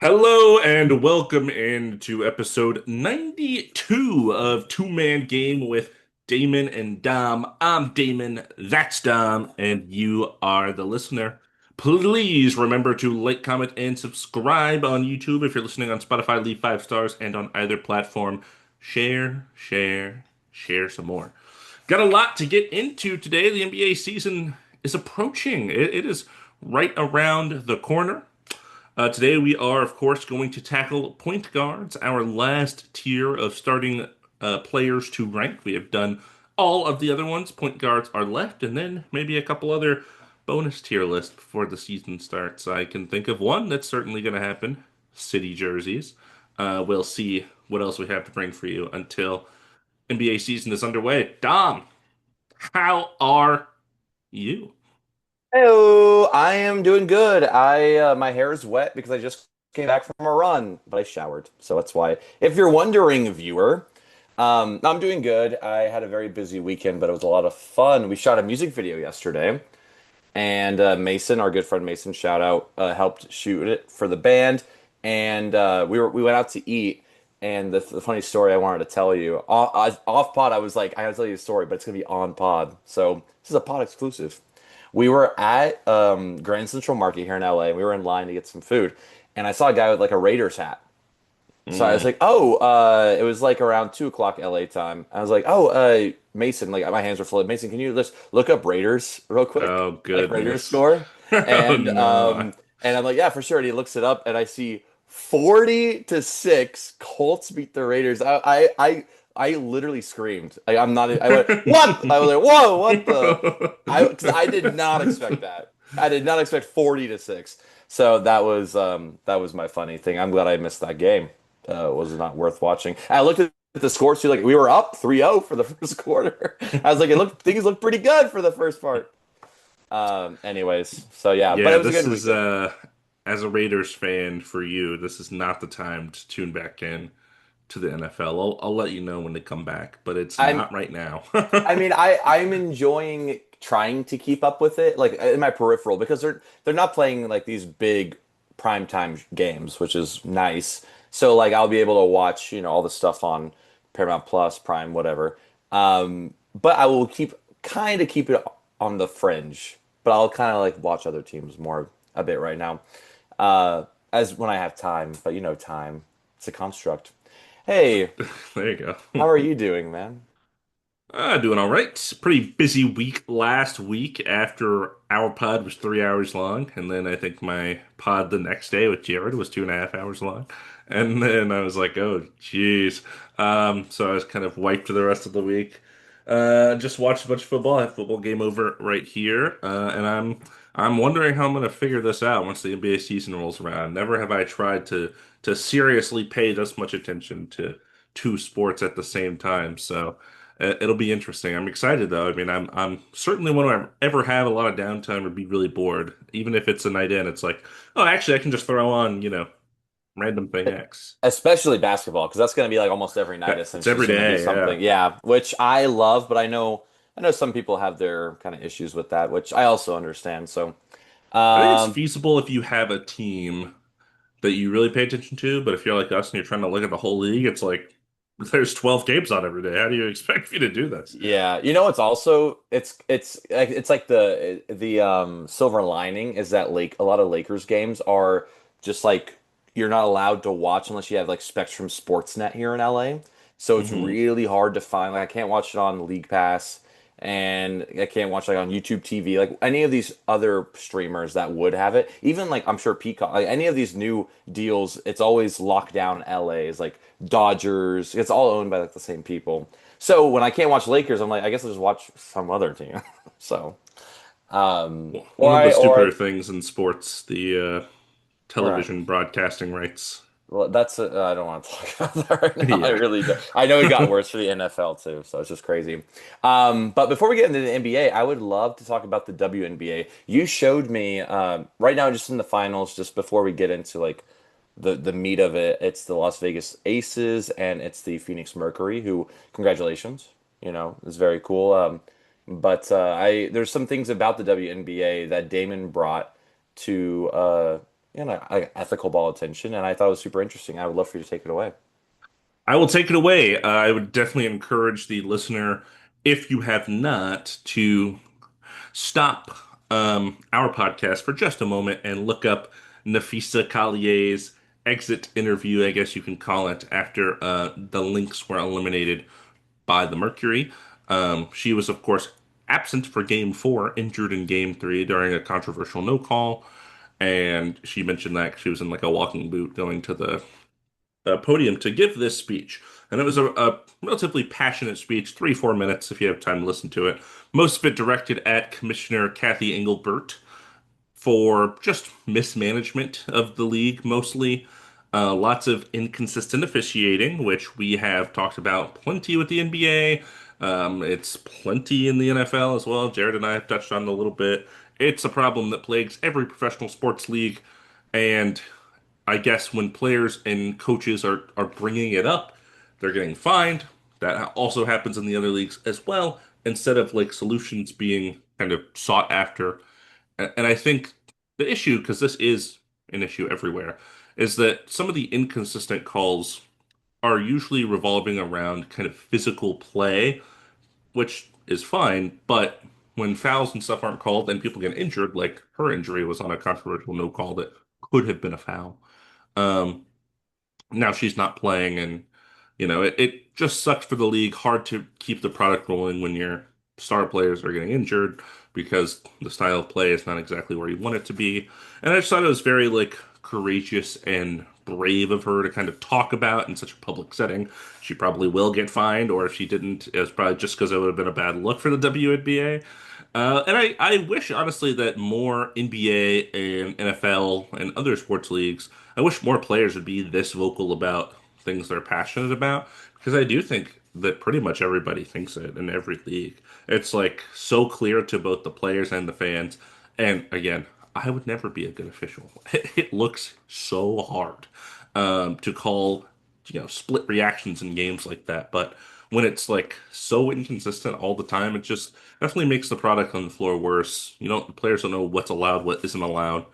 Hello and welcome into episode 92 of Two Man Game with Damon and Dom. I'm Damon, that's Dom, and you are the listener. Please remember to like, comment, and subscribe on YouTube. If you're listening on Spotify, leave 5 stars, and on either platform, share some more. Got a lot to get into today. The NBA season is approaching. It is right around the corner. Today, we are, of course, going to tackle point guards, our last tier of starting players to rank. We have done all of the other ones. Point guards are left, and then maybe a couple other bonus tier lists before the season starts. I can think of one that's certainly going to happen: city jerseys. We'll see what else we have to bring for you until NBA season is underway. Dom, how are you? Hello, I am doing good. I my hair is wet because I just came back from a run, but I showered, so that's why. If you're wondering, viewer, I'm doing good. I had a very busy weekend, but it was a lot of fun. We shot a music video yesterday, and Mason, our good friend Mason, shout out, helped shoot it for the band, and we went out to eat. And the funny story I wanted to tell you off pod, I was like, I gotta tell you a story, but it's gonna be on pod, so this is a pod exclusive. We were at Grand Central Market here in LA, and we were in line to get some food, and I saw a guy with like a Raiders hat. So I was Mm. like, "Oh, it was like around 2 o'clock LA time." I was like, "Oh, Mason, like my hands were full. Mason, can you just look up Raiders real quick, Oh, like Raiders goodness. score?" Oh, And no. I'm like, "Yeah, for sure." And he looks it up, and I see 40-6 Colts beat the Raiders. I literally screamed. I'm not. I went, "What?" I was like, "Whoa, what the?" Because I did not expect that. I did not expect 40-6. So that was my funny thing. I'm glad I missed that game. Was not worth watching. I looked at the score too. Like we were up 3-0 for the first quarter. I was like, things looked pretty good for the first part. Anyways, so yeah, but Yeah, it was a this good is weekend. as a Raiders fan for you, this is not the time to tune back in to the NFL. I'll let you know when they come back, but it's I'm not right now. I mean, I'm enjoying trying to keep up with it, like in my peripheral, because they're not playing like these big primetime games, which is nice. So like I'll be able to watch, all the stuff on Paramount Plus, Prime, whatever. But I will keep it on the fringe. But I'll kind of like watch other teams more a bit right now, as when I have time. But time, it's a construct. Hey, There you how are go. you doing, man? Doing all right. Pretty busy week last week after our pod was 3 hours long. And then I think my pod the next day with Jared was 2.5 hours long. And then I was like, oh, geez. So I was kind of wiped for the rest of the week. Just watched a bunch of football. I have a football game over right here. And I'm wondering how I'm going to figure this out once the NBA season rolls around. Never have I tried to seriously pay this much attention to two sports at the same time. So. It'll be interesting. I'm excited though. I mean, I'm certainly when I ever have a lot of downtime or be really bored, even if it's a night in, it's like, oh, actually, I can just throw on, random thing X. Especially basketball, because that's going to be like almost every night. It's Essentially, is every going to be day, yeah. something. Yeah, which I love, but I know some people have their kind of issues with that, which I also understand. So, I think it's um, feasible if you have a team that you really pay attention to, but if you're like us and you're trying to look at the whole league, it's like there's 12 games on every day. How do you expect me to do this? yeah, it's also it's like the silver lining is that a lot of Lakers games are just like you're not allowed to watch unless you have like Spectrum Sportsnet here in LA. So it's Hmm. really hard to find. Like I can't watch it on League Pass, and I can't watch like on YouTube TV. Like any of these other streamers that would have it, even like I'm sure Peacock, like any of these new deals, it's always locked down LA. Is like Dodgers. It's all owned by like the same people. So when I can't watch Lakers, I'm like, I guess I'll just watch some other team. So, One or of the I, stupider or things in sports, the right. television broadcasting rights. Well, I don't want to talk about that right now. I Yeah. really don't. I know it got worse for the NFL too, so it's just crazy. But before we get into the NBA, I would love to talk about the WNBA. You showed me right now, just in the finals, just before we get into like the meat of it. It's the Las Vegas Aces and it's the Phoenix Mercury. Who, congratulations, is very cool. But I there's some things about the WNBA that Damon brought to ethical ball attention, and I thought it was super interesting. I would love for you to take it away. I will take it away. I would definitely encourage the listener, if you have not, to stop our podcast for just a moment and look up Napheesa Collier's exit interview, I guess you can call it, after the Lynx were eliminated by the Mercury. She was, of course, absent for game four, injured in game three during a controversial no call. And she mentioned that she was in like a walking boot going to the podium to give this speech. And it was a relatively passionate speech, 3, 4 minutes if you have time to listen to it. Most of it directed at Commissioner Cathy Engelbert for just mismanagement of the league, mostly. Lots of inconsistent officiating, which we have talked about plenty with the NBA. It's plenty in the NFL as well. Jared and I have touched on it a little bit. It's a problem that plagues every professional sports league. And I guess when players and coaches are bringing it up, they're getting fined. That also happens in the other leagues as well, instead of like solutions being kind of sought after. And I think the issue, because this is an issue everywhere, is that some of the inconsistent calls are usually revolving around kind of physical play, which is fine, but when fouls and stuff aren't called and people get injured, like her injury was on a controversial no call that could have been a foul. Um, Now she's not playing, and it just sucks for the league. Hard to keep the product rolling when your star players are getting injured because the style of play is not exactly where you want it to be. And I just thought it was very like courageous and brave of her to kind of talk about in such a public setting. She probably will get fined, or if she didn't, it's probably just because it would have been a bad look for the WNBA. And I wish honestly that more NBA and NFL and other sports leagues, I wish more players would be this vocal about things they're passionate about, because I do think that pretty much everybody thinks it in every league. It's like so clear to both the players and the fans. And again, I would never be a good official. It looks so hard to call, split reactions in games like that. But when it's like so inconsistent all the time, it just definitely makes the product on the floor worse. The players don't know what's allowed, what isn't allowed.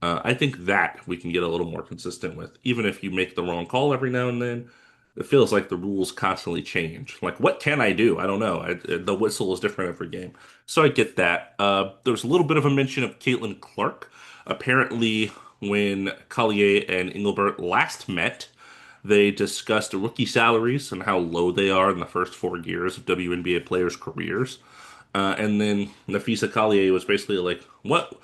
I think that we can get a little more consistent with. Even if you make the wrong call every now and then, it feels like the rules constantly change. Like, what can I do? I don't know. The whistle is different every game. So I get that. There was a little bit of a mention of Caitlin Clark. Apparently, when Collier and Engelbert last met, they discussed rookie salaries and how low they are in the first 4 years of WNBA players' careers. And then Napheesa Collier was basically like, what,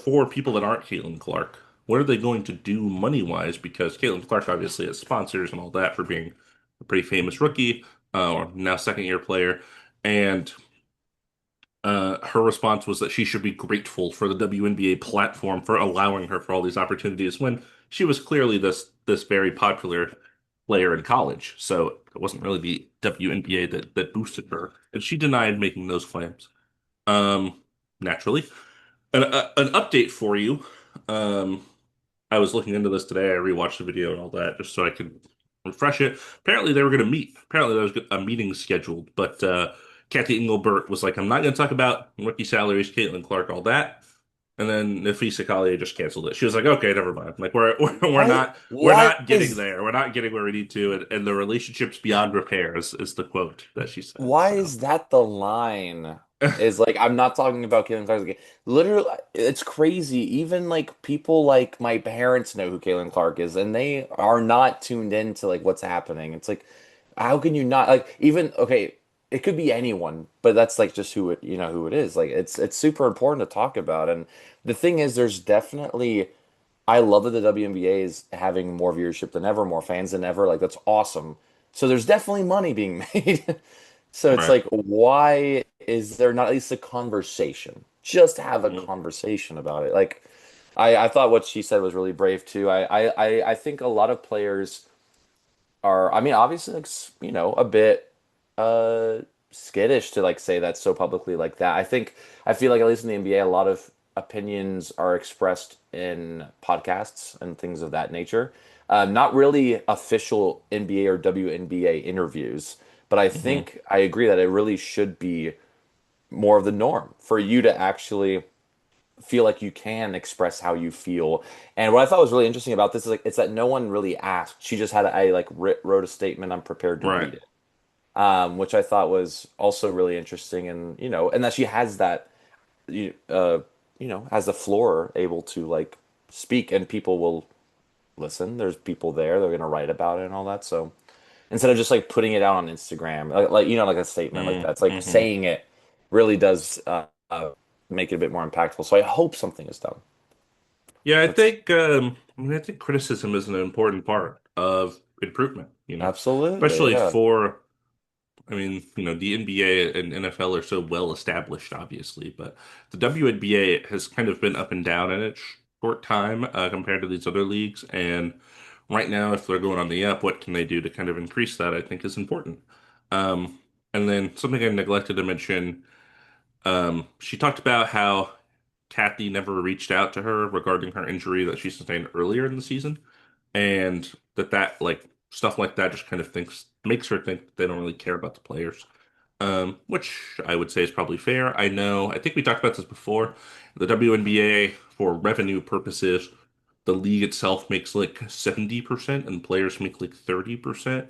for people that aren't Caitlin Clark, what are they going to do money wise? Because Caitlin Clark obviously has sponsors and all that for being a pretty famous rookie, or now second year player. And her response was that she should be grateful for the WNBA platform for allowing her for all these opportunities when she was clearly this very popular player in college. So it wasn't really the WNBA that boosted her, and she denied making those claims. Um, Naturally, an update for you. Um, I was looking into this today. I rewatched the video and all that just so I could refresh it. Apparently, they were going to meet. Apparently, there was a meeting scheduled, but Cathy Engelbert was like, "I'm not going to talk about rookie salaries, Caitlin Clark, all that." And then Napheesa Collier just canceled it. She was like, "Okay, never mind. Like Why? we're Why not getting is there. We're not getting where we need to, and the relationship's beyond repair," is the quote that she said. Why So is that the line? Is like I'm not talking about Caitlin Clark. Like, literally, it's crazy. Even like people like my parents know who Caitlin Clark is, and they are not tuned into like what's happening. It's like, how can you not like even okay? It could be anyone, but that's like just who who it is. Like it's super important to talk about. And the thing is, there's definitely I love that the WNBA is having more viewership than ever, more fans than ever. Like that's awesome. So there's definitely money being made. So it's right. like, why is there not at least a conversation? Just have a conversation about it. Like, I thought what she said was really brave too. I think a lot of players are, I mean, obviously, like, a bit uh skittish to like say that so publicly like that. I feel like at least in the NBA, a lot of opinions are expressed in podcasts and things of that nature. Not really official NBA or WNBA interviews, but I Hmm. think I agree that it really should be more of the norm for you to actually feel like you can express how you feel. And what I thought was really interesting about this is like it's that no one really asked. She just had I like wrote a statement. I'm prepared to Right. read it, which I thought was also really interesting. And and that she has that you has the floor able to like speak, and people will listen. There's people there. They're gonna write about it and all that. So instead of just like putting it out on Instagram, like like a statement like that, it's like Mm-hmm. saying it really does make it a bit more impactful. So I hope something is done. Yeah, That's I think criticism is an important part of improvement, absolutely, especially yeah, for, the NBA and NFL are so well established, obviously, but the WNBA has kind of been up and down in its short time compared to these other leagues. And right now, if they're going on the up, what can they do to kind of increase that? I think is important. Um, and then something I neglected to mention, she talked about how Cathy never reached out to her regarding her injury that she sustained earlier in the season, and that like stuff like that just kind of thinks makes her think that they don't really care about the players. Which I would say is probably fair. I think we talked about this before. The WNBA, for revenue purposes, the league itself makes like 70% and players make like 30%,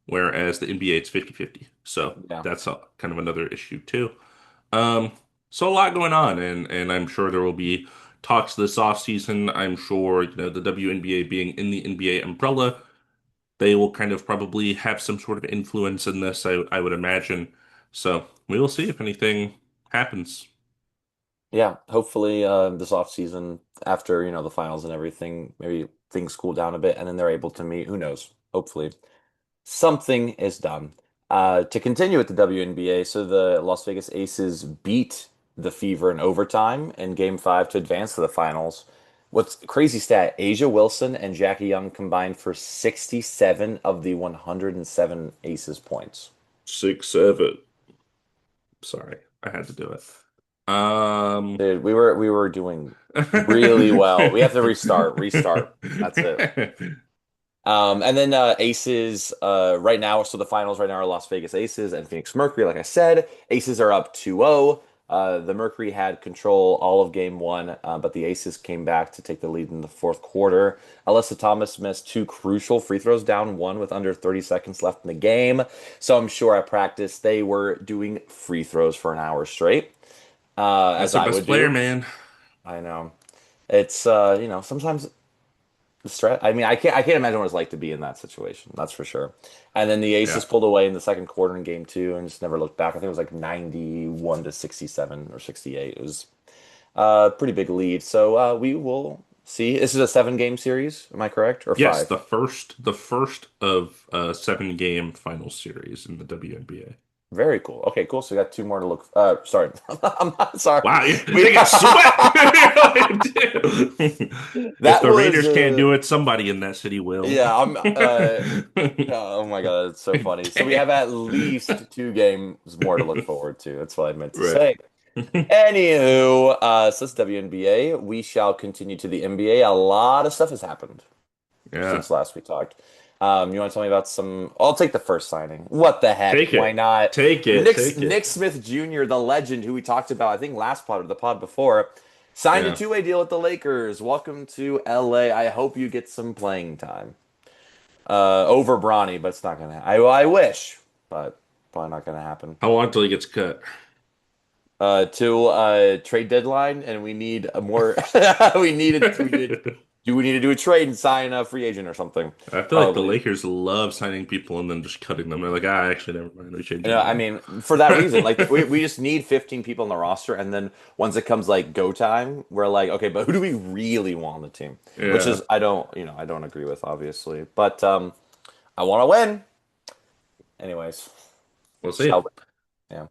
whereas the NBA it's 50-50. So yeah, that's kind of another issue too. Um, so a lot going on, and I'm sure there will be talks this offseason. I'm sure, the WNBA being in the NBA umbrella, they will kind of probably have some sort of influence in this, I would imagine. So we will see if anything happens. yeah. Hopefully, this off season after the finals and everything, maybe things cool down a bit, and then they're able to meet. Who knows? Hopefully. Something is done. To continue with the WNBA, so the Las Vegas Aces beat the Fever in overtime in Game 5 to advance to the finals. What's crazy stat, Asia Wilson and Jackie Young combined for 67 of the 107 Aces points. 6-7. Sorry, I had to do it. Dude, we were doing really well. We have to restart. That's it. And then Aces right now, so the finals right now are Las Vegas Aces and Phoenix Mercury. Like I said, Aces are up 2-0. The Mercury had control all of game one, but the Aces came back to take the lead in the fourth quarter. Alyssa Thomas missed two crucial free throws, down one with under 30 seconds left in the game. So I'm sure at practice they were doing free throws for an hour straight, That's as their I best would player, do. man. I know. It's sometimes the stress. I mean, I can't imagine what it's like to be in that situation. That's for sure. And then the Yeah. Aces pulled away in the second quarter in game two and just never looked back. I think it was like 91 to 67 or 68. It was a pretty big lead. So we will see. This is a 7 game series. Am I correct? Or Yes, five? the first of 7-game final series in the WNBA. Very cool. Okay, cool. So we got two more to look. Sorry, I'm not sorry. Wow, We they get swept. If that the was Raiders can't do it, somebody in that city will. yeah. Oh my God, it's so funny. So we Damn. have at least 2 games more to look forward to. That's what I meant to Right. say. Anywho, so that's WNBA. We shall continue to the NBA. A lot of stuff has happened Yeah. since last we talked. You want to tell me about some? I'll take the first signing. What the heck? Take Why it. not? Take it. Nick Take it. Nick Smith Jr., the legend, who we talked about, I think last pod or the pod before, signed a Yeah. two-way deal with the Lakers. Welcome to LA. I hope you get some playing time. Over Bronny, but it's not gonna. I wish, but probably not gonna happen. How long till he gets cut? To trade deadline, and we need a more. We need to do a trade and sign a free agent or something. I feel like the Probably. Lakers love signing people and then just cutting them. They're like, actually, never mind. We changed our I mind. mean, for that reason, like we just need 15 people on the roster, and then once it comes like go time, we're like, okay, but who do we really want on the team? Which Yeah. is I don't agree with, obviously, but I want to win. Anyways, We'll see. shall we? Yeah.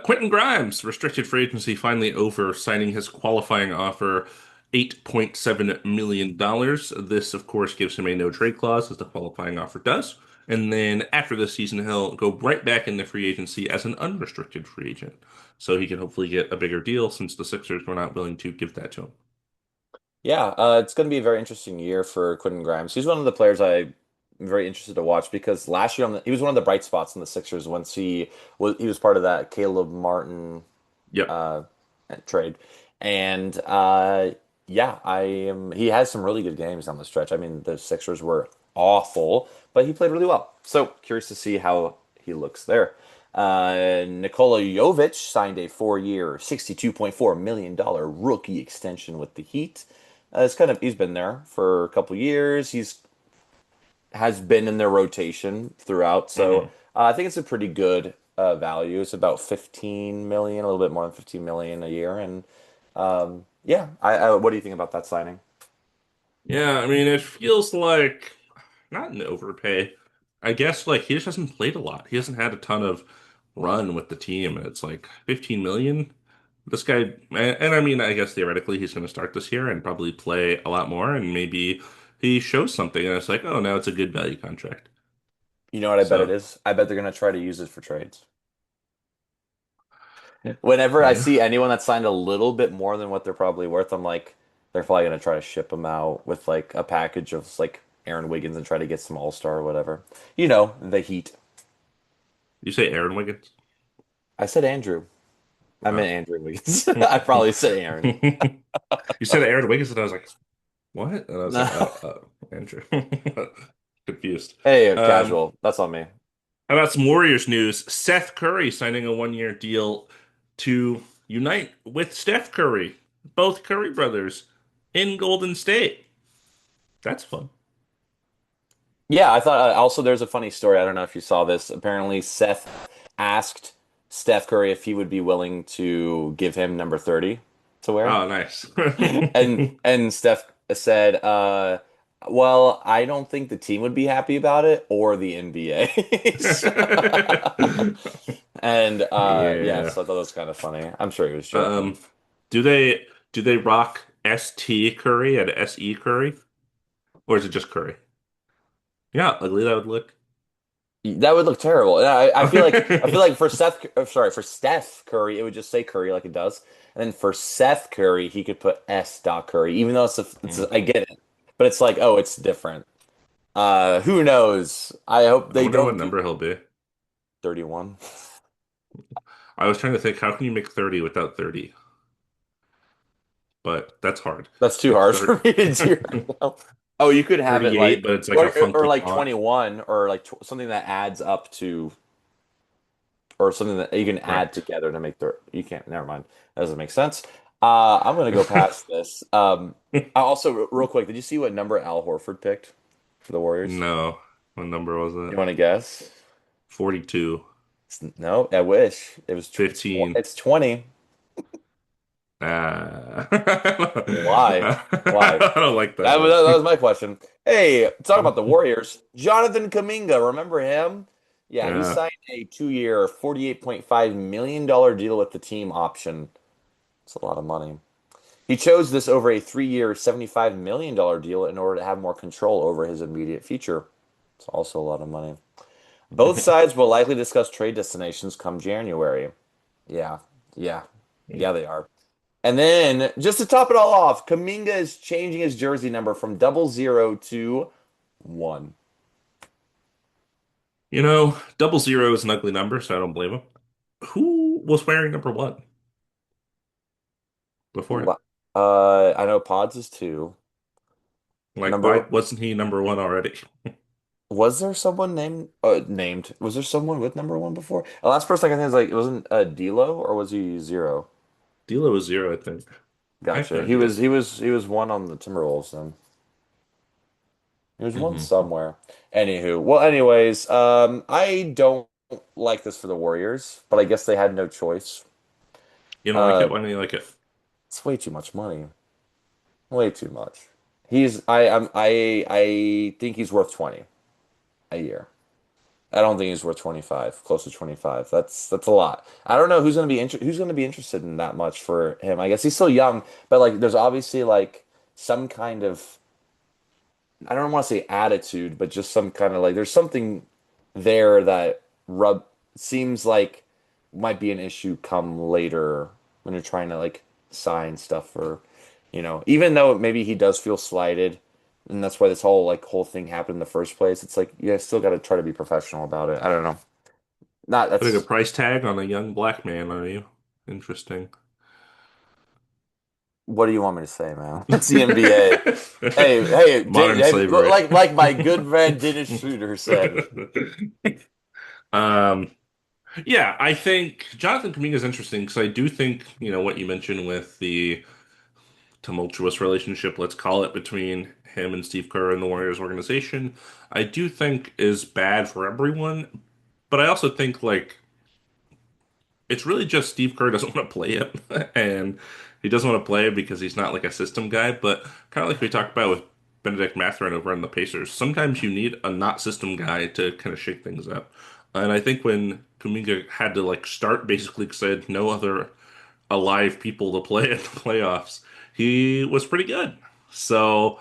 Quentin Grimes, restricted free agency finally over, signing his qualifying offer, $8.7 million. This, of course, gives him a no trade clause, as the qualifying offer does. And then after this season, he'll go right back into free agency as an unrestricted free agent. So he can hopefully get a bigger deal since the Sixers were not willing to give that to him. Yeah, it's going to be a very interesting year for Quentin Grimes. He's one of the players I'm very interested to watch because last year he was one of the bright spots in the Sixers once he was part of that Caleb Martin Yep. uh, trade. And yeah, I am. He has some really good games down the stretch. I mean, the Sixers were awful, but he played really well. So curious to see how he looks there. Nikola Jovic signed a 4-year, $62.4 million rookie extension with the Heat. It's kind of he's been there for a couple years. He's has been in their rotation throughout. So Hmm. I think it's a pretty good value. It's about 15 million, a little bit more than 15 million a year. And yeah, what do you think about that signing? Yeah, I mean, it feels like not an overpay. I guess like he just hasn't played a lot. He hasn't had a ton of run with the team. It's like 15 million. This guy, and I mean, I guess theoretically he's going to start this year and probably play a lot more, and maybe he shows something, and it's like, oh, now it's a good value contract. You know what I bet it So, is? I bet they're going to try to use it for trades. Whenever I yeah, see anyone that signed a little bit more than what they're probably worth, I'm like, they're probably going to try to ship them out with like a package of like Aaron Wiggins and try to get some All-Star or whatever. You know, the Heat. you say Aaron Wiggins? I said Andrew. I Oh. meant Andrew Wiggins. I probably said Aaron. You said Aaron Wiggins, and I was like, what? And I was like, Andrew. Confused. Hey, Um, casual. That's on me. how about some Warriors news? Seth Curry signing a 1-year deal to unite with Steph Curry, both Curry brothers in Golden State. That's fun. Yeah, I thought also there's a funny story. I don't know if you saw this. Apparently, Seth asked Steph Curry if he would be willing to give him number 30 to wear. Oh, nice. And Steph said, well, I don't think the team would be happy about it or the NBA. And Yeah. yes, I thought that was kind of funny. I'm sure he was joking. Um, do they rock ST Curry and SE Curry? Or is it just Curry? Yeah, ugly that would look. That would look terrible. And I feel like for for Steph Curry, it would just say Curry like it does. And then for Seth Curry, he could put S. Curry, even though I get it, but it's like, oh, it's different. Who knows? I hope I they wonder what don't do number he'll be. 31. I was trying to think, how can you make 30 without 30? But that's hard. That's too Like hard for me to do right now. Oh, you could have it 38, like, but it's like a or funky like font. 21, or like something that adds up to, or something that you can Right. add together to make you can't, never mind. That doesn't make sense. I'm gonna go past this. I also, real quick, did you see what number Al Horford picked for the Warriors? No. What number was You it? want to guess? 42. No, I wish it was. 15. It's 20. Ah. Why? Why? I don't like that That one. was my question. Hey, talk about the Warriors. Jonathan Kuminga, remember him? Yeah, he Yeah. signed a 2-year, $48.5 million deal with the team option. It's a lot of money. He chose this over a 3-year, $75 million deal in order to have more control over his immediate future. It's also a lot of money. Both sides will likely discuss trade destinations come January. Yeah, yeah, yeah, they are. And then, just to top it all off, Kaminga is changing his jersey number from 00 to 1. Double zero is an ugly number, so I don't blame him. Who was wearing number one before him? I know Pods is 2. Like, why Number wasn't he number one already? Was there someone named? Was there someone with number 1 before? The last person I can think is like, it wasn't D'Lo, or was he 0? D'Lo was zero, I think. I have no Gotcha. idea. He was 1 on the Timberwolves then. He was 1 Hmm. somewhere. Anywho, well, anyways, I don't like this for the Warriors, but I guess they had no choice. You don't like Uh, it? Why don't you like it? it's way too much money. Way too much. I think he's worth 20 a year. I don't think he's worth 25, close to 25. That's a lot. I don't know who's going to be interested in that much for him. I guess he's still young, but like there's obviously like some kind of, I don't want to say attitude, but just some kind of like there's something there that rub seems like might be an issue come later when you're trying to like sign stuff for, even though maybe he does feel slighted, and that's why this whole thing happened in the first place. It's like, yeah, still got to try to be professional about it. I don't know. Not Putting a that's price tag on a young black man, are you? Interesting. What do you want me to say, man? It's the NBA. Hey, Modern hey, slavery. like my good friend Dennis Schroeder said. Um, yeah, I think Jonathan Kuminga is interesting because I do think, what you mentioned with the tumultuous relationship, let's call it, between him and Steve Kerr and the Warriors organization, I do think is bad for everyone. But I also think like it's really just Steve Kerr doesn't want to play him, and he doesn't want to play him because he's not like a system guy. But kind of like we talked about with Benedict Mathurin over on the Pacers, sometimes you need a not system guy to kind of shake things up. And I think when Kuminga had to like start basically because I had no other alive people to play in the playoffs, he was pretty good. So,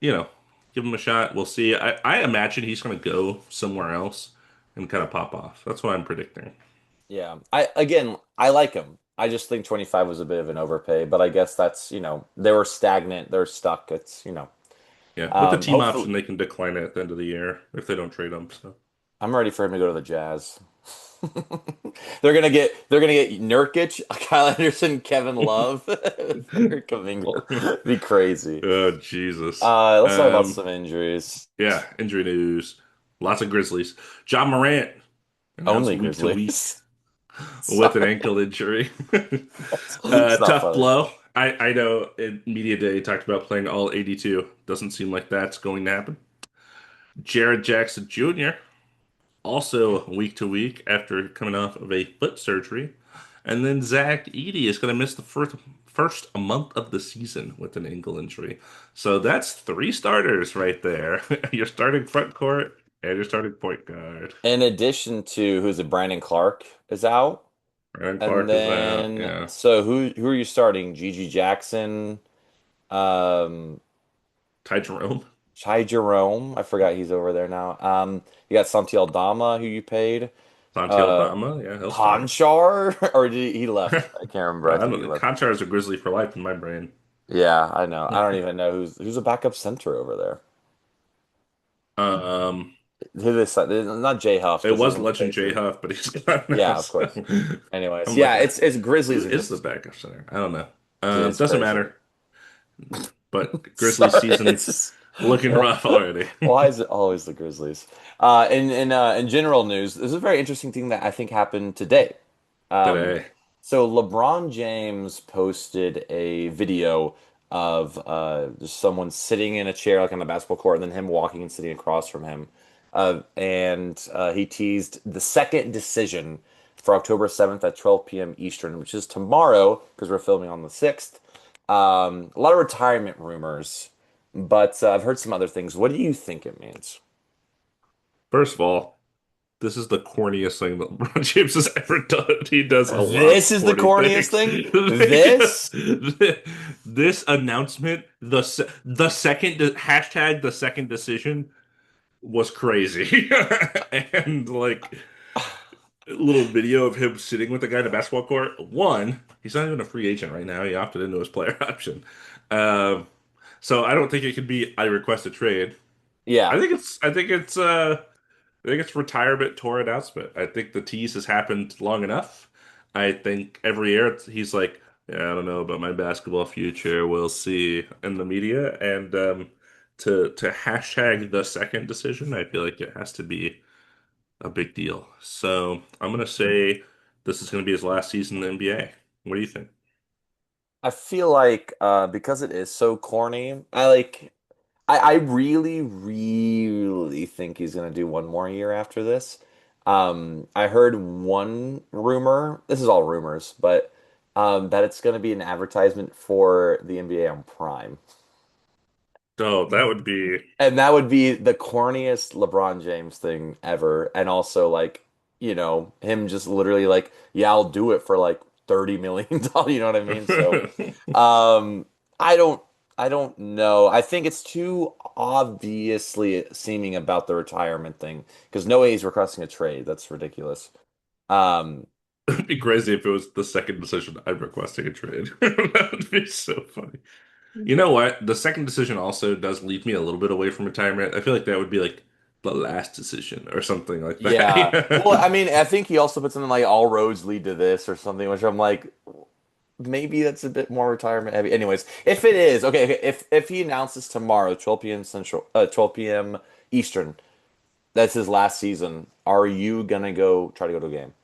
you know, give him a shot. We'll see. I imagine he's going to go somewhere else and kind of pop off. That's what I'm predicting. Yeah. I like him. I just think 25 was a bit of an overpay, but I guess that's, they were stagnant, they're stuck. It's. Yeah, with the team Hopefully option, they can decline it at the end of the year if they don't trade him. So I'm ready for him to go to the Jazz. They're gonna get Nurkic, Kyle Anderson, Kevin Love for Kuminga. Be crazy. oh Jesus. Let's talk about some injuries. Yeah, injury news. Lots of Grizzlies. John Morant announced Only week to week Grizzlies. with an Sorry. ankle injury. It's not Tough funny. blow. I know in media day he talked about playing all 82. Doesn't seem like that's going to happen. Jared Jackson Jr. also week to week after coming off of a foot surgery. And then Zach Edey is going to miss the first a month of the season with an ankle injury. So that's three starters right there. You're starting front court and you're starting point guard. In addition to who's it, Brandon Clark is out. Brandon And Clark is out. then Yeah. so who are you starting? Gigi Jackson, um, Ty Jerome. Chai Jerome. I forgot he's over there now. You got Santi Aldama, who you paid. Santi Uh, Aldama. Yeah, he'll start. Conchar, or did he left? I can't remember. I I think don't he know. left. Conchar is a Grizzly for life in my brain. Yeah, I know. I don't even know who's a backup center over there. Um, Who this? Not Jay Huff it because he's was on the Legend J Pacers. Huff, but he's gone now. Yeah, of So course. Anyways, I'm like, yeah, it's who Grizzlies and is the Grizzlies. backup center? I don't know. It's Doesn't crazy. matter. But Grizzlies Sorry, season it's just looking rough already. why is it always the Grizzlies? In general news, there's a very interesting thing that I think happened today. Um, Today. so LeBron James posted a video of just someone sitting in a chair like on the basketball court, and then him walking and sitting across from him. And he teased the second decision for October 7th at 12 p.m. Eastern, which is tomorrow because we're filming on the 6th. A lot of retirement rumors, but I've heard some other things. What do you think it means? First of all, this is the corniest thing that LeBron James has ever done. He does a lot of This is the corny corniest things. thing. This This announcement, the second hashtag the second decision was crazy. And like little video of him sitting with the guy in the basketball court. One, he's not even a free agent right now. He opted into his player option. Um, so I don't think it could be I request a trade. Yeah, I think it's retirement tour announcement. I think the tease has happened long enough. I think every year he's like, yeah, I don't know about my basketball future. We'll see in the media. And to hashtag the second decision, I feel like it has to be a big deal. So I'm gonna say this is gonna be his last season in the NBA. What do you think? I feel like because it is so corny, I really, really think he's gonna do one more year after this. I heard one rumor, this is all rumors, but that it's gonna be an advertisement for the NBA on Prime. Oh, that would be And that would be the corniest LeBron James thing ever. And also like, him just literally like, yeah, I'll do it for like $30 million. You know what I mean? So um I don't I don't know. I think it's too obviously seeming about the retirement thing because no way he's requesting a trade. That's ridiculous. Um it'd be crazy if it was the second decision I'm requesting a trade. That would be so funny. You know what? The second decision also does lead me a little bit away from retirement. I feel like that would be like the last decision or something like yeah. Well, that. I mean, I think he also put something like all roads lead to this or something, which I'm like, maybe that's a bit more retirement heavy. Anyways, if it is, okay, if he announces tomorrow, 12 p.m. Central, 12 p.m. Eastern, that's his last season, are you gonna go try to go to a game?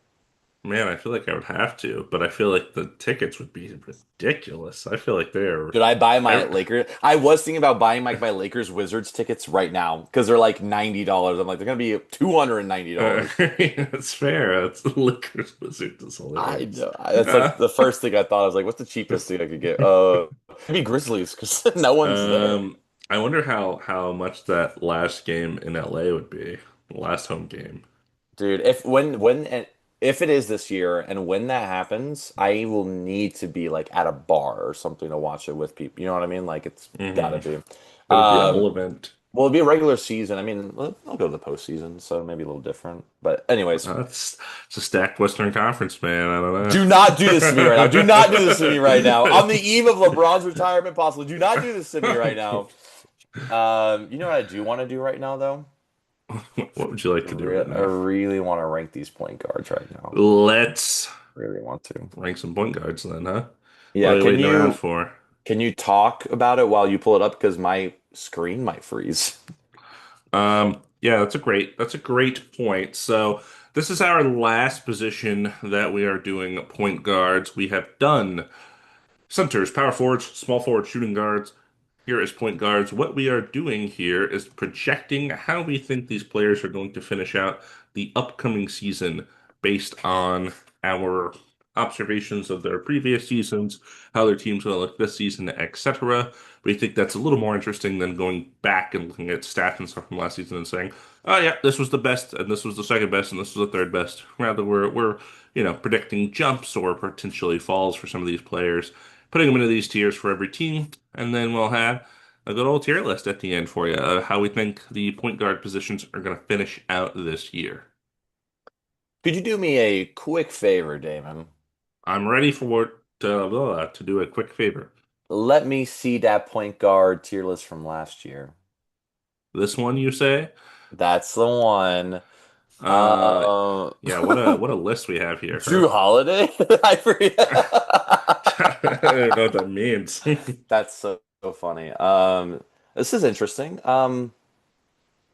Man, I feel like I would have to, but I feel like the tickets would be ridiculous. I feel like they're. Should I buy my I, Lakers? I was thinking about buying my Lakers Wizards tickets right now because they're like $90. I'm like, they're gonna be $290. that's fair. That's Lakers Wizards is I hilarious. know. That's like the first thing I thought. I was like, what's the cheapest thing I could get? Maybe Grizzlies because no one's there. Um, I wonder how much that last game in LA would be. Last home game. Dude, if and if it is this year and when that happens, I will need to be like at a bar or something to watch it with people. You know what I mean? Like it's gotta Hmm. be. It'll be a Um, whole event. well, it'll be a regular season. I mean, I'll go to the postseason, so maybe a little different. But anyways, It's a stacked Western Conference, man. I don't do not do this to me right now. Do not do this to me right now. On the know. eve of LeBron's retirement, possibly. Do not do this to me right now. You know what I do want to do right now, though? What would you like to do right I now? really want to rank these point guards right now. Let's Really want to. rank some point guards then, huh? What Yeah, are you waiting around for? can you talk about it while you pull it up? Because my screen might freeze. Yeah, that's a great point. So this is our last position that we are doing point guards. We have done centers, power forwards, small forward, shooting guards. Here as point guards, what we are doing here is projecting how we think these players are going to finish out the upcoming season based on our observations of their previous seasons, how their team's going to look this season, etc. We think that's a little more interesting than going back and looking at stats and stuff from last season and saying, "Oh yeah, this was the best, and this was the second best, and this was the third best." Rather, we're predicting jumps or potentially falls for some of these players, putting them into these tiers for every team, and then we'll have a good old tier list at the end for you, how we think the point guard positions are going to finish out this year. Could you do me a quick favor, Damon? I'm ready to do a quick favor. Let me see that point guard tier list from last year. This one, you say? That's the one. Uh, Uh, yeah, what a list we have here, Drew huh? Holiday? I I don't know forget. what that means. That's so funny. This is interesting.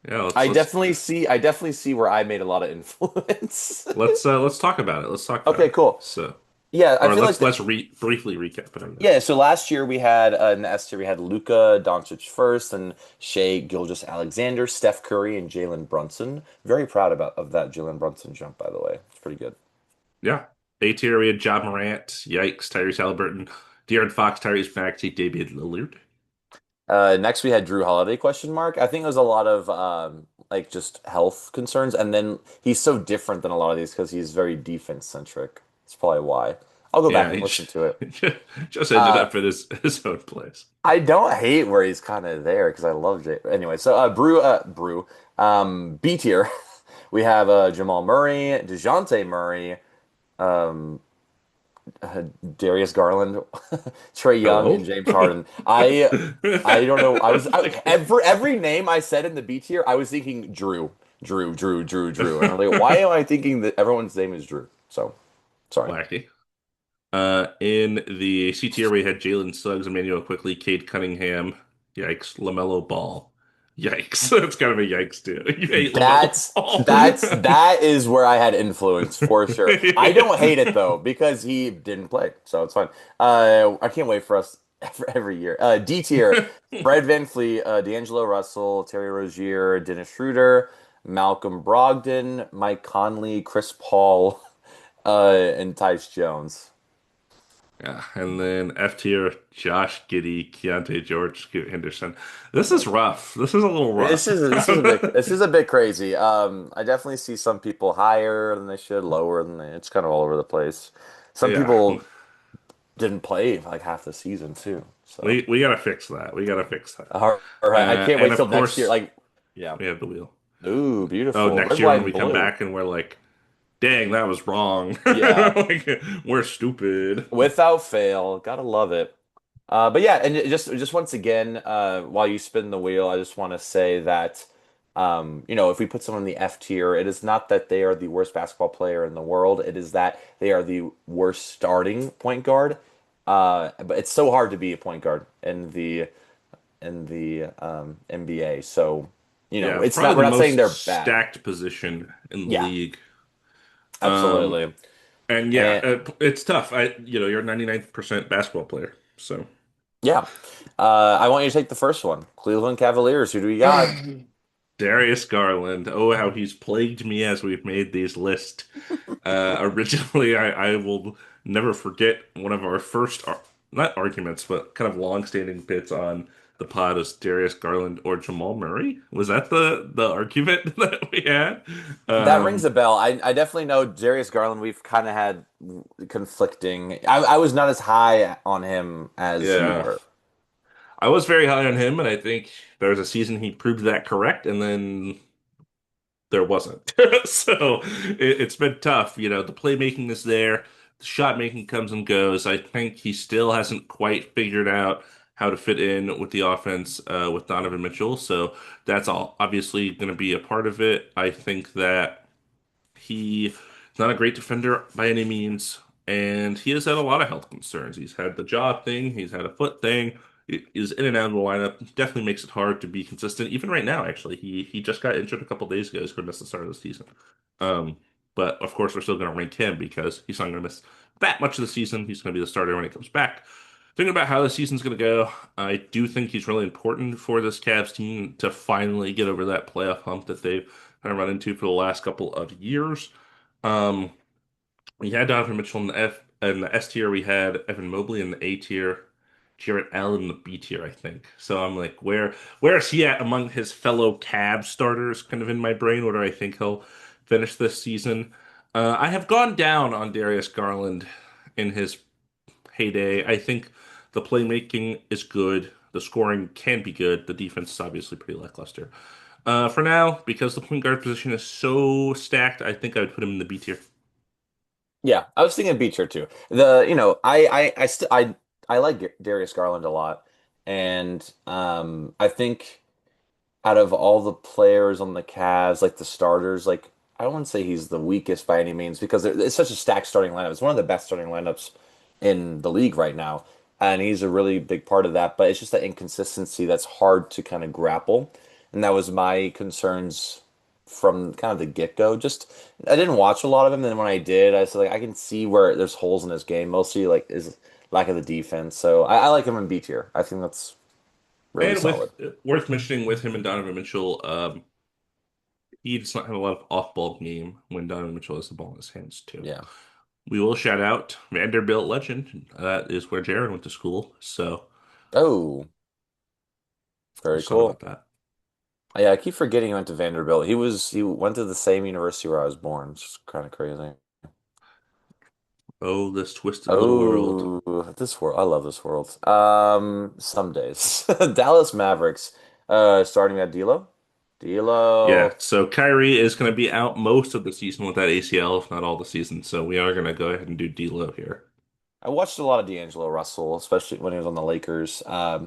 Yeah, let's I definitely see where I made a lot of influence. let's talk about it. Let's talk about Okay, it. cool. So, Yeah, I or feel like let's re briefly recap it. yeah, so last year we had in the S tier we had Luka Doncic first and Shea Gilgeous-Alexander, Steph Curry, and Jalen Brunson. Very proud of that Jalen Brunson jump, by the way. It's pretty good. Yeah. A tier, we had Ja Morant, yikes, Tyrese Halliburton, De'Aaron Fox, Tyrese Maxey, David Lillard. Next we had Drew Holiday question mark. I think it was a lot of like just health concerns, and then he's so different than a lot of these because he's very defense centric. That's probably why. I'll go back Yeah, and he listen to it. just ended Uh, up at his own place. I don't hate where he's kind of there because I love Jay. Anyway, so B tier. We have Jamal Murray, DeJounte Murray, um, Darius Garland, Trey Young, and Hello? James Harden. I don't know. Every name I said in the B tier, I was thinking Drew, and I'm like, why am I thinking that everyone's name is Drew? So sorry. Wacky. In the C tier, we had Jalen Suggs, Emmanuel Quickly, Cade Cunningham. Yikes. LaMelo Ball. Yikes. It's kind of a yikes, too. You hate LaMelo Ball. That is where I had influence for sure. I don't hate it though because he didn't play, so it's fine. I can't wait for us every year. D tier: Fred VanVleet, D'Angelo Russell, Terry Rozier, Dennis Schroeder, Malcolm Brogdon, Mike Conley, Chris Paul, and Tyce Jones. Yeah, and then F tier, Josh Giddey, Keontae George, Scoot Henderson. This Oh is rough. This is a little rough. this is a bit crazy. I definitely see some people higher than they should, lower than they. It's kind of all over the place. Some Yeah, people didn't play like half the season too. So, we gotta fix that. We gotta fix that. all right, I can't And wait of till next year. course, Like, yeah. we have the wheel. Ooh, Oh, beautiful. next Red, year white, when and we come blue. back and we're like, dang, that was wrong. Yeah, Like, we're stupid. without fail. Gotta love it. But yeah, and just once again, while you spin the wheel, I just want to say that, if we put someone in the F tier, it is not that they are the worst basketball player in the world. It is that they are the worst starting point guard. But it's so hard to be a point guard in the NBA. So, Yeah, it's not. probably We're the not saying most they're bad. stacked position in the Yeah, league. Um, absolutely. and yeah, And it's tough. You're a 99% basketball player, so. yeah, I want you to take the first one. Cleveland Cavaliers. Who do we got? Darius Garland. Oh, how he's plagued me as we've made these lists. Originally, I will never forget one of our first, not arguments, but kind of long-standing bits on the pod was Darius Garland or Jamal Murray. Was that the argument that we had? That rings Um, a bell. I definitely know Darius Garland. We've kind of had conflicting. I was not as high on him as you yeah, were. I was very high on him, and I think there was a season he proved that correct, and then there wasn't. So it's been tough. The playmaking is there. The shot making comes and goes. I think he still hasn't quite figured out how to fit in with the offense with Donovan Mitchell. So that's all obviously going to be a part of it. I think that he's not a great defender by any means, and he has had a lot of health concerns. He's had the jaw thing, he's had a foot thing. He's in and out of the lineup. Definitely makes it hard to be consistent. Even right now, actually, he just got injured a couple days ago. He's going to miss the start of the season. But of course, we're still going to rank him because he's not going to miss that much of the season. He's going to be the starter when he comes back. Thinking about how the season's going to go, I do think he's really important for this Cavs team to finally get over that playoff hump that they've kind of run into for the last couple of years. Um, we had Donovan Mitchell in the S tier. We had Evan Mobley in the A tier, Jarrett Allen in the B tier, I think. So I'm like, where is he at among his fellow Cavs starters? Kind of in my brain. Where do I think he'll finish this season? I have gone down on Darius Garland in his heyday. I think the playmaking is good. The scoring can be good. The defense is obviously pretty lackluster. For now, because the point guard position is so stacked, I think I would put him in the B tier. Yeah, I was thinking Beecher too. I like Darius Garland a lot, and I think out of all the players on the Cavs, like the starters, like I don't want to say he's the weakest by any means because it's such a stacked starting lineup. It's one of the best starting lineups in the league right now, and he's a really big part of that. But it's just that inconsistency that's hard to kind of grapple, and that was my concerns from kind of the get-go. Just I didn't watch a lot of him, and then when I did, I said like I can see where there's holes in his game, mostly like his lack of the defense. So I like him in B tier. I think that's really And with solid. worth mentioning with him and Donovan Mitchell, he does not have a lot of off-ball game when Donovan Mitchell has the ball in his hands too. Yeah. We will shout out Vanderbilt legend. That is where Jared went to school. So Oh, very sorry about cool. that. Yeah, I keep forgetting he went to Vanderbilt. He went to the same university where I was born. It's just kind of crazy. Oh, this twisted little world. Oh, this world. I love this world. Some days. Dallas Mavericks. Starting at D'Lo. Yeah, D'Lo. so Kyrie is going to be out most of the season with that ACL, if not all the season. So we are going to go ahead and do D'Lo here. I watched a lot of D'Angelo Russell, especially when he was on the Lakers,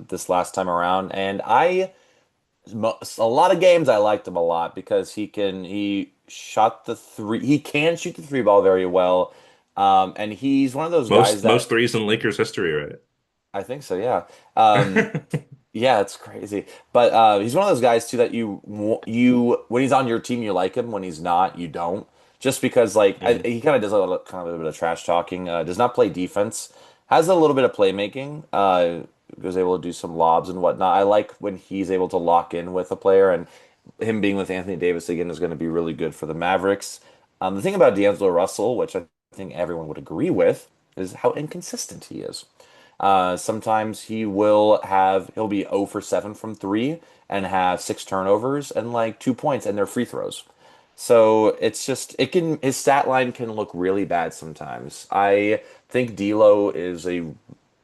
this last time around, and a lot of games I liked him a lot because he shot the three. He can shoot the three ball very well. And he's one of those guys Most that threes in Lakers history, right? I think so, yeah. Yeah, it's crazy. But he's one of those guys too that you when he's on your team you like him, when he's not you don't. Just because Mm. he kind of does kind of a bit of trash talking. Does not play defense. Has a little bit of playmaking. Was able to do some lobs and whatnot. I like when he's able to lock in with a player, and him being with Anthony Davis again is going to be really good for the Mavericks. The thing about D'Angelo Russell, which I think everyone would agree with, is how inconsistent he is. Sometimes he'll be 0 for 7 from three and have six turnovers and like 2 points and they're free throws. So it's just his stat line can look really bad sometimes. I think D'Lo is a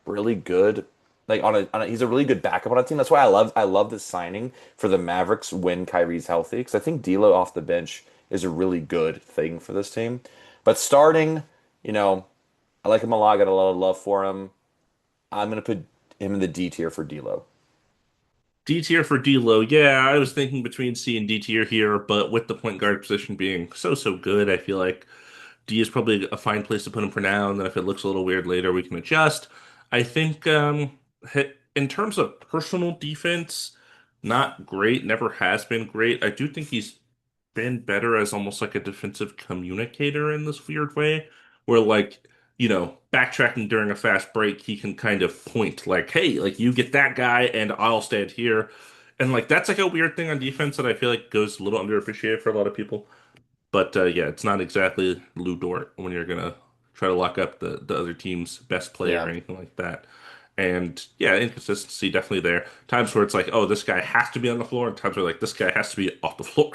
really good he's a really good backup on a team. That's why I love this signing for the Mavericks when Kyrie's healthy because I think D'Lo off the bench is a really good thing for this team. But starting, you know, I like him a lot. I got a lot of love for him. I'm gonna put him in the D tier for D'Lo. D tier for D'Lo. Yeah, I was thinking between C and D tier here, but with the point guard position being so good, I feel like D is probably a fine place to put him for now. And then if it looks a little weird later, we can adjust. I think in terms of personal defense, not great, never has been great. I do think he's been better as almost like a defensive communicator in this weird way, where like, backtracking during a fast break, he can kind of point like, hey, like you get that guy and I'll stand here. And like that's like a weird thing on defense that I feel like goes a little underappreciated for a lot of people. But yeah, it's not exactly Lou Dort when you're gonna try to lock up the other team's best player or Yeah. anything like that. And yeah, inconsistency definitely there. Times where it's like, oh, this guy has to be on the floor, and times where like this guy has to be off the floor.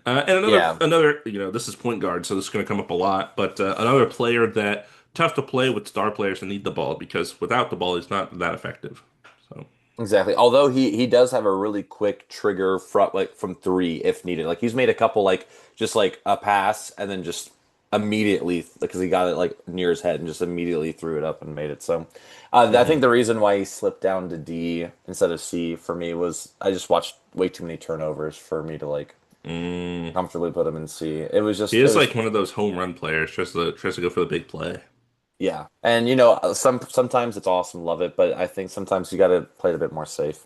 And Yeah. another, this is point guard, so this is going to come up a lot. But another player that tough to play with star players that need the ball because without the ball, he's not that effective. So. Exactly. Although he does have a really quick trigger from like from three if needed. Like he's made a couple like just like a pass and then just immediately because he got it like near his head and just immediately threw it up and made it. So I think Mhm. the reason why he slipped down to D instead of C for me was I just watched way too many turnovers for me to like Mm. comfortably put him in C. It was He just it is was like one of those home run players, tries to go for the big play. yeah. And sometimes it's awesome, love it, but I think sometimes you got to play it a bit more safe.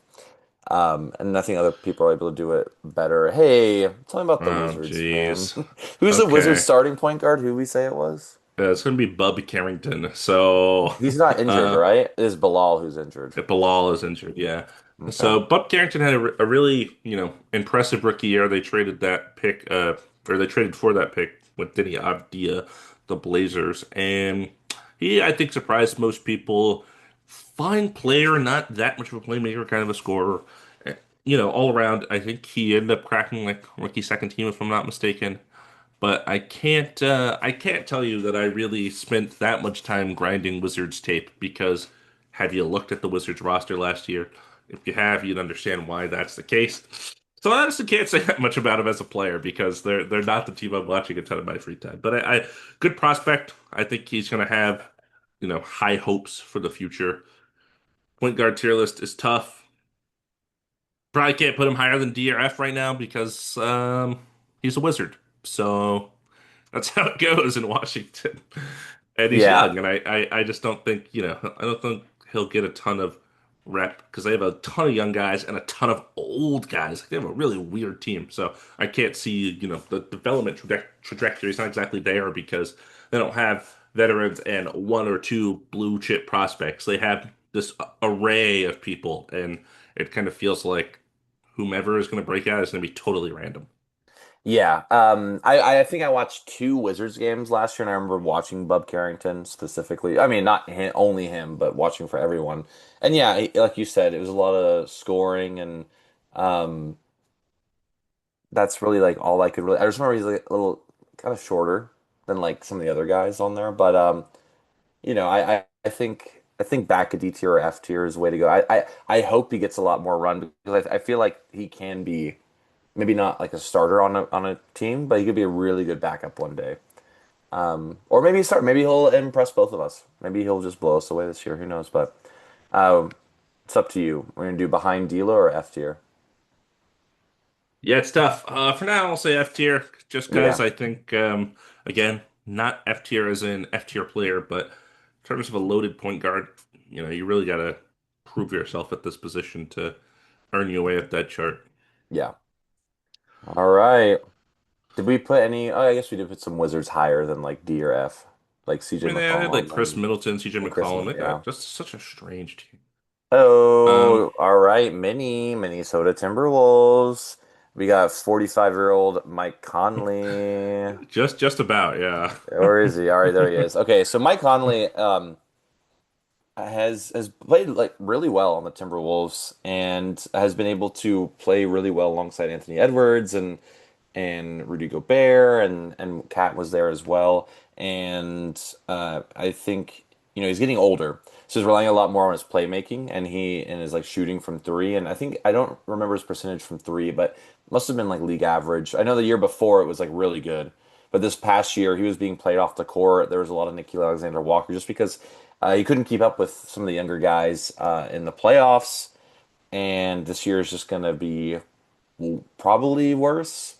And I think other people are able to do it better. Hey, tell me about the Oh, Wizards, man. jeez. Who's the Wizards Okay. starting point guard? Who we say it was? It's going to be Bub Carrington. So, He's not injured, uh, right? It is Bilal who's injured. Bilal is injured. Yeah. Okay. So, Bub Carrington had a really, impressive rookie year. They traded that pick, or they traded for that pick with Denny Avdia, the Blazers. And he, I think, surprised most people. Fine player, not that much of a playmaker, kind of a scorer. All around, I think he ended up cracking like rookie second team, if I'm not mistaken. But I can't tell you that I really spent that much time grinding Wizards tape because have you looked at the Wizards roster last year? If you have, you'd understand why that's the case. So I honestly can't say that much about him as a player because they're not the team I'm watching a ton of my free time. But I good prospect. I think he's gonna have, high hopes for the future. Point guard tier list is tough. Probably can't put him higher than D or F right now because he's a wizard. So that's how it goes in Washington. And he's Yeah. young, and I just don't think, I don't think he'll get a ton of rep because they have a ton of young guys and a ton of old guys. Like, they have a really weird team. So I can't see, the development trajectory is not exactly there because they don't have veterans and one or two blue chip prospects. They have this array of people, and it kind of feels like whomever is going to break out is going to be totally random. Yeah. I think I watched two Wizards games last year, and I remember watching Bub Carrington specifically. I mean, not him, only him, but watching for everyone. And yeah, like you said, it was a lot of scoring and um that's really like all I could really. I just remember he's like a little kind of shorter than like some of the other guys on there, but I think back a D tier or F tier is the way to go. I hope he gets a lot more run because I feel like he can be maybe not like a starter on a team, but he could be a really good backup one day. Or maybe start. Maybe he'll impress both of us. Maybe he'll just blow us away this year. Who knows? But um, it's up to you. We're gonna do behind D'Lo or F tier. Yeah, it's tough. For now, I'll say F tier, just because Yeah, I think, again, not F tier as in F tier player, but in terms of a loaded point guard, you really got to prove yourself at this position to earn your way up that chart. yeah. All right. Did we put any? Oh, I guess we did put some Wizards higher than like D or F, like I CJ mean, they had like McCollum Chris and, Middleton, CJ Chris McCollum. Miller. They Yeah. got just such a strange team. Um, Oh, all right. Minnesota Timberwolves. We got 45-year-old Mike Conley. just about, yeah. Where is he? All right, there he is. Okay, so Mike Conley has played like really well on the Timberwolves and has been able to play really well alongside Anthony Edwards and Rudy Gobert and Cat was there as well. And I think he's getting older, so he's relying a lot more on his playmaking and his like shooting from three. And I think I don't remember his percentage from three, but must have been like league average. I know the year before it was like really good, but this past year he was being played off the court. There was a lot of Nickeil Alexander-Walker just because he couldn't keep up with some of the younger guys in the playoffs. And this year is just going to be probably worse.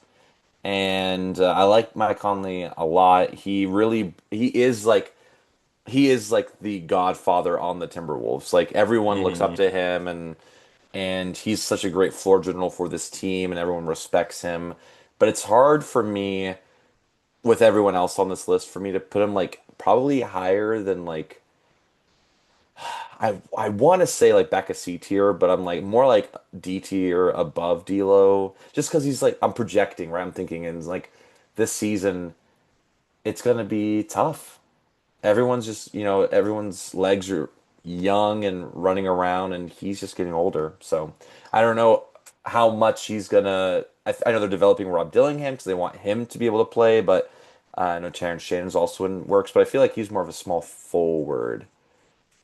And I like Mike Conley a lot. He is like he is like the godfather on the Timberwolves. Like everyone looks up Hmm. to him, and he's such a great floor general for this team, and everyone respects him. But it's hard for me with everyone else on this list for me to put him like probably higher than like I want to say like back a C tier, but I'm like more like D tier above D'Lo, just because he's like I'm projecting, right? I'm thinking and like this season it's gonna be tough. Everyone's just, everyone's legs are young and running around, and he's just getting older. So I don't know how much he's gonna. I know they're developing Rob Dillingham because they want him to be able to play, but I know Terrence Shannon's also in works, but I feel like he's more of a small forward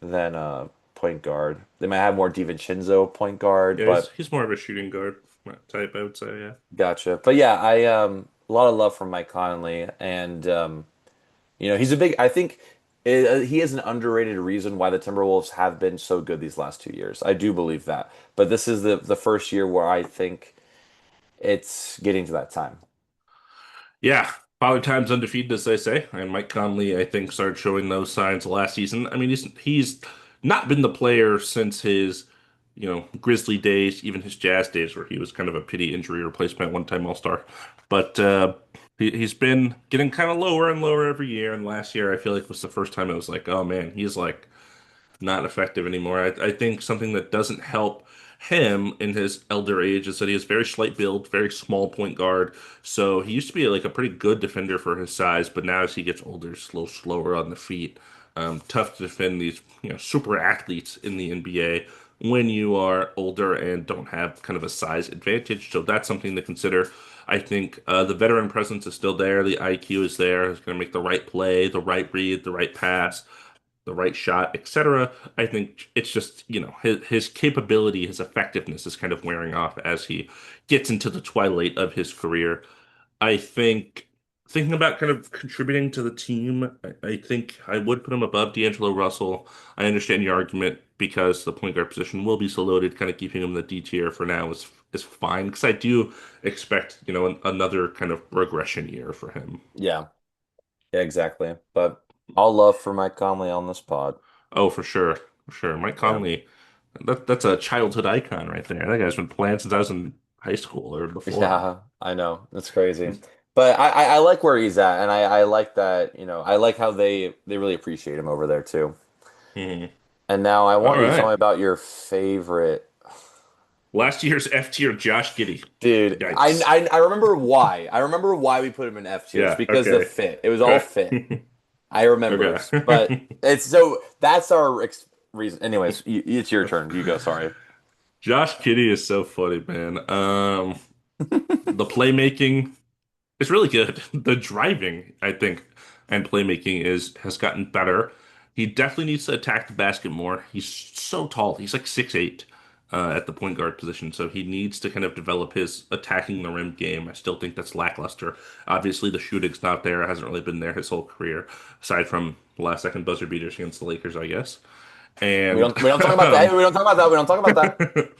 than a point guard. They might have more DiVincenzo point guard, Yeah, he's but he's more of a shooting guard type, I would say. Yeah. gotcha. But yeah, I a lot of love from Mike Conley, and he's a big. I think he is an underrated reason why the Timberwolves have been so good these last 2 years. I do believe that, but this is the first year where I think it's getting to that time. Yeah, Father Time's undefeated, as they say, and Mike Conley, I think, started showing those signs last season. I mean, he's not been the player since his, Grizzly days, even his Jazz days, where he was kind of a pity injury replacement, one-time All-Star. But he's been getting kind of lower and lower every year. And last year, I feel like was the first time it was like, oh man, he's like not effective anymore. I think something that doesn't help him in his elder age is that he has very slight build, very small point guard. So he used to be like a pretty good defender for his size, but now as he gets older, he's a little slower on the feet. Tough to defend these, super athletes in the NBA when you are older and don't have kind of a size advantage. So that's something to consider. I think the veteran presence is still there. The IQ is there. He's going to make the right play, the right read, the right pass, the right shot, etc. I think it's just, his capability, his effectiveness is kind of wearing off as he gets into the twilight of his career. I think thinking about kind of contributing to the team, I think I would put him above D'Angelo Russell. I understand your argument because the point guard position will be so loaded, kind of keeping him in the D tier for now is fine because I do expect, another kind of regression year for him. Yeah, yeah, exactly. But all love for Mike Conley on this pod. Oh, for sure. For sure. Mike Yeah, Conley, that's a childhood icon right there. That guy's been playing since I was in high school or before. yeah, I know it's crazy. But I like where he's at, and I like that. I like how they really appreciate him over there too. Mhm. And now I All want you to tell right. me about your favorite. Last year's F tier, Josh Giddey. Dude, Yikes. I remember why. I remember why we put him in F tier. It's Yeah, because the okay. fit. It was all Okay. fit. I remember. But Okay. it's so that's our ex reason. Anyways, it's your turn. You go. Sorry. Josh Giddey is so funny, man. The playmaking is really good. The driving, I think, and playmaking is has gotten better. He definitely needs to attack the basket more. He's so tall. He's like 6'8" at the point guard position, so he needs to kind of develop his attacking the rim game. I still think that's lackluster. Obviously, the shooting's not there. It hasn't really been there his whole career, aside from last second buzzer beaters against the Lakers, I guess. We And don't talk about that. We don't talk about that. We don't talk about that.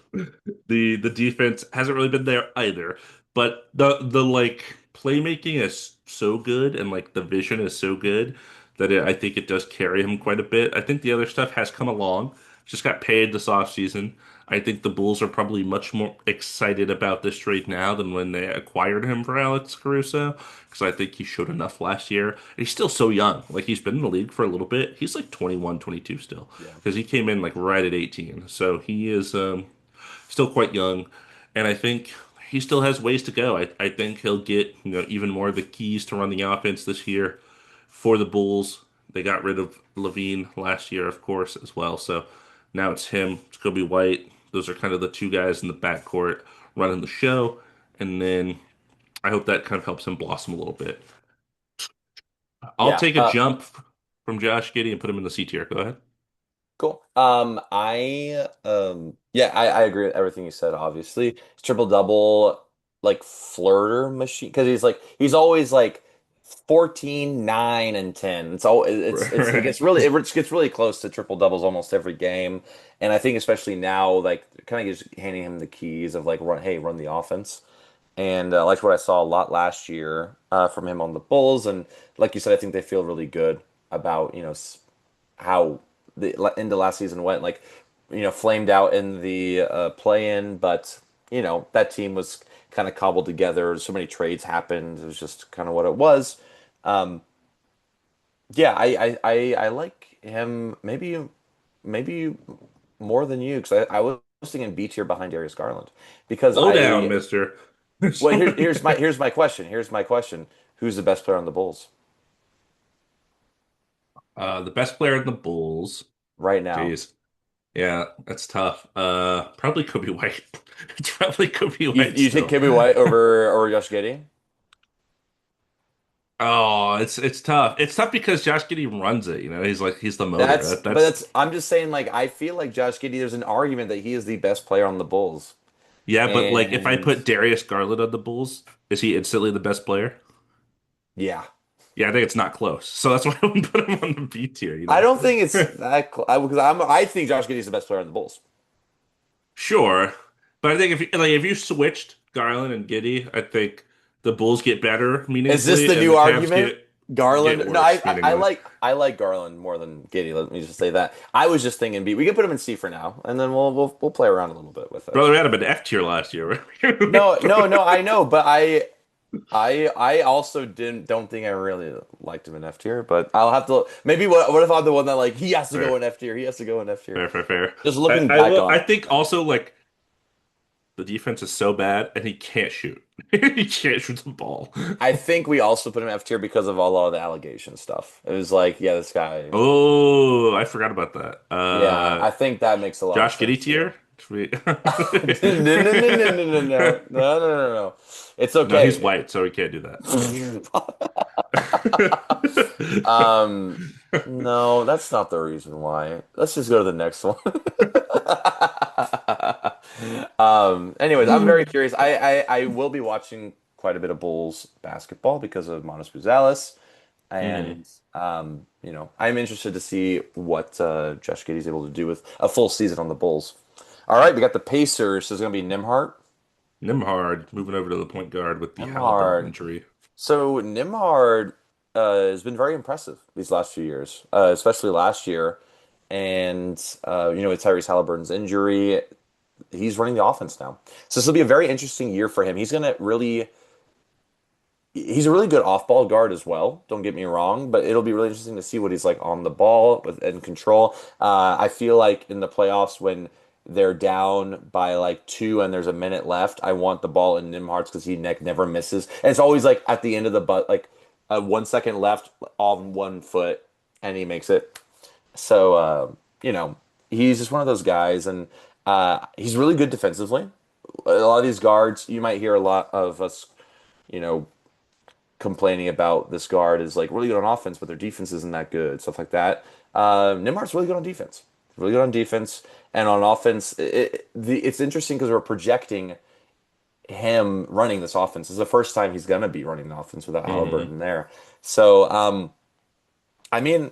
the defense hasn't really been there either. But the like playmaking is so good and like the vision is so good that I think it does carry him quite a bit. I think the other stuff has come along. Just got paid this offseason. I think the Bulls are probably much more excited about this trade now than when they acquired him for Alex Caruso because I think he showed enough last year. And he's still so young. Like he's been in the league for a little bit. He's like 21, 22 still Yeah. because he came in like right at 18. So he is still quite young, and I think he still has ways to go. I think he'll get even more of the keys to run the offense this year for the Bulls. They got rid of Levine last year, of course, as well. So now it's him, it's Kobe White. Those are kind of the two guys in the backcourt running the show, and then I hope that kind of helps him blossom a little bit. I'll Yeah. take a jump from Josh Giddey and put him in the C tier. Go ahead. Cool. Yeah, I agree with everything you said, obviously. Triple double like flirter machine because he's always like 14, 9, and 10. It Right. gets really close to triple doubles almost every game. And I think especially now, like kind of just handing him the keys of like run the offense. And I liked what I saw a lot last year from him on the Bulls. And like you said, I think they feel really good about, how the into last season went. Like, flamed out in the play-in, but that team was kind of cobbled together. So many trades happened. It was just kind of what it was. Um, yeah, I like him maybe more than you because I was thinking B tier behind Darius Garland because Slow down, I mister. well Slow- here's my question, who's the best player on the Bulls The best player in the Bulls. right now? Jeez. Yeah, that's tough. Probably Kobe White. It's probably Kobe White You take still. Kobe White over Josh Giddey? Oh, it's tough. It's tough because Josh Giddey runs it. He's the motor. That's but That's that's I'm just saying, like, I feel like Josh Giddey, there's an argument that he is the best player on the Bulls. yeah, but like if I And put Darius Garland on the Bulls, is he instantly the best player? yeah. Yeah, I think it's not close. So that's why I wouldn't put him on the B I tier. don't think it's that because I think Josh Giddey is the best player on the Bulls. Sure, but I think if you switched Garland and Giddey, I think the Bulls get better Is this meaningfully, the and new the Cavs argument? get Garland? No, worse meaningfully. I like Garland more than Giddey. Let me just say that. I was just thinking B. We can put him in C for now, and then we'll play around a little bit with it. Brother, we had him in F tier last year. No, I know, but I also don't think I really liked him in F tier, but I'll have to maybe what if I'm the one that like he has to go Fair, in F tier, he has to go in F tier. fair. Just I, looking I back will. on I it. think also like the defense is so bad, and he can't shoot. He can't shoot the ball. I think we also put him F tier because of a lot of the allegation stuff. It was like, yeah, this guy. Oh, I forgot about that. Yeah, I think that makes a lot of Josh Giddey sense too. tier. Should we- No. It's No, he's okay. white, so he can't do that. Um, no, that's not the reason why. Let's just go to the next one. Anyways, I'm very curious. I will be watching quite a bit of Bulls basketball because of Manos Buzalis, Mhm. and I'm interested to see what Josh Giddey's able to do with a full season on the Bulls. All right, we got the Pacers. There's going to be Nimhart. Nimhard moving over to the point guard with the Halliburton Nimhard. injury. So Nimhard has been very impressive these last few years, especially last year. And with Tyrese Halliburton's injury, he's running the offense now. So this will be a very interesting year for him. He's a really good off-ball guard as well. Don't get me wrong, but it'll be really interesting to see what he's like on the ball with and control. I feel like in the playoffs when they're down by like two and there's a minute left, I want the ball in Nimhard's because he never misses. And it's always like at the end of the butt, like 1 second left on 1 foot, and he makes it. So he's just one of those guys, and he's really good defensively. A lot of these guards, you might hear a lot of us, you know, complaining about this guard is like really good on offense, but their defense isn't that good, stuff like that. Nimard's really good on defense, really good on defense, and on offense. It's interesting because we're projecting him running this offense. This is the first time he's gonna be running the offense without Hmm. Halliburton there. So, I mean,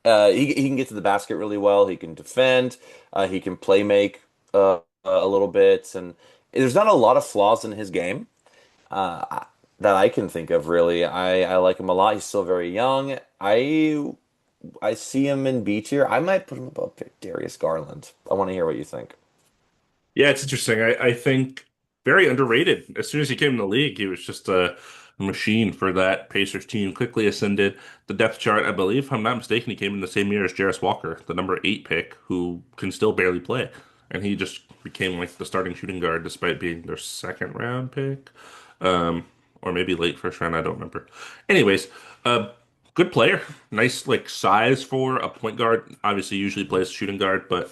he can get to the basket really well. He can defend. He can play make a little bit, and there's not a lot of flaws in his game that I can think of. Really, I like him a lot. He's still very young. I see him in B tier. I might put him above Darius Garland. I want to hear what you think. Yeah, it's interesting. I think very underrated. As soon as he came in the league, he was just a machine for that Pacers team. Quickly ascended the depth chart. I believe, if I'm not mistaken, he came in the same year as Jarris Walker, the number 8 pick, who can still barely play. And he just became like the starting shooting guard despite being their second round pick. Um, or maybe late first round, I don't remember. Anyways, good player. Nice like size for a point guard. Obviously, usually plays shooting guard, but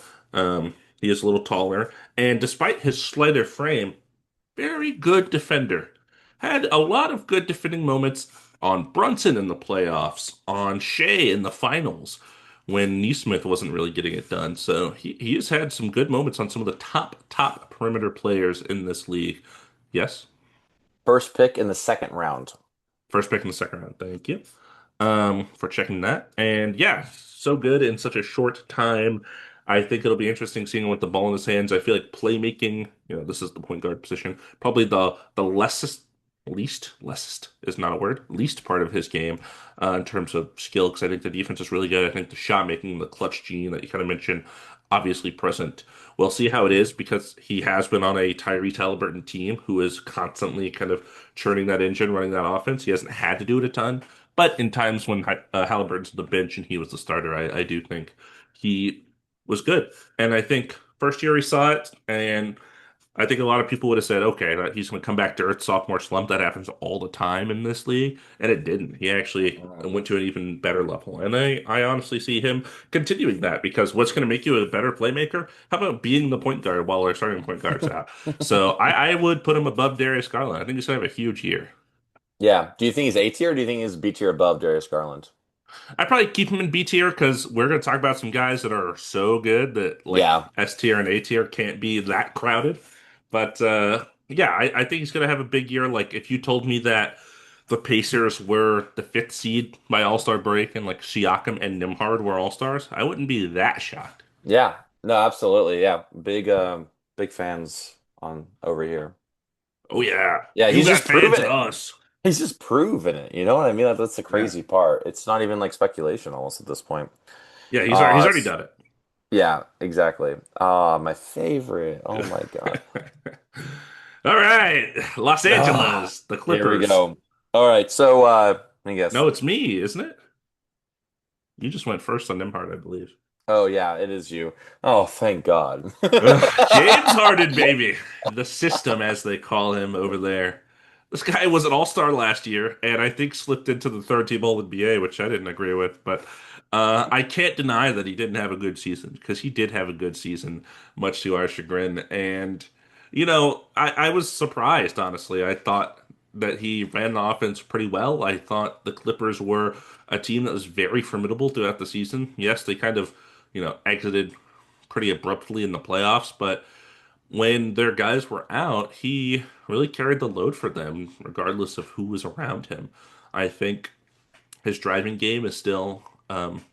he is a little taller. And despite his slighter frame, very good defender. Had a lot of good defending moments on Brunson in the playoffs, on Shea in the finals, when Neesmith wasn't really getting it done. So he has had some good moments on some of the top perimeter players in this league. Yes, First pick in the second round. first pick in the second round. Thank you for checking that. And yeah, so good in such a short time. I think it'll be interesting seeing him with the ball in his hands. I feel like playmaking, this is the point guard position, probably the lessest least is not a word, least part of his game in terms of skill, because I think the defense is really good. I think the shot making, the clutch gene that you kind of mentioned, obviously present. We'll see how it is because he has been on a Tyrese Halliburton team who is constantly kind of churning that engine, running that offense. He hasn't had to do it a ton, but in times when Halliburton's on the bench and he was the starter, I do think he was good. And I think first year he saw it, and I think a lot of people would have said, okay, that he's going to come back to earth sophomore slump. That happens all the time in this league, and it didn't. He actually went to an even better level, and I honestly see him continuing that because what's going to make you a better playmaker? How about being the point guard while our starting point guard's out? So I would put him above Darius Garland. I think he's going to have a huge year. Yeah. Do you think he's A tier or do you think he's B tier above Darius Garland? I'd probably keep him in B tier because we're going to talk about some guys that are so good that like Yeah. S tier and A tier can't be that crowded. But yeah, I think he's going to have a big year. Like if you told me that the Pacers were the fifth seed by All-Star break and like Siakam and Nimhard were All-Stars, I wouldn't be that shocked. Yeah. No, absolutely. Yeah. Big fans on over here. Oh yeah, Yeah, you he's got just fans proven of it. us. He's just proven it. You know what I mean? That's the Yeah, crazy part. It's not even like speculation almost at this point. yeah, he's already It's done it. yeah, exactly. My favorite. Oh my God. All right, Los Ah, Angeles, the here we Clippers. go. All right, so let me guess. No, it's me, isn't it? You just went first on Nimhard, I believe. Oh yeah, it is you. Oh, thank God. Ugh, James Harden, baby. The system, as they call him over there. This guy was an all-star last year, and I think slipped into the third team All-NBA, which I didn't agree with. But I can't deny that he didn't have a good season because he did have a good season, much to our chagrin. And, I was surprised, honestly. I thought that he ran the offense pretty well. I thought the Clippers were a team that was very formidable throughout the season. Yes, they kind of, exited pretty abruptly in the playoffs, but when their guys were out, he really carried the load for them, regardless of who was around him. I think his driving game is still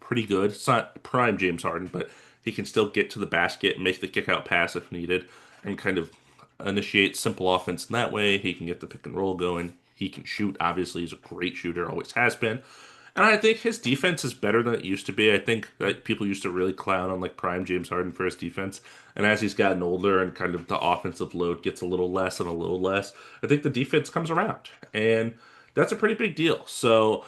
pretty good. It's not prime James Harden, but he can still get to the basket and make the kick out pass if needed and kind of initiate simple offense in that way. He can get the pick and roll going. He can shoot. Obviously, he's a great shooter, always has been. And I think his defense is better than it used to be. I think that people used to really clown on like prime James Harden for his defense. And as he's gotten older and kind of the offensive load gets a little less and a little less, I think the defense comes around. And that's a pretty big deal. So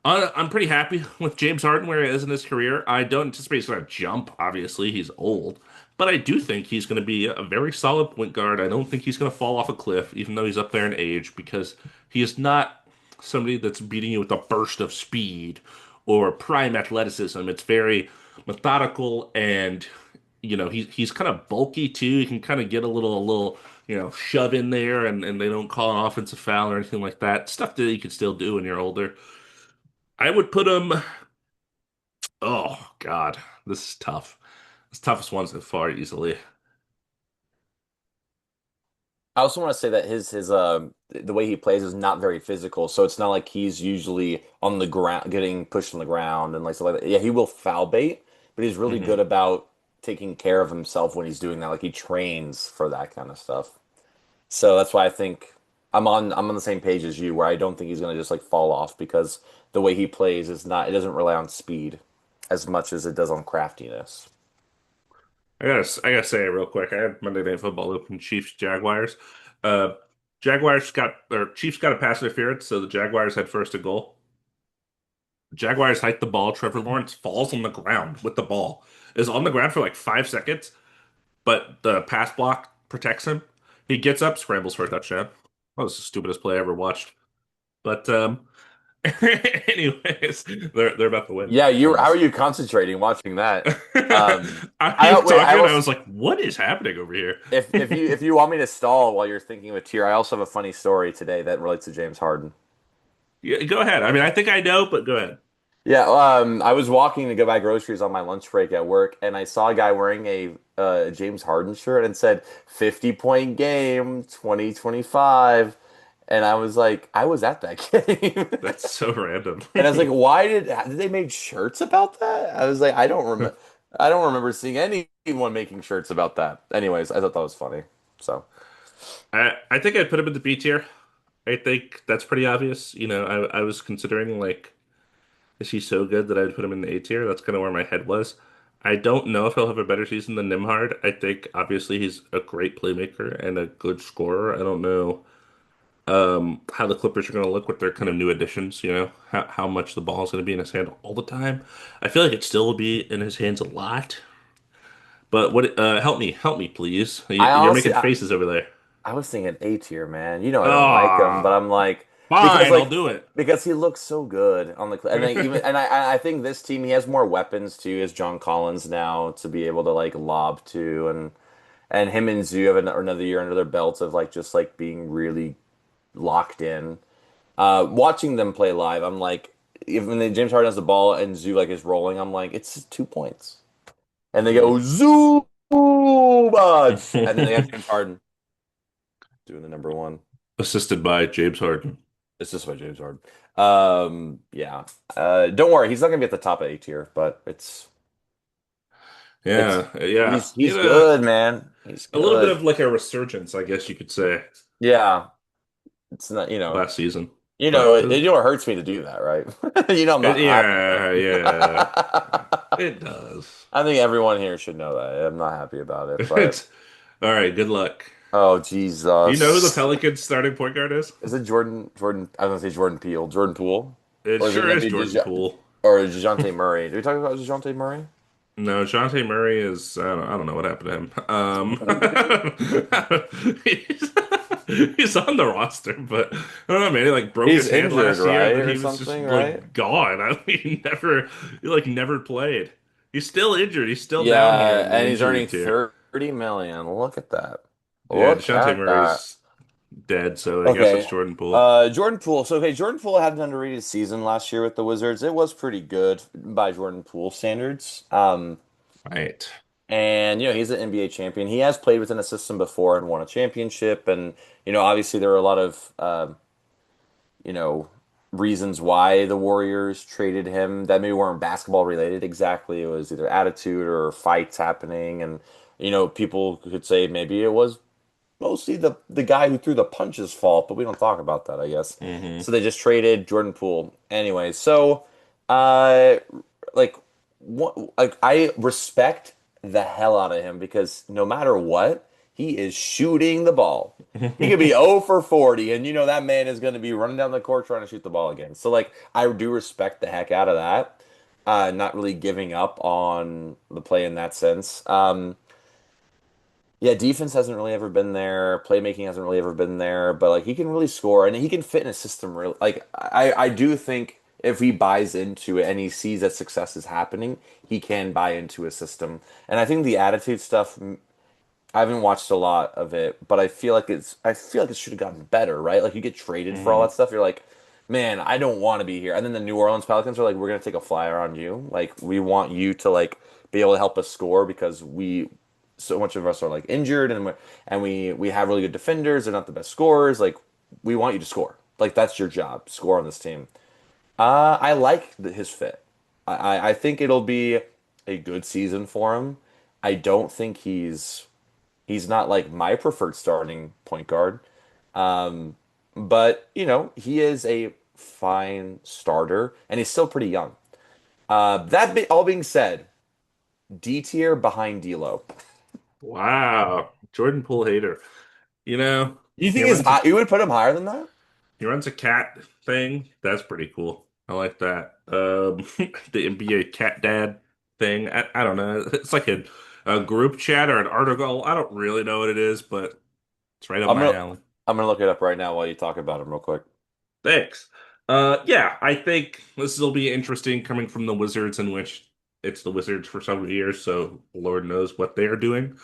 I'm pretty happy with James Harden where he is in his career. I don't anticipate he's going to jump. Obviously, he's old, but I do think he's going to be a very solid point guard. I don't think he's going to fall off a cliff, even though he's up there in age, because he is not somebody that's beating you with a burst of speed or prime athleticism. It's very methodical, and he's kind of bulky too. He can kind of get a little shove in there, and they don't call an offensive foul or anything like that. Stuff that you can still do when you're older. I would put him. Oh God, this is tough. It's the toughest one so far, easily. I also want to say that his the way he plays is not very physical, so it's not like he's usually on the ground getting pushed on the ground and like stuff like that. Yeah, he will foul bait, but he's really good Hmm. about taking care of himself when he's doing that. Like he trains for that kind of stuff. So that's why I think I'm on the same page as you, where I don't think he's gonna just like fall off because the way he plays is not it doesn't rely on speed as much as it does on craftiness. I gotta say it real quick. I had Monday Night Football open Chiefs Jaguars. Uh, Jaguars got or Chiefs got a pass interference, so the Jaguars had first and goal. Jaguars hike the ball. Trevor Lawrence falls on the ground with the ball. Is on the ground for like 5 seconds, but the pass block protects him. He gets up, scrambles for a touchdown. That was the stupidest play I ever watched. But anyways, they're about to win. Yeah, you how are Anyways. you concentrating watching that? He was Wait, I talking, I also was like, what is happening over here? if you want me to stall while you're thinking of a tier, I also have a funny story today that relates to James Harden. Yeah, go ahead. I mean, I think I know, but go ahead. Yeah, I was walking to go buy groceries on my lunch break at work, and I saw a guy wearing a James Harden shirt and said 50-point game 2025, and I was like, I was at that game, That's so random. and I was like, why did they make shirts about that? I was like, I don't remember seeing anyone making shirts about that. Anyways, I thought that was funny. So I think I'd put him in the B tier. I think that's pretty obvious. I was considering like, is he so good that I'd put him in the A tier? That's kind of where my head was. I don't know if he'll have a better season than Nimhard. I think obviously he's a great playmaker and a good scorer. I don't know how the Clippers are going to look with their kind of new additions, how much the ball is going to be in his hand all the time. I feel like it still will be in his hands a lot. But help me, please. I You're honestly, making faces over there. I was thinking A tier, man. You know I don't like him, but Ah, I'm like because fine, I'll like do it. because he looks so good on the and then even and I think this team he has more weapons too as John Collins now to be able to like lob to and him and Zoo have another year under their belts of like just like being really locked in. Watching them play live, I'm like even when James Harden has the ball and Zoo like is rolling, I'm like it's 2 points, and they go Zoo buds, and then they have James Harden doing the number one. Assisted by James Harden. It's just by James Harden. Yeah. Don't worry, he's not gonna be at the top of A tier, but it's Yeah, yeah. he's good, man. He's A little bit good. of like a resurgence, I guess you could say, Yeah, it's not last season. you know But it, you know it hurts me to do that, right? You know I'm not happy about yeah, yeah, it. it does. I think everyone here should know that. I'm not happy about it, but It's all right. Good luck. oh Do you know who the Jesus. Pelicans starting point guard is? Is it Jordan I was gonna say Jordan Peele. Jordan Poole? It Or is it sure gonna is be Jordan Poole. DeJounte Murray? Did we talk about DeJounte Murray? No, Jonathan Murray is I don't know what happened to him. He's on the roster, but I don't know, man. He like broke He's his hand injured, last year, and right? then Or he was something, just right? like gone. I mean, he like never played. He's still injured. He's still down here Yeah, in the and he's injury earning tier. 30 million. Look at that. Yeah, Look Dejounte at that. Murray's dead, so I guess it's Okay. Jordan Poole. Jordan Poole. So okay, Jordan Poole had an underrated season last year with the Wizards. It was pretty good by Jordan Poole standards. Right. And he's an NBA champion. He has played within a system before and won a championship. And obviously there were a lot of you know, reasons why the Warriors traded him that maybe weren't basketball related exactly. It was either attitude or fights happening, and people could say maybe it was mostly the guy who threw the punches fault, but we don't talk about that, I guess. Hmm. So they just traded Jordan Poole anyway. So, uh, like, like I respect the hell out of him because no matter what, he is shooting the ball. He could be 0 for 40, and that man is going to be running down the court trying to shoot the ball again. So, like, I do respect the heck out of that. Not really giving up on the play in that sense. Yeah, defense hasn't really ever been there. Playmaking hasn't really ever been there, but like he can really score and he can fit in a system really like I do think if he buys into it and he sees that success is happening, he can buy into a system. And I think the attitude stuff I haven't watched a lot of it, but I feel like it should have gotten better, right? Like you get traded for all Hmm. that stuff, you're like, man, I don't want to be here. And then the New Orleans Pelicans are like, we're gonna take a flyer on you. Like we want you to like be able to help us score because we so much of us are like injured and we have really good defenders. They're not the best scorers. Like we want you to score. Like that's your job, score on this team. I like his fit. I think it'll be a good season for him. I don't think he's not like my preferred starting point guard. Um, but he is a fine starter and he's still pretty young. All being said, D tier behind D'Lo. Wow, Jordan Poole hater. You know, You he think runs a you would put him higher than that? he runs a cat thing. That's pretty cool. I like that. The NBA cat dad thing. I don't know. It's like a group chat or an article. I don't really know what it is, but it's right up I'm my gonna alley. I'm gonna look it up right now while you talk about him real quick. Thanks. Yeah, I think this will be interesting coming from the Wizards, in which it's the Wizards for several years, so Lord knows what they are doing.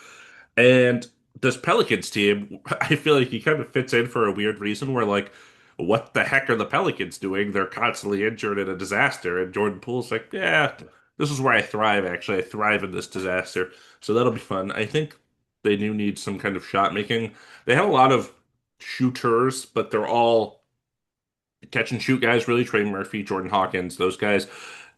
And this Pelicans team, I feel like he kind of fits in for a weird reason where, like, what the heck are the Pelicans doing? They're constantly injured in a disaster. And Jordan Poole's like, yeah, this is where I thrive, actually. I thrive in this disaster. So that'll be fun. I think they do need some kind of shot making. They have a lot of shooters, but they're all catch and shoot guys, really. Trey Murphy, Jordan Hawkins, those guys,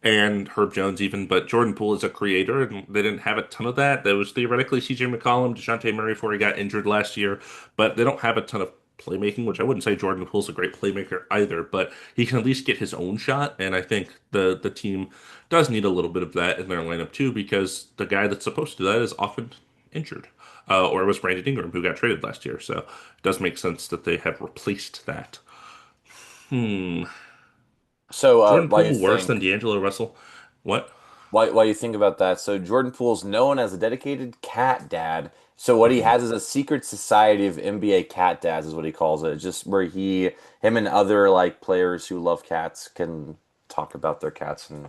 and Herb Jones even. But Jordan Poole is a creator, and they didn't have a ton of that. There was theoretically CJ McCollum, DeJounte Murray before he got injured last year, but they don't have a ton of playmaking, which I wouldn't say Jordan Poole's a great playmaker either, but he can at least get his own shot. And I think the team does need a little bit of that in their lineup too, because the guy that's supposed to do that is often injured. Or it was Brandon Ingram who got traded last year. So it does make sense that they have replaced that. Hmm. So, Jordan why you Poole worse than think D'Angelo Russell? What? why you think about that? So Jordan Poole's known as a dedicated cat dad. So what he Mhm. has is a secret society of NBA cat dads, is what he calls it. Just where him and other like players who love cats can talk about their cats and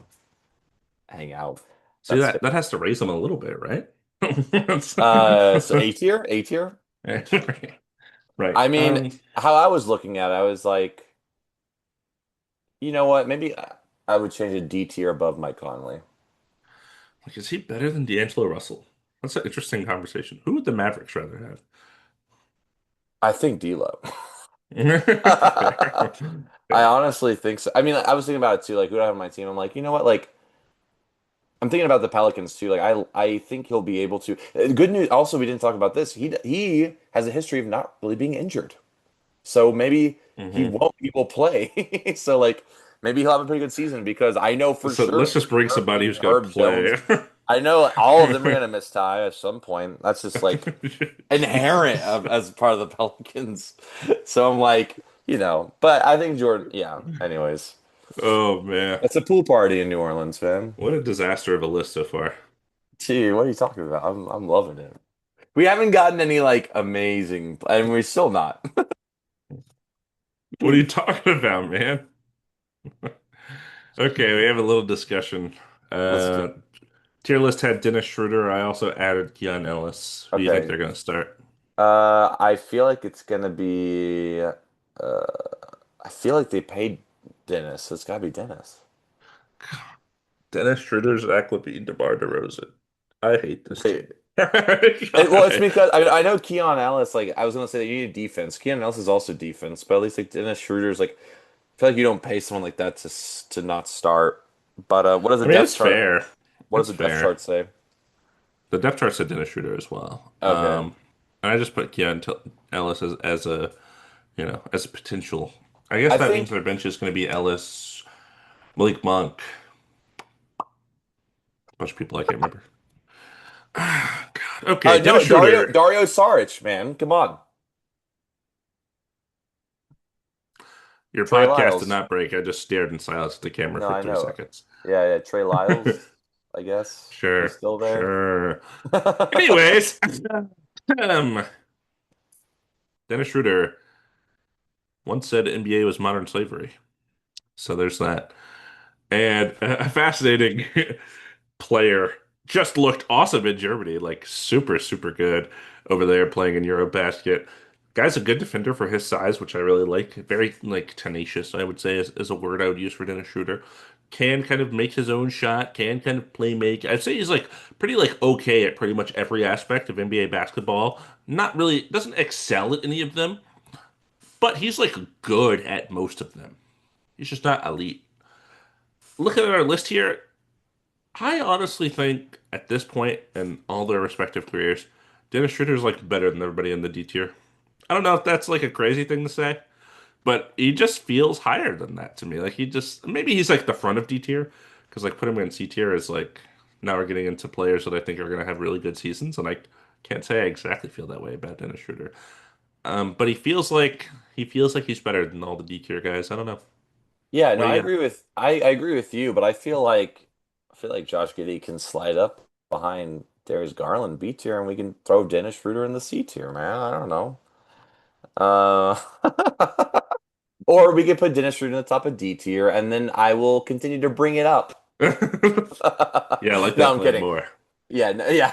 hang out. See That's that fair. has to raise him a little bit, right? So A tier, A tier. Right. I mean, how I was looking at it, I was like, you know what? Maybe I would change a D tier above Mike Conley. Like, is he better than D'Angelo Russell? That's an interesting conversation. Who would the Mavericks rather have? I think D'Lo. Fair. I Fair. honestly think so. I mean, I was thinking about it too. Like, who do I have on my team? I'm like, you know what? Like, I'm thinking about the Pelicans too. Like, I think he'll be able to. Good news. Also, we didn't talk about this. He has a history of not really being injured, so maybe he Hmm. won't be able to play. So like, maybe he'll have a pretty good season because I know for So sure let's just bring Irving somebody and who's going to Herb Jones. play. I know all of them are gonna miss time at some point. That's just like inherent as part of the Pelicans. So I'm like, but I think Jordan, yeah. Anyways, Oh man, it's a pool party in New Orleans, man. what a disaster of a list so far. Gee, what are you talking about? I'm loving it. We haven't gotten any like amazing, and we're still not. What are you talking about, man? Okay, we have a little discussion. Let's do Uh, it. Tier list had Dennis Schroeder. I also added Keon Ellis. Who do you think Okay. they're going to start? I feel like it's gonna be. I feel like they paid Dennis. It's gotta be Dennis. Dennis Schroeder, Zach LaVine, DeMar DeRozan. I hate this Wait, team. well, it's God. because I know Keon Ellis. Like I was gonna say that you need defense. Keon Ellis is also defense, but at least like Dennis Schroeder's like. I feel like you don't pay someone like that to not start. But what does the I mean, depth it's chart? fair. What does It's the depth fair. chart say? The depth chart said Dennis Schroeder as well. Okay. And I just put Ellis as a, as a potential. I guess I that means think their bench is going to be Ellis, Malik Monk, a bunch of people I can't remember. God. Okay, no, Dennis Schroeder. Dario Saric, man. Come on. Your Trey podcast did Lyles. not break. I just stared in silence at the camera No, for I three know. seconds. Yeah, yeah, Trey Lyles, I guess. He's Sure, still there. sure. Anyways, um, Dennis Schroeder once said NBA was modern slavery. So there's that. And a fascinating player just looked awesome in Germany, like super, super good over there playing in Eurobasket. Guy's a good defender for his size, which I really like. Very like tenacious, I would say, is a word I would use for Dennis Schroeder. Can kind of make his own shot, can kind of play make. I'd say he's like pretty like okay at pretty much every aspect of NBA basketball. Not really doesn't excel at any of them, but he's like good at most of them. He's just not elite. Looking at our list here, I honestly think at this point in all their respective careers, Dennis Schroeder's like better than everybody in the D tier. I don't know if that's like a crazy thing to say, but he just feels higher than that to me. Like he just maybe he's like the front of D tier because like putting him in C tier is like now we're getting into players that I think are going to have really good seasons, and I can't say I exactly feel that way about Dennis Schroeder. But he feels like he's better than all the D tier guys. I don't know. Yeah, What no, do I you got? agree with I agree with you, but I feel like Josh Giddey can slide up behind Darius Garland B tier and we can throw Dennis Schroeder in the C tier, man. I don't know. Uh or we could put Dennis Schroeder in the top of D tier and then I will continue to bring it up. Yeah, I like No, that I'm plan kidding. more. Yeah, no, yeah.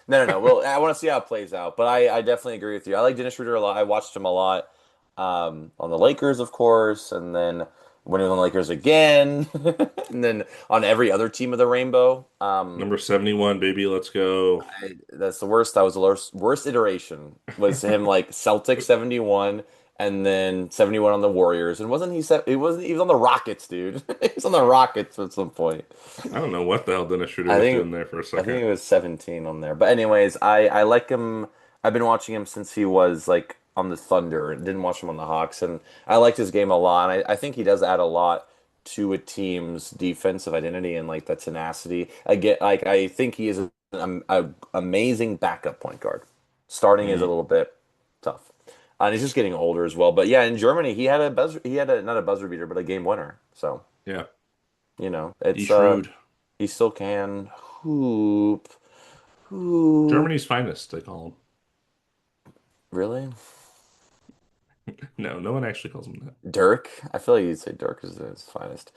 No, no, no. Well, I want to see how it plays out, but I definitely agree with you. I like Dennis Schroeder a lot. I watched him a lot on the Lakers, of course, and then when he was on the Lakers again, and then on every other team of the rainbow. Number 71, baby, let's go. That's the worst. That was the worst iteration was him like Celtic 71 and then 71 on the Warriors. And wasn't he set? It wasn't. He was on the Rockets, dude. He was on the Rockets at some point. I don't know what the hell Dennis Schroeder I was think doing there for a I think second. it was 17 on there. But anyways, I like him. I've been watching him since he was like on the Thunder and didn't watch him on the Hawks. And I liked his game a lot. And I think he does add a lot to a team's defensive identity and like the tenacity. I get like I think he is an amazing backup point guard. Starting is a Mm, little bit tough. And he's just getting older as well. But yeah, in Germany, he had a not a buzzer beater, but a game winner. So, yeah, he's it's shrewd. he still can hoop. Hoop. Germany's finest, they call Really? him. No, no one actually calls him that. Dirk? I feel like you'd say Dirk is his finest.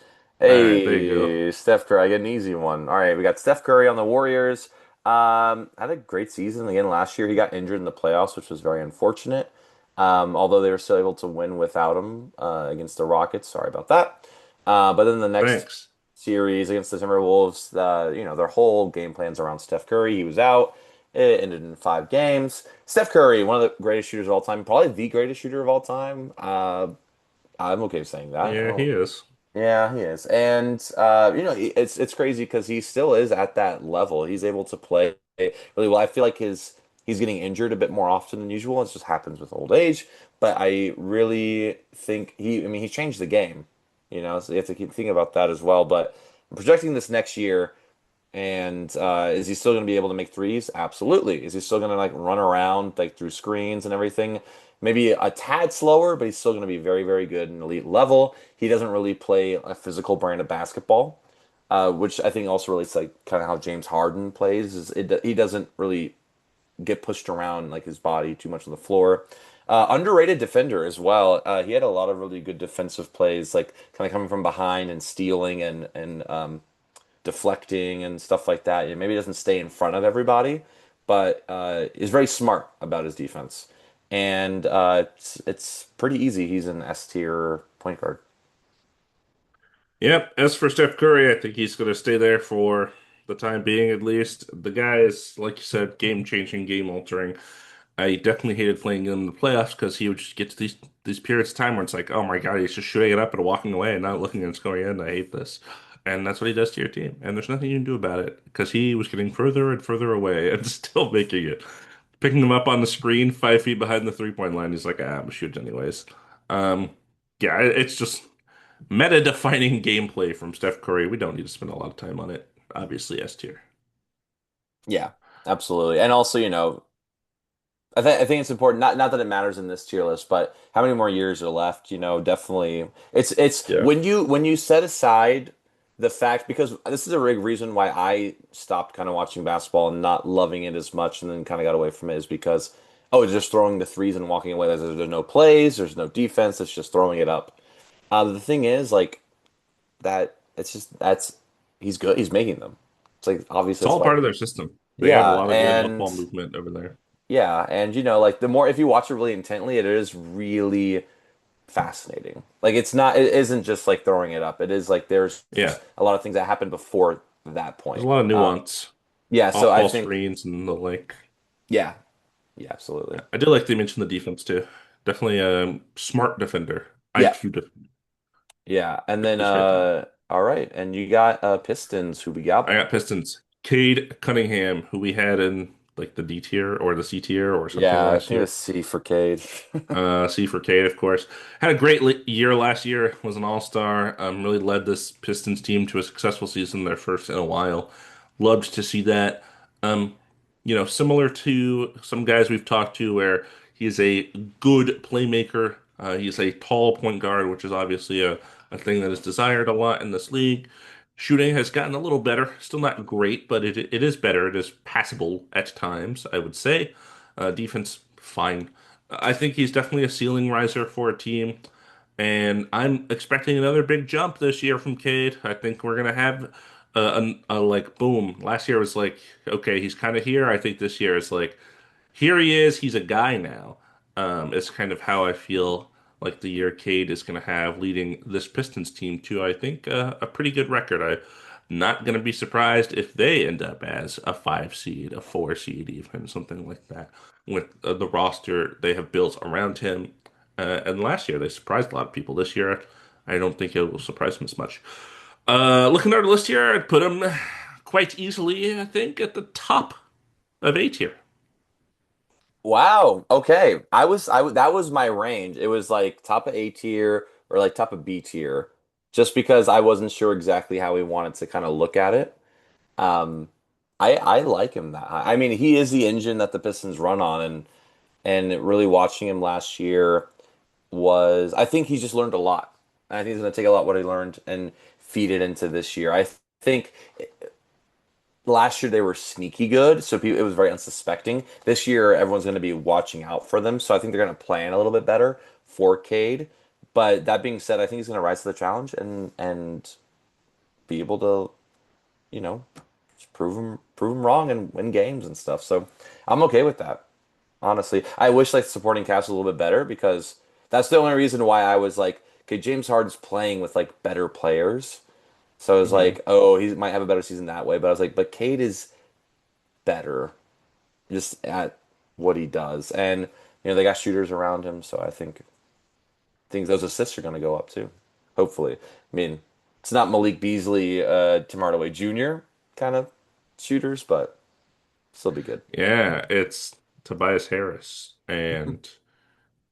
All right, there you go. Hey, Steph Curry. I get an easy one. All right, we got Steph Curry on the Warriors. Had a great season again last year. He got injured in the playoffs, which was very unfortunate. Although they were still able to win without him against the Rockets. Sorry about that. But then the next Thanks. series against the Timberwolves, their whole game plan's around Steph Curry. He was out. It ended in 5 games. Steph Curry, one of the greatest shooters of all time, probably the greatest shooter of all time. I'm okay with saying that. I Yeah, he don't. is. Yeah, he is, and it's crazy because he still is at that level. He's able to play really well. I feel like his he's getting injured a bit more often than usual. It just happens with old age. But I really think I mean, he changed the game. So you have to keep thinking about that as well. But I'm projecting this next year. And is he still going to be able to make threes? Absolutely. Is he still going to like run around like through screens and everything? Maybe a tad slower, but he's still going to be very, very good and elite level. He doesn't really play a physical brand of basketball, which I think also relates to like kind of how James Harden plays. He doesn't really get pushed around like his body too much on the floor. Underrated defender as well. He had a lot of really good defensive plays, like kind of coming from behind and stealing and deflecting and stuff like that. Maybe he doesn't stay in front of everybody, but is very smart about his defense. And it's pretty easy. He's an S tier point guard. Yep. As for Steph Curry, I think he's going to stay there for the time being, at least. The guy is, like you said, game changing, game altering. I definitely hated playing him in the playoffs because he would just get to these periods of time where it's like, oh my God, he's just shooting it up and walking away and not looking and it's going in. I hate this. And that's what he does to your team. And there's nothing you can do about it because he was getting further and further away and still making it. Picking him up on the screen 5 feet behind the 3-point line, he's like, ah, I'm shooting anyways. Um, yeah, it's just meta-defining gameplay from Steph Curry. We don't need to spend a lot of time on it. Obviously, S tier. Yeah, absolutely. And also, I think it's important. Not that it matters in this tier list, but how many more years are left? Definitely. It's Yeah. when you set aside the fact because this is a big reason why I stopped kind of watching basketball and not loving it as much, and then kind of got away from it is because it's just throwing the threes and walking away. There's no plays, there's no defense. It's just throwing it up. The thing is, like that. It's just that's he's good. He's making them. It's like obviously It's that's all why. part of their system. They have a Yeah, lot of good off-ball movement over there. and like the more if you watch it really intently, it is really fascinating. Like it isn't just like throwing it up. It is like there's Yeah. a lot of things that happen before that There's point. a lot of nuance. Yeah, so I Off-ball think screens and the like. yeah, yeah, absolutely. I do like they mentioned the defense too. Definitely a smart defender. Yeah, IQ defender. yeah. And then Just right there. all right, and you got Pistons who we I got. got Pistons. Cade Cunningham, who we had in like the D tier or the C tier or something Yeah, I last think the year. C for Cade. C for Cade, of course. Had a great year last year, was an all-star. Really led this Pistons team to a successful season, their first in a while. Loved to see that. Um, similar to some guys we've talked to where he's a good playmaker. He's a tall point guard, which is obviously a thing that is desired a lot in this league. Shooting has gotten a little better. Still not great, but it is better. It is passable at times, I would say. Defense, fine. I think he's definitely a ceiling riser for a team, and I'm expecting another big jump this year from Cade. I think we're gonna have a like boom. Last year was like, okay, he's kind of here. I think this year is like, here he is. He's a guy now. It's kind of how I feel like the year Cade is going to have leading this Pistons team to, I think, a pretty good record. I'm not going to be surprised if they end up as a 5 seed, a 4 seed, even something like that, with the roster they have built around him. And last year they surprised a lot of people. This year, I don't think it will surprise them as much. Looking at our list here, I'd put him quite easily, I think, at the top of A tier. Wow. Okay. That was my range. It was like top of A tier or like top of B tier, just because I wasn't sure exactly how we wanted to kind of look at it. Um, I like him that high. I mean, he is the engine that the Pistons run on, and really watching him last year was I think he's just learned a lot. And I think he's going to take a lot what he learned and feed it into this year. I think last year they were sneaky good, so it was very unsuspecting. This year everyone's going to be watching out for them, so I think they're going to plan a little bit better for Cade. But that being said, I think he's going to rise to the challenge and be able to, you know, just prove him wrong and win games and stuff. So I'm okay with that. Honestly, I wish like the supporting cast was a little bit better because that's the only reason why I was like, okay, James Harden's playing with like better players. So I was Hmm. like, oh, he might have a better season that way. But I was like, but Cade is better just at what he does. And they got shooters around him, so I think those assists are going to go up too. Hopefully. I mean, it's not Malik Beasley, Tim Hardaway Jr. kind of shooters, but still be good. Yeah, it's Tobias Harris and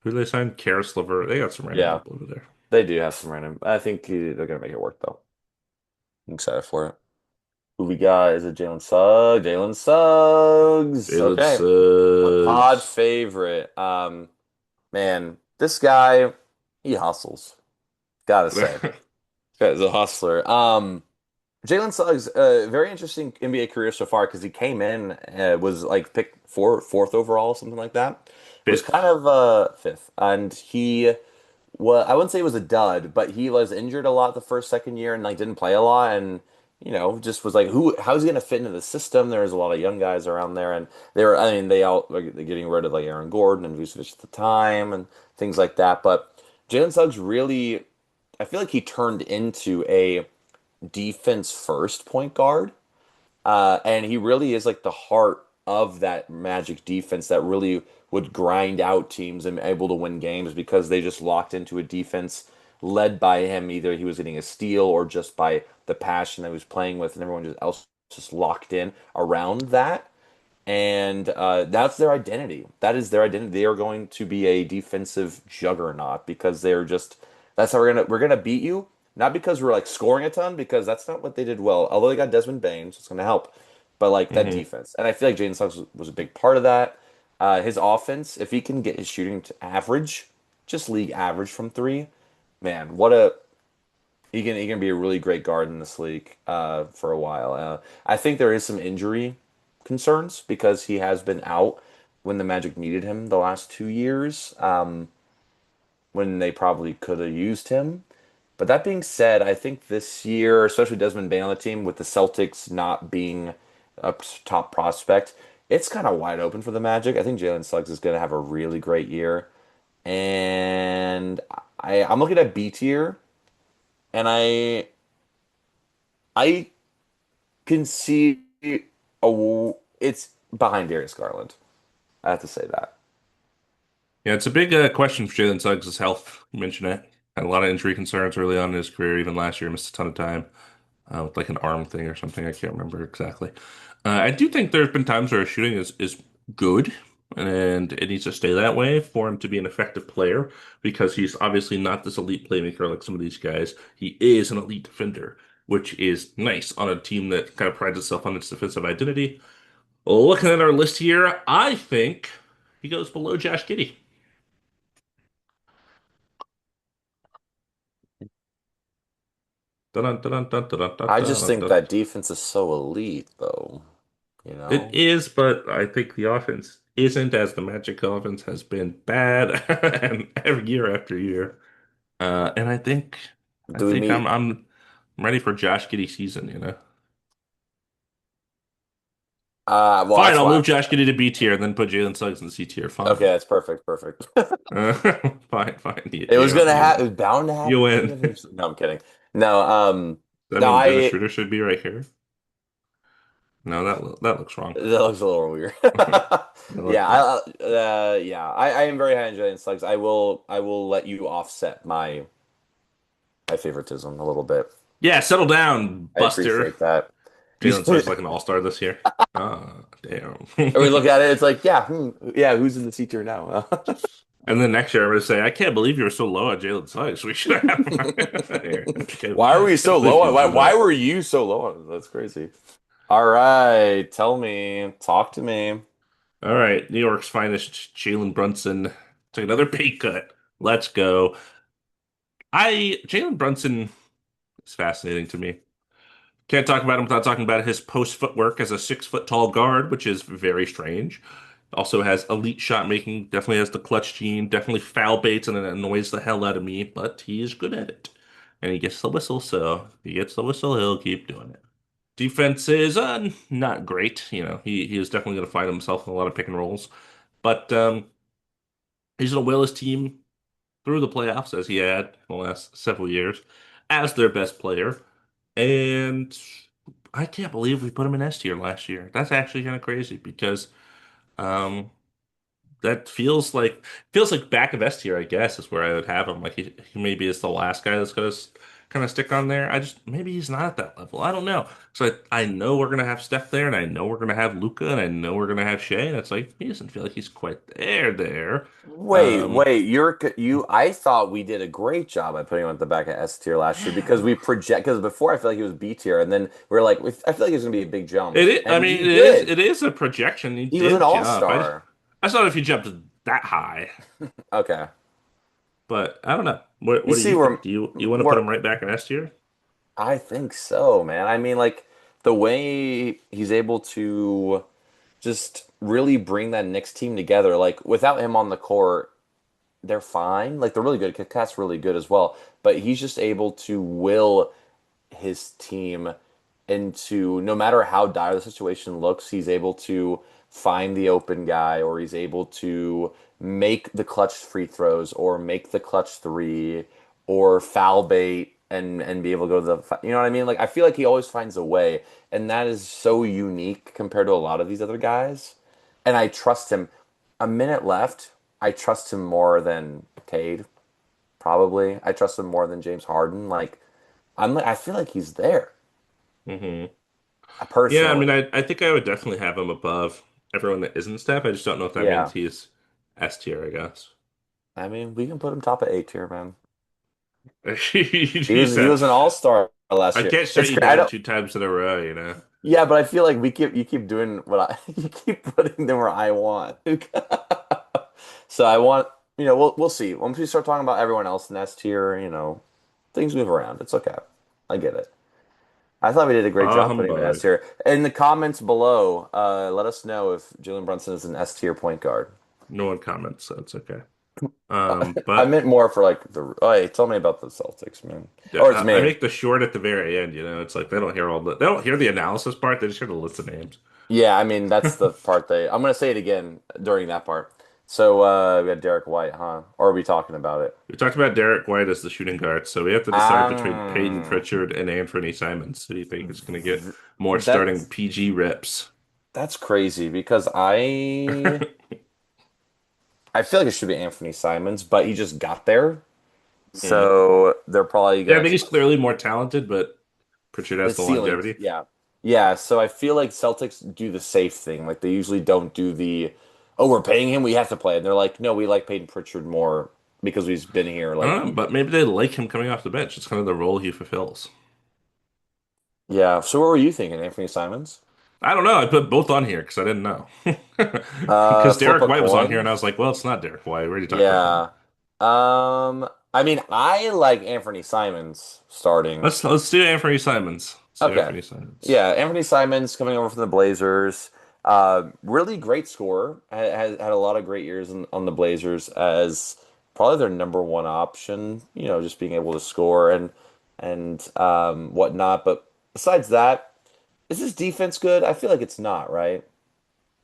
who they signed? Karis LeVert. They got some random Yeah, people over there. they do have some random. I think they're going to make it work though. I'm excited for it. Who we got? Is it Jalen Suggs? Jalen Suggs. Jalen Okay. My pod Suggs. favorite. Man, this guy, he hustles. Gotta say. This guy's a hustler. Jalen Suggs, very interesting NBA career so far because he came in, was like picked fourth overall, something like that. Was Fifth. kind of fifth, and he well, I wouldn't say he was a dud, but he was injured a lot the first, second year and like didn't play a lot and just was like how's he gonna fit into the system? There was a lot of young guys around there and I mean they all like they're getting rid of like Aaron Gordon and Vucevic at the time and things like that. But Jalen Suggs really I feel like he turned into a defense first point guard. And he really is like the heart of that Magic defense that really would grind out teams and able to win games because they just locked into a defense led by him. Either he was getting a steal or just by the passion that he was playing with, and everyone else just locked in around that. And that's their identity. That is their identity. They are going to be a defensive juggernaut because they're just that's how we're gonna beat you. Not because we're like scoring a ton, because that's not what they did well. Although they got Desmond Bain, so it's gonna help. But like that Hmm. defense, and I feel like Jaden Suggs was a big part of that. His offense, if he can get his shooting to average, just league average from three, man, what a he can be a really great guard in this league for a while. I think there is some injury concerns because he has been out when the Magic needed him the last 2 years, when they probably could have used him. But that being said, I think this year, especially Desmond Bain on the team, with the Celtics not being a top prospect, it's kind of wide open for the Magic. I think Jalen Suggs is going to have a really great year, and I'm looking at B tier, and I can see it's behind Darius Garland. I have to say that. Yeah, it's a big question for Jalen Suggs' health. You mentioned it. Had a lot of injury concerns early on in his career. Even last year, missed a ton of time with like an arm thing or something. I can't remember exactly. I do think there's been times where his shooting is good, and it needs to stay that way for him to be an effective player because he's obviously not this elite playmaker like some of these guys. He is an elite defender, which is nice on a team that kind of prides itself on its defensive identity. Looking at our list here, I think he goes below Josh Giddey. Dun, dun, dun, dun, dun, dun, I just dun, think dun. that defense is so elite, though. You It know? is, but I think the offense isn't as the Magic offense has been bad and every year after year. And I Do we think meet? I'm ready for Josh Giddey season, you know. Well, Fine, that's I'll why. move Josh Giddey to B tier and then put Jalen Suggs in C tier. Okay, Fine. that's perfect. Perfect. Fine, fine. It was gonna You happen. It win. was bound to You happen win. eventually. No, I'm kidding. No, I no, mean, Dennis Schroeder should be right here. No, that looks wrong. that looks a little weird. Yeah, That- yeah. I am very high on Jalen Suggs. I will let you offset my favoritism a little bit. Yeah, settle down, I Buster. appreciate that. Jalen Suggs like an all-star this year. Ah, damn. Or we look at it, it's like, yeah, yeah, who's in the C tier now? And then next year I'm gonna say, I can't believe you were so low on Jalen Suggs. We should have him here. Why were you so Can't believe low you on? were so Why low. were you so low on? That's crazy. All right, tell me, talk to me. All right, New York's finest, Jalen Brunson took another pay cut. Let's go. Jalen Brunson is fascinating to me. Can't talk about him without talking about his post footwork as a 6 foot tall guard, which is very strange. Also has elite shot making, definitely has the clutch gene, definitely foul baits, and it annoys the hell out of me, but he is good at it. And he gets the whistle, so if he gets the whistle, he'll keep doing it. Defense is not great. He is definitely going to find himself in a lot of pick and rolls, but he's going to will his team through the playoffs as he had in the last several years as their best player. And I can't believe we put him in S tier last year. That's actually kind of crazy because um, that feels like back of S tier, I guess, is where I would have him. Like he maybe is the last guy that's gonna kind of stick on there. I just maybe he's not at that level. I don't know. So I know we're gonna have Steph there, and I know we're gonna have Luca, and I know we're gonna have Shea, and it's like he doesn't feel like he's quite there. Wait, Um, wait, you. I thought we did a great job at putting him at the back of S tier last year because we project. Because before I feel like he was B tier, and then we are like, I feel like he's gonna be a big jump, it is, I and mean, he did. it is a projection. He He was an did jump. all-star. I just thought if he jumped that high. Okay, But I don't know. you What do see you where think? Do you want to put where him right back in S tier? I think so, man. I mean, like the way he's able to just really bring that Knicks team together, like without him on the court, they're fine. Like they're really good. Cat's really good as well. But he's just able to will his team into no matter how dire the situation looks, he's able to find the open guy or he's able to make the clutch free throws or make the clutch three or foul bait and be able to go to the you know what I mean? Like I feel like he always finds a way and that is so unique compared to a lot of these other guys. And I trust him. A minute left. I trust him more than Cade, probably. I trust him more than James Harden. Like I feel like he's there Hmm. Yeah, I mean, personally. I think I would definitely have him above everyone that isn't Steph. I just don't know if that means Yeah. he's S tier, I guess. I mean, we can put him top of A tier, man. You He said was an all-star last I year. can't shut It's you great. I down don't 2 times in a row. yeah, but I feel like we keep you keep doing what I you keep putting them where I want. So I want, we'll see. Once we start talking about everyone else in S tier, things move around. It's okay. I get it. I thought we did a great Ah, job putting him in S humbug. tier. In the comments below, let us know if Jalen Brunson is an S tier point guard. No one comments, so it's okay. I But meant more for like the. Oh, hey, tell me about the Celtics, man. Or it's I me. make the short at the very end. It's like they don't hear the analysis part. They just hear the list of names. Yeah, I mean that's the part they. I'm gonna say it again during that part. So we got Derek White, huh? Or are we talking about it? We talked about Derek White as the shooting guard, so we have to decide between Peyton Um, Pritchard and Anthony Simons. Who do you think is going to get th- more starting that's PG reps? that's crazy because I feel like it should be Anthony Simons, but he just got there, Mhm. so they're probably Yeah, I gonna think he's clearly more talented, but Pritchard the has the ceilings. longevity. Yeah, yeah. So I feel like Celtics do the safe thing. Like they usually don't do the, oh, we're paying him, we have to play. And they're like, no, we like Peyton Pritchard more because he's been here. I Like, don't know, but maybe they like him coming off the bench. It's kind of the role he fulfills. yeah. So what were you thinking, Anthony Simons? I don't know. I put both on here because I didn't know. Because Flip Derek a White was on here, and coin. I was like, well, it's not Derek White. We already talked about him. Yeah. I mean, I like Anthony Simons starting. Let's do Anthony Simons. Let's do Okay. Anthony Simons. Yeah, Anthony Simons coming over from the Blazers. Really great scorer. Has had a lot of great years on the Blazers as probably their number one option. Just being able to score and whatnot. But besides that, is his defense good? I feel like it's not, right?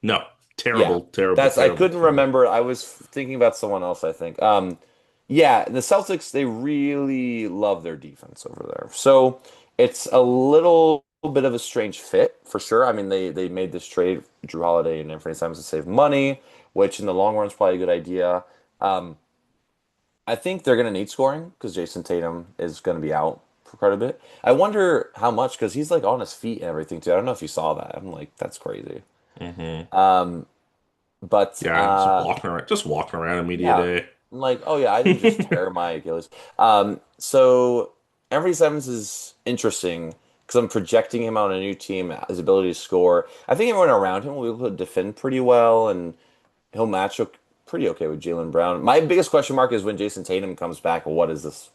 No, Yeah, terrible, terrible, that's I terrible, couldn't terrible. remember. I was thinking about someone else, I think. Yeah, the Celtics they really love their defense over there. So it's a little bit of a strange fit for sure. I mean, they made this trade, Drew Holiday and Anthony Simons to save money, which in the long run is probably a good idea. Um, I think they're going to need scoring because Jason Tatum is going to be out for quite a bit. I wonder how much because he's like on his feet and everything too. I don't know if you saw that. I'm like, that's crazy. Hmm. Um, but Yeah, just walking around in media yeah, day. I'm like, oh yeah, I didn't just tear my Achilles. So Anthony Simons is interesting because I'm projecting him on a new team, his ability to score. I think everyone around him will be able to defend pretty well, and he'll match up pretty okay with Jaylen Brown. My biggest question mark is when Jason Tatum comes back. What is this?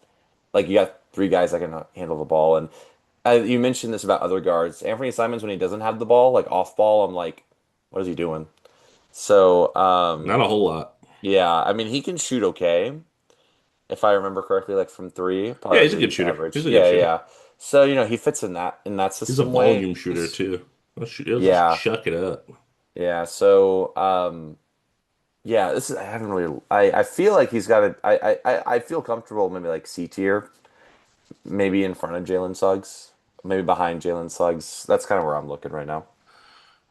Like you got three guys that can handle the ball, and you mentioned this about other guards. Anthony Simons, when he doesn't have the ball, like off ball, I'm like, what is he doing? So, Not a whole lot. yeah, I mean, he can shoot okay, if I remember correctly, like from three, Yeah, probably like he's a good league shooter. average. He's a good Yeah, shooter. yeah. So, he fits in that He's a system way. volume shooter too. He'll just Yeah, chuck it up. yeah. So, yeah, this is I haven't really. I feel like he's got a. I feel comfortable maybe like C tier, maybe in front of Jalen Suggs, maybe behind Jalen Suggs. That's kind of where I'm looking right now.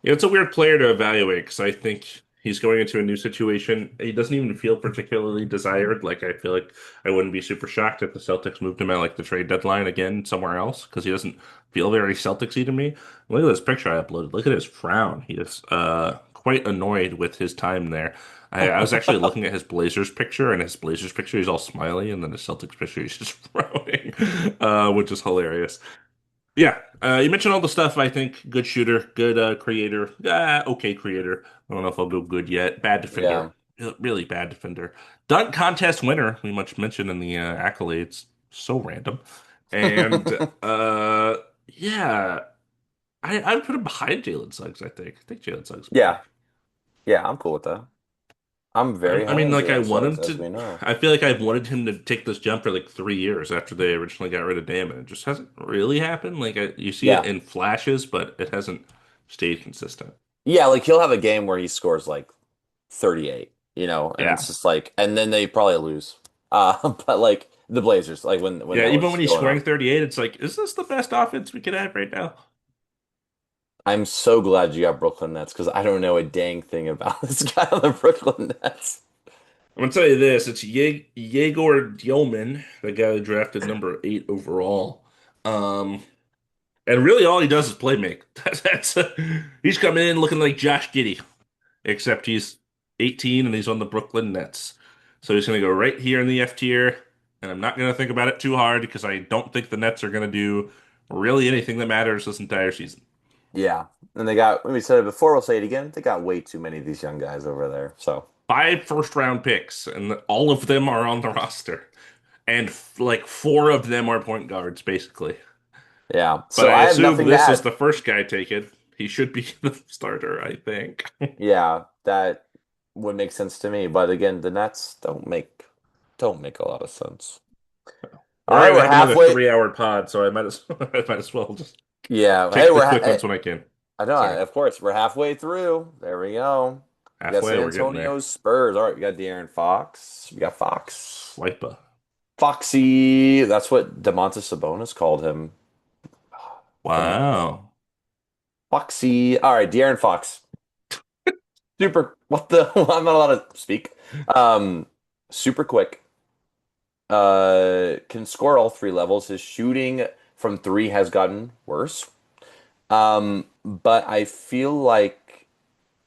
Yeah, it's a weird player to evaluate because I think he's going into a new situation. He doesn't even feel particularly desired. Like I feel like I wouldn't be super shocked if the Celtics moved him at like the trade deadline again somewhere else because he doesn't feel very Celticsy to me. Look at this picture I uploaded. Look at his frown. He is quite annoyed with his time there. I was actually looking at his Blazers picture, and his Blazers picture he's all smiley, and then his Celtics picture he's just frowning, which is hilarious. Yeah, you mentioned all the stuff. I think good shooter, good creator, okay creator. I don't know if I'll go good yet. Bad defender, Yeah. really bad defender. Dunk contest winner. We much mentioned in the accolades. So random. And yeah, I'd put him behind Jalen Suggs. I think Jalen Suggs will be Yeah, back. yeah, I'm cool with that. I'm very I high mean, on like I Jalen want Suggs, him as to. we know. I feel like I've wanted him to take this jump for like 3 years after they originally got rid of Damon. It just hasn't really happened. Like you see it Yeah. in flashes, but it hasn't stayed consistent. Yeah, like he'll have a game where he scores like 38, and Yeah, it's just like, and then they probably lose. But like the Blazers, like when yeah. that Even was when he's going scoring on. 38, it's like, is this the best offense we could have right now? I'm so glad you got Brooklyn Nets because I don't know a dang thing about this guy on the Brooklyn Nets. I'm gonna tell you this: it's Yegor Dioman, the guy that drafted number 8 overall. Um, and really, all he does is play make. He's coming in looking like Josh Giddey, except he's 18 and he's on the Brooklyn Nets. So he's going to go right here in the F tier, and I'm not going to think about it too hard because I don't think the Nets are going to do really anything that matters this entire season. Yeah, and they got. We said it before. We'll say it again. They got way too many of these young guys over there. So 5 first round picks, and all of them are on the roster, and like 4 of them are point guards, basically. yeah. But So I I have assume nothing to this is add. the first guy taken. He should be the starter, I think. Yeah, that would make sense to me. But again, the Nets don't make a lot of sense. All We're right, gonna we're have another halfway. 3 hour pod, so I might as well just Yeah. Hey, take the quick ones when I can. I know. Sorry. Of course, we're halfway through. There we go. We got Halfway, San we're getting there. Antonio's Spurs. All right, we got De'Aaron Fox. We got Fox. Wipa. Foxy. That's what Domantas Sabonis called him. Domantas. Wow. Foxy. All right, De'Aaron Fox. Super. What the? I'm not allowed to speak. Super quick. Can score all three levels. His shooting from three has gotten worse. But I feel like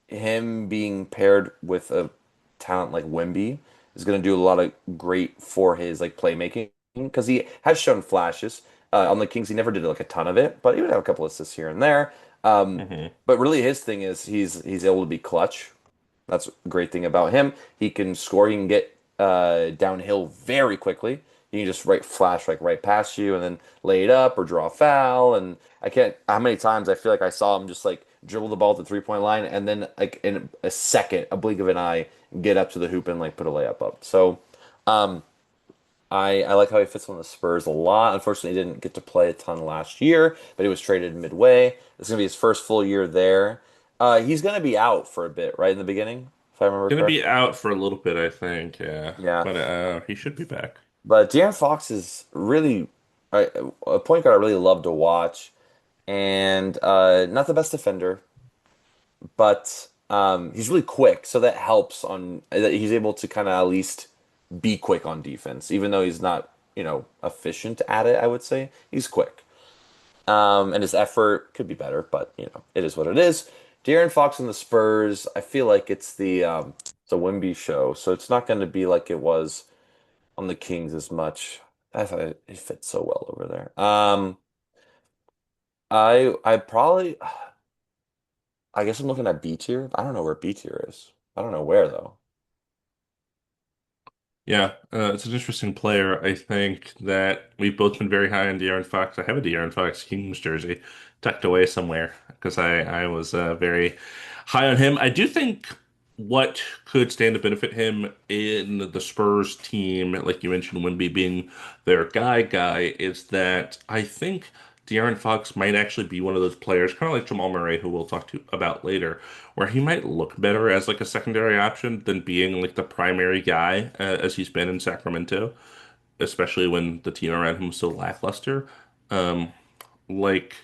him being paired with a talent like Wemby is going to do a lot of great for his like playmaking because he has shown flashes. On the Kings, he never did like a ton of it, but he would have a couple assists here and there. Hmm. But really, his thing is he's able to be clutch. That's a great thing about him. He can score. He can get downhill very quickly. He can just flash like right past you and then lay it up or draw a foul. And I can't. How many times I feel like I saw him just like dribble the ball at the 3 point line and then like in a second, a blink of an eye, get up to the hoop and like put a layup up. So um, I like how he fits on the Spurs a lot. Unfortunately, he didn't get to play a ton last year, but he was traded midway. It's gonna be his first full year there. He's gonna be out for a bit, right in the beginning, if I remember Gonna be correctly. out for a little bit, I think. Yeah, Yeah, but he should be back. but De'Aaron Fox is really a point guard I really love to watch, and not the best defender, but he's really quick, so that helps on that he's able to kind of at least be quick on defense, even though he's not. efficient at it, I would say. He's quick. And his effort could be better, but it is what it is. De'Aaron Fox and the Spurs, I feel like it's a Wimby show, so it's not going to be like it was on the Kings as much. I thought it fits so well over there. I probably I guess I'm looking at B tier. I don't know where B tier is. I don't know where though. Yeah, it's an interesting player. I think that we've both been very high on De'Aaron Fox. I have a De'Aaron Fox Kings jersey tucked away somewhere because I was very high on him. I do think what could stand to benefit him in the Spurs team, like you mentioned, Wemby being their guy, is that I think De'Aaron Fox might actually be one of those players, kind of like Jamal Murray, who we'll talk to about later, where he might look better as like a secondary option than being like the primary guy as he's been in Sacramento, especially when the team around him was so lackluster. Um, like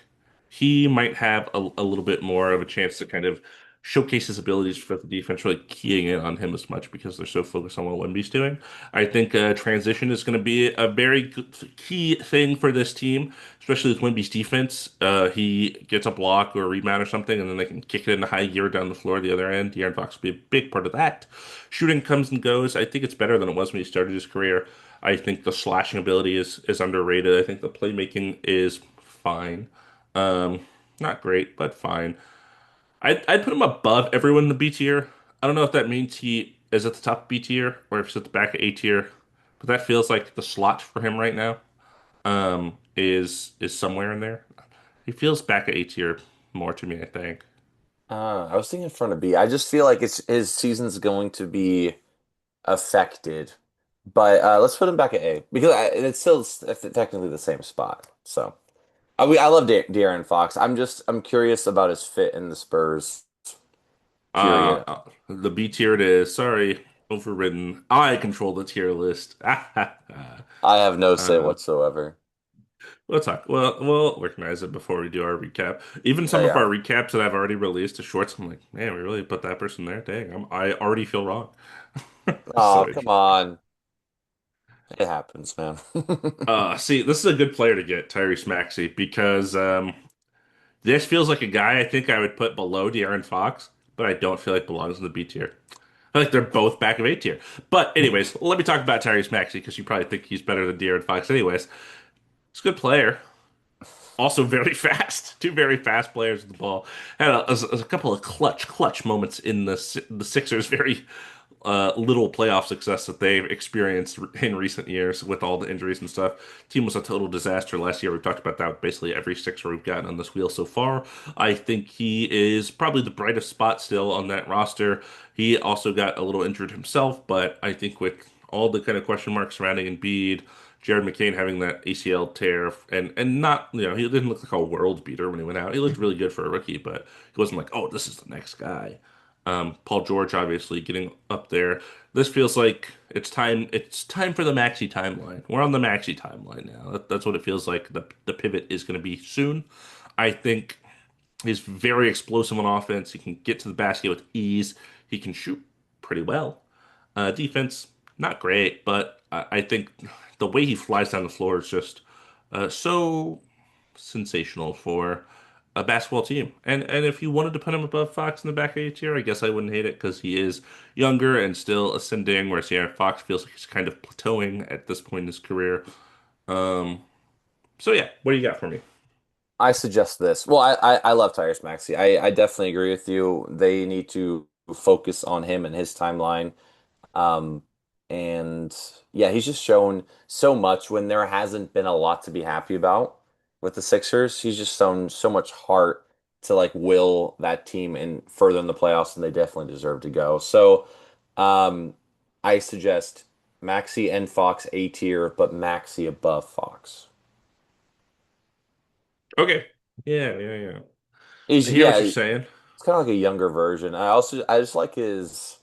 he might have a little bit more of a chance to kind of showcase his abilities for the defense, really keying in on him as much because they're so focused on what Wemby's doing. I think transition is going to be a very key thing for this team, especially with Wemby's defense. He gets a block or a rebound or something, and then they can kick it into high gear down the floor the other end. De'Aaron Fox will be a big part of that. Shooting comes and goes. I think it's better than it was when he started his career. I think the slashing ability is underrated. I think the playmaking is fine. Um, Not great, but fine. I'd put him above everyone in the B tier. I don't know if that means he is at the top of B tier or if he's at the back of A tier, but that feels like the slot for him right now. Is somewhere in there. He feels back at A tier more to me, I think. I was thinking in front of B. I just feel like it's his season's going to be affected. But let's put him back at A because it's still technically the same spot. So I love De'Aaron Fox. I'm curious about his fit in the Spurs. Period. The B tier it is. Sorry, overridden. I control the tier list. I have no say Uh, whatsoever. we'll talk. We'll recognize it before we do our recap. Even some of Yeah. our recaps that I've already released to shorts, I'm like, man, we really put that person there. Dang, I already feel wrong. Oh, So come interesting. on. It happens, man. See, this is a good player to get, Tyrese Maxey, because this feels like a guy I think I would put below De'Aaron Fox, but I don't feel like belongs in the B tier. I feel like they're both back of A tier. But anyways, let me talk about Tyrese Maxey because you probably think he's better than De'Aaron Fox. Anyways, he's a good player. Also very fast. Two very fast players with the ball. Had a couple of clutch moments in the Sixers' very little playoff success that they've experienced in recent years with all the injuries and stuff. Team was a total disaster last year. We've talked about that with basically every Sixer we've gotten on this wheel so far. I think he is probably the brightest spot still on that roster. He also got a little injured himself, but I think with all the kind of question marks surrounding Embiid, Jared McCain having that ACL tear, and not, he didn't look like a world beater when he went out. He looked really good for a rookie, but he wasn't like, oh, this is the next guy. Paul George obviously getting up there. This feels like it's time. It's time for the Maxi timeline. We're on the Maxi timeline now. That's what it feels like. The pivot is going to be soon. I think he's very explosive on offense. He can get to the basket with ease. He can shoot pretty well. Defense, not great, but I think the way he flies down the floor is just so sensational for a basketball team. And if you wanted to put him above Fox in the back eight tier, I guess I wouldn't hate it because he is younger and still ascending, whereas Fox feels like he's kind of plateauing at this point in his career. Um, so yeah, what do you got for me? I suggest this. Well, I love Tyrese Maxey. I definitely agree with you. They need to focus on him and his timeline. Um, and yeah, he's just shown so much when there hasn't been a lot to be happy about with the Sixers. He's just shown so much heart to like will that team in further in the playoffs, and they definitely deserve to go. So, um, I suggest Maxey and Fox A tier, but Maxey above Fox. Okay. Yeah. I He's hear yeah, what you're it's saying. kind of like a younger version. I just like his.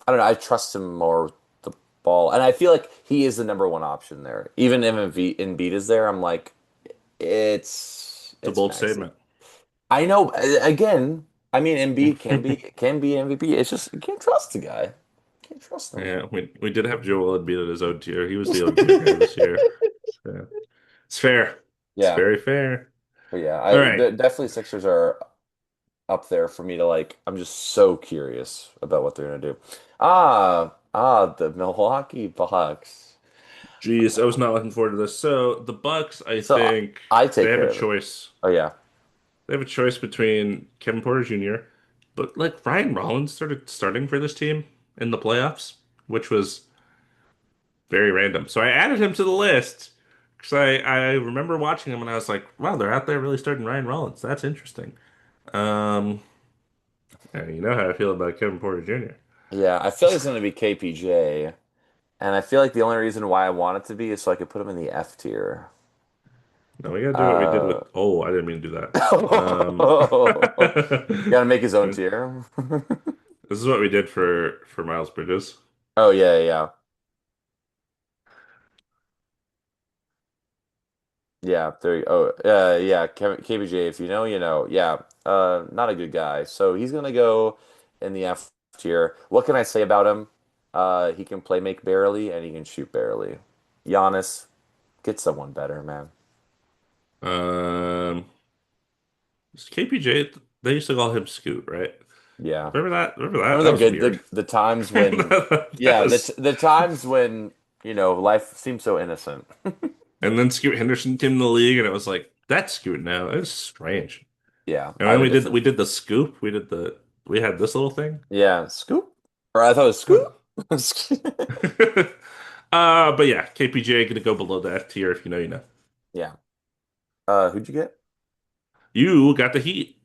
I don't know. I trust him more with the ball, and I feel like he is the number one option there. Even if Embiid is there, I'm like, It's a it's bold Maxi. statement. I know. Again, I mean, Embiid can be MVP. It's just you can't trust the guy. Can't trust them. Yeah, we did have Joel Embiid at his own tier. He was the own tier guy this year. So it's fair. It's Yeah, very fair. but yeah, All I right. definitely Sixers are up there for me to like. I'm just so curious about what they're gonna do. The Milwaukee Bucks. Geez, I was not looking forward to this. So the Bucks, I So think I they take have a care of it. choice. Oh yeah, They have a choice between Kevin Porter Jr., but like Ryan Rollins started starting for this team in the playoffs, which was very random. So I added him to the list because I remember watching him and I was like, wow, they're out there really starting Ryan Rollins. That's interesting. Um, and you know how I feel about Kevin Porter Jr. yeah. I feel like it's gonna be KPJ, and I feel like the only reason why I want it to be is so I could put him in the F tier. No, we gotta do what we did with. Uh, Oh, I didn't mean to do that. Gotta make his own tier. This is what we did for Miles Bridges. Oh yeah, yeah, yeah. There. Oh, yeah. KBJ, if you know, you know. Yeah. Not a good guy. So he's gonna go in the F tier. What can I say about him? He can play make barely and he can shoot barely. Giannis, get someone better, man. Um, KPJ, they used to call him Scoot, right? Yeah. Remember that? Remember that? That Remember was weird. the times when, That yeah, was, the times when life seemed so innocent. and then Scoot Henderson came in the league, and it was like that's Scoot now. It was strange. Yeah, And I have when a we different. did the scoop, we had this little thing. Yeah, scoop. Or I thought it was Huh. scoop. But yeah, KPJ gonna go below the F tier if you know you know. Yeah. Who'd you get? You got the heat.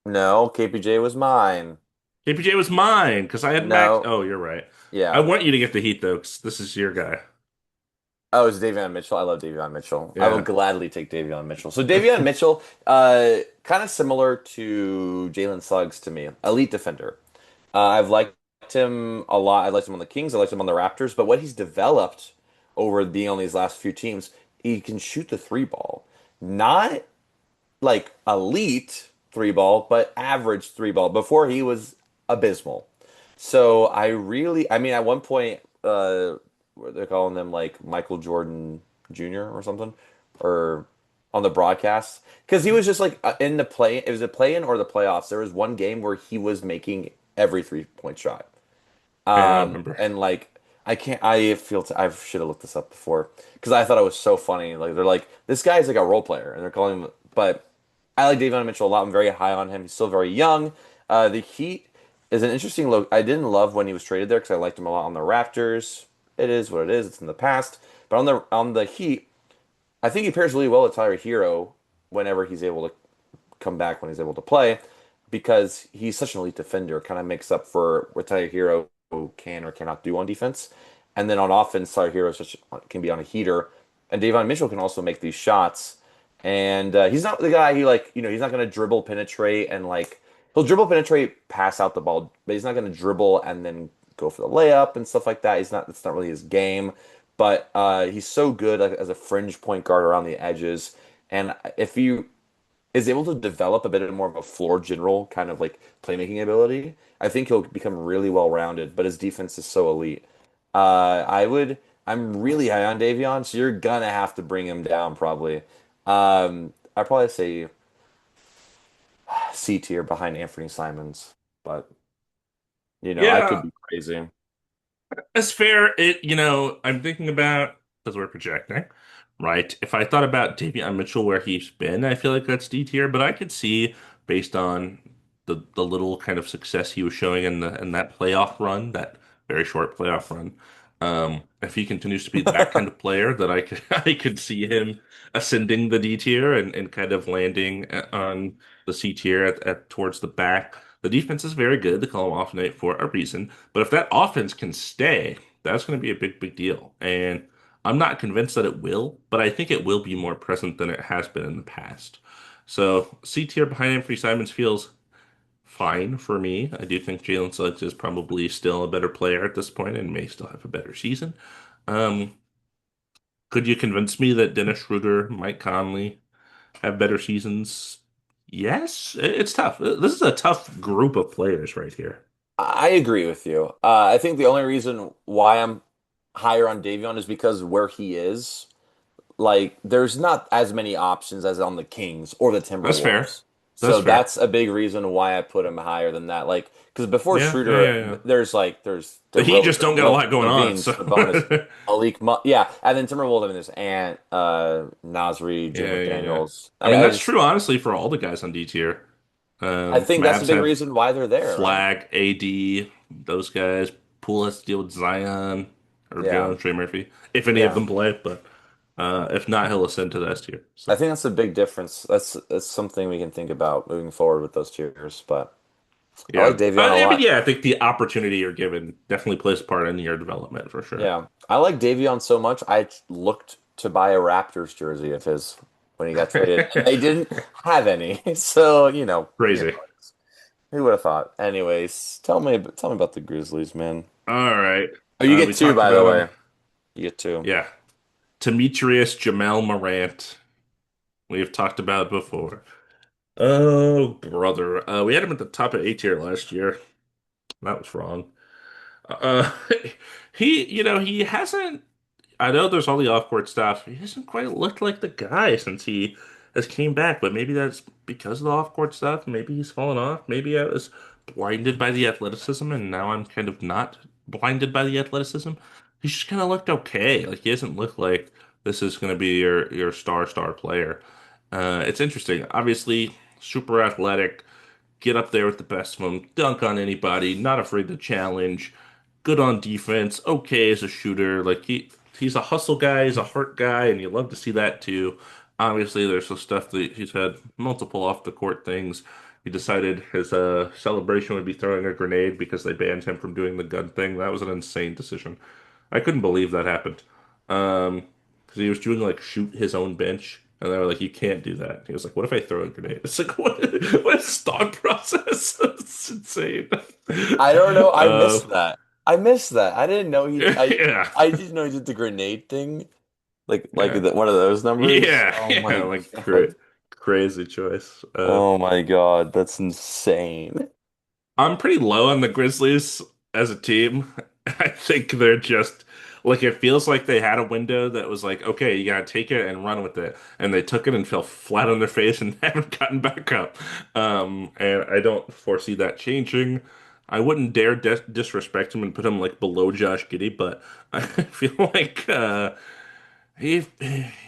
No, KPJ was mine. KPJ was mine because I had Max. No, Oh, you're right. I yeah. want you to get the heat though, because this is your guy. Oh, it's Davion Mitchell. I love Davion Mitchell. I will Yeah. gladly take Davion Mitchell. So Davion Mitchell, kind of similar to Jalen Suggs to me. Elite defender. I've liked him a lot. I liked him on the Kings. I liked him on the Raptors. But what he's developed over being on these last few teams, he can shoot the three ball. Not like elite three ball, but average three ball. Before he was abysmal. So I mean, at one point, they're calling them like Michael Jordan Jr. or something, or on the broadcast because he was just like in the play. It was a play-in or the playoffs. There was one game where he was making every 3-point shot. Yeah, I remember. And like I can't. I should have looked this up before because I thought it was so funny. Like they're like this guy's like a role player, and they're calling him. But I like Davion Mitchell a lot. I'm very high on him. He's still very young. The Heat is an interesting look. I didn't love when he was traded there because I liked him a lot on the Raptors. It is what it is. It's in the past. But on the Heat, I think he pairs really well with Tyler Hero whenever he's able to come back when he's able to play because he's such an elite defender. Kind of makes up for what Tyler Hero can or cannot do on defense. And then on offense, Tyler Hero can be on a heater, and Davon Mitchell can also make these shots. And he's not the guy who like he's not going to dribble, penetrate, and like he'll dribble, penetrate, pass out the ball, but he's not going to dribble and then go for the layup and stuff like that. He's not. That's not really his game. But he's so good like, as a fringe point guard around the edges. And if he is able to develop a bit more of a floor general kind of like playmaking ability, I think he'll become really well rounded. But his defense is so elite. I'm really high on Davion, so you're gonna have to bring him down probably. I'd probably say C tier behind Anthony Simons, but I could Yeah, be crazy. that's fair. I'm thinking about because we're projecting, right? If I thought about Davion Mitchell where he's been, I feel like that's D tier, but I could see based on the little kind of success he was showing in that playoff run, that very short playoff run. If he continues to be that kind of player, that I could I could see him ascending the D tier and kind of landing on the C tier at towards the back. The defense is very good. They call him off night for a reason. But if that offense can stay, that's going to be a big, big deal. And I'm not convinced that it will, but I think it will be more present than it has been in the past. So C tier behind Anthony Simons feels fine for me. I do think Jalen Suggs is probably still a better player at this point and may still have a better season. Um, could you convince me that Dennis Schroeder, Mike Conley have better seasons? Yes, it's tough. This is a tough group of players right here. I agree with you. I think the only reason why I'm higher on Davion is because where he is, like, there's not as many options as on the Kings or the That's fair. Timberwolves. That's So fair. that's a big reason why I put him higher than that. Like, because before Yeah, yeah, Schroeder, yeah, yeah. there's The Heat just don't got a lot going on, Levine, so Sabonis, yeah, and then Timberwolves. I mean, there's Ant, Nasri, Jalen yeah, yeah, yeah. McDaniels. I mean, that's true, honestly, for all the guys on D tier. I think that's a Mavs big have reason why they're there, right? Flag, AD, those guys. Poole has to deal with Zion or Yeah, Trey Murphy, if any of yeah. them play. But if not, he'll ascend to the S tier. I So think that's a big difference. That's something we can think about moving forward with those tiers. But I like yeah, Davion a I mean, lot. yeah, I think the opportunity you're given definitely plays a part in your development for sure. Yeah, I like Davion so much. I looked to buy a Raptors jersey of his when he got traded, and they didn't have any. So Crazy. who would have thought? Anyways, tell me about the Grizzlies, man. All right. Oh, you get We two, talked by the about him. way. You get two. Yeah. Demetrius Jamel Morant. We have talked about it before. Oh, brother. We had him at the top of A tier last year. That was wrong. Uh, he hasn't. I know there's all the off-court stuff. He hasn't quite looked like the guy since he has came back, but maybe that's because of the off-court stuff. Maybe he's fallen off. Maybe I was blinded by the athleticism, and now I'm kind of not blinded by the athleticism. He's just kind of looked okay. Like he doesn't look like this is going to be your star player. It's interesting. Obviously, super athletic, get up there with the best of them, dunk on anybody, not afraid to challenge, good on defense, okay as a shooter. Like he's a hustle guy, he's a heart guy, and you love to see that too. Obviously, there's some stuff that he's had multiple off the court things. He decided his celebration would be throwing a grenade because they banned him from doing the gun thing. That was an insane decision. I couldn't believe that happened. Because he was doing like shoot his own bench, and they were like, "You can't do that." He was like, "What if I throw a grenade?" It's like, what is his thought process? It's insane. I don't know. I Uh, missed that. I missed that. I didn't know he. yeah, I didn't know he did the grenade thing. yeah, One of those numbers. yeah, Oh yeah. my Like God. crazy choice. Oh my God. That's insane. I'm pretty low on the Grizzlies as a team. I think they're just like it feels like they had a window that was like, okay, you gotta take it and run with it, and they took it and fell flat on their face and haven't gotten back up. And I don't foresee that changing. I wouldn't dare disrespect him and put him like below Josh Giddey, but I feel like he,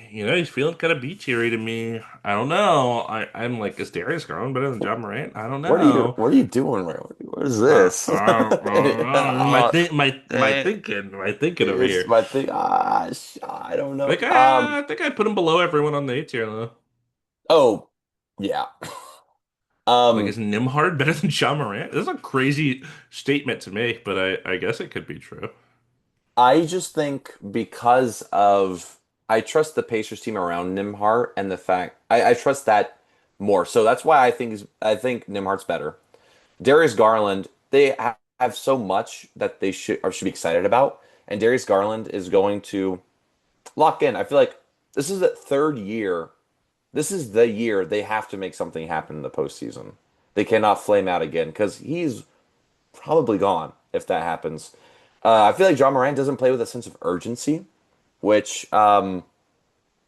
he's feeling kind of B teary to me. I don't know. I'm like, is Darius Garland better than John Morant? I don't know. What are you doing, man? What is this? Oh, My thinking over it's here. my thing. I don't know. I think I put him below everyone on the A tier though. Oh, yeah. Like, Um, is Nimhard better than John Morant? This is a crazy statement to make, but I guess it could be true. I just think because of I trust the Pacers team around Nimhart and the fact I trust that more. So that's why I think Nimhart's better. Darius Garland, have so much that they should be excited about, and Darius Garland is going to lock in. I feel like this is the third year. This is the year they have to make something happen in the postseason. They cannot flame out again because he's probably gone if that happens. I feel like John Moran doesn't play with a sense of urgency, which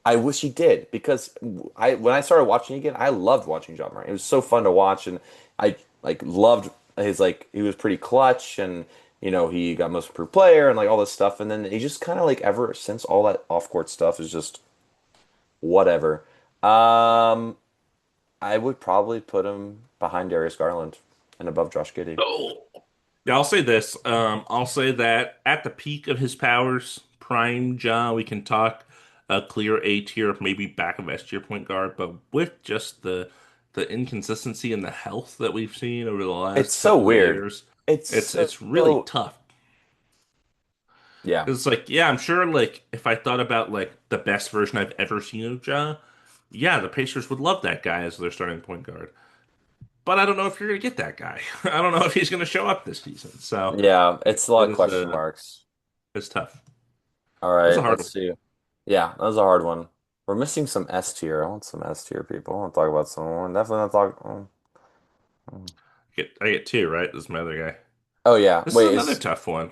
I wish he did because I when I started watching again, I loved watching John Moran. It was so fun to watch, and I like loved his he was pretty clutch, and he got most improved player and like all this stuff, and then he just kind of like ever since all that off court stuff is just whatever. Um, I would probably put him behind Darius Garland and above Josh Giddey. Oh. Yeah, I'll say this. I'll say that at the peak of his powers, prime Ja, we can talk a clear A tier, maybe back of S tier point guard, but with just the inconsistency and the health that we've seen over the It's last so couple of weird. years, It's it's really so tough. yeah. 'Cause it's like, yeah, I'm sure like if I thought about like the best version I've ever seen of Ja, yeah, the Pacers would love that guy as their starting point guard. But I don't know if you're gonna get that guy. I don't know if he's gonna show up this season. So Yeah, it's a lot it of is question marks. it's tough. All That's a right, hard let's one. see. Yeah, that was a hard one. We're missing some S tier. I want some S tier people. I want to talk about someone. Definitely not talk. I get two, right? This is my other guy. Oh yeah. This is Wait, another is tough one.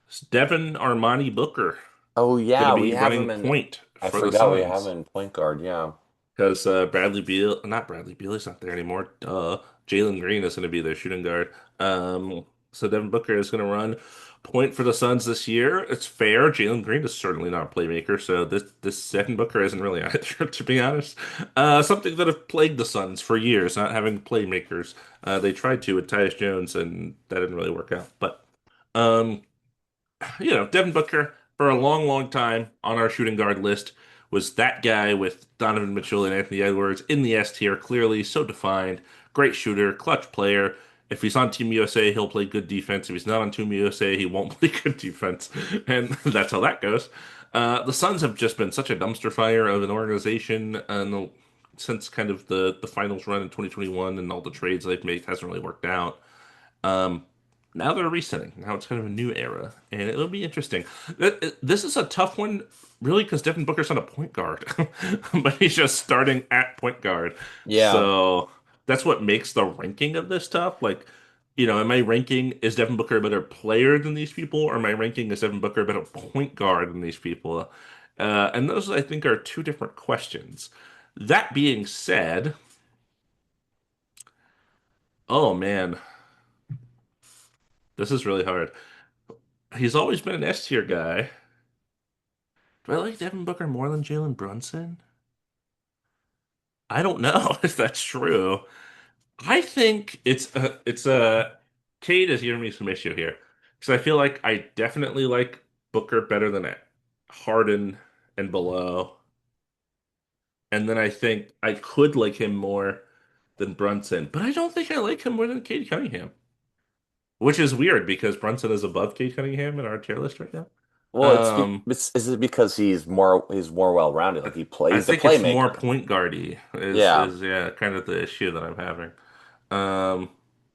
It's Devin Armani Booker oh going to yeah, we be have running him in point I for the forgot we have him Suns. in point guard, yeah. Because not Bradley Beal, he's not there anymore. Duh. Jalen Green is going to be their shooting guard. So Devin Booker is going to run point for the Suns this year. It's fair. Jalen Green is certainly not a playmaker, so this Devin Booker isn't really either, to be honest. Something that have plagued the Suns for years, not having playmakers. They tried to with Tyus Jones, and that didn't really work out. But um, Devin Booker for a long, long time on our shooting guard list was that guy with Donovan Mitchell and Anthony Edwards in the S tier, clearly so defined. Great shooter, clutch player. If he's on Team USA, he'll play good defense. If he's not on Team USA, he won't play good defense. And that's how that goes. The Suns have just been such a dumpster fire of an organization since kind of the finals run in 2021 and all the trades they've made hasn't really worked out. Um, Now they're resetting. Now it's kind of a new era, and it'll be interesting. This is a tough one, really, because Devin Booker's not a point guard, but he's just starting at point guard. Yeah. So that's what makes the ranking of this tough. Like, am I ranking is Devin Booker a better player than these people, or am I ranking is Devin Booker a better point guard than these people? And those, I think, are two different questions. That being said, oh man, this is really hard. He's always been an S tier guy. Do I like Devin Booker more than Jalen Brunson? I don't know if that's true. I think it's a Cade is giving me some issue here because I feel like I definitely like Booker better than Harden and below, and then I think I could like him more than Brunson, but I don't think I like him more than Cade Cunningham, which is weird because Brunson is above Cade Cunningham in our tier list right now. Well, Um, is it because he's more well-rounded? Like I he's the think it's more playmaker. point guardy Yeah. is yeah kind of the issue that I'm having. Um,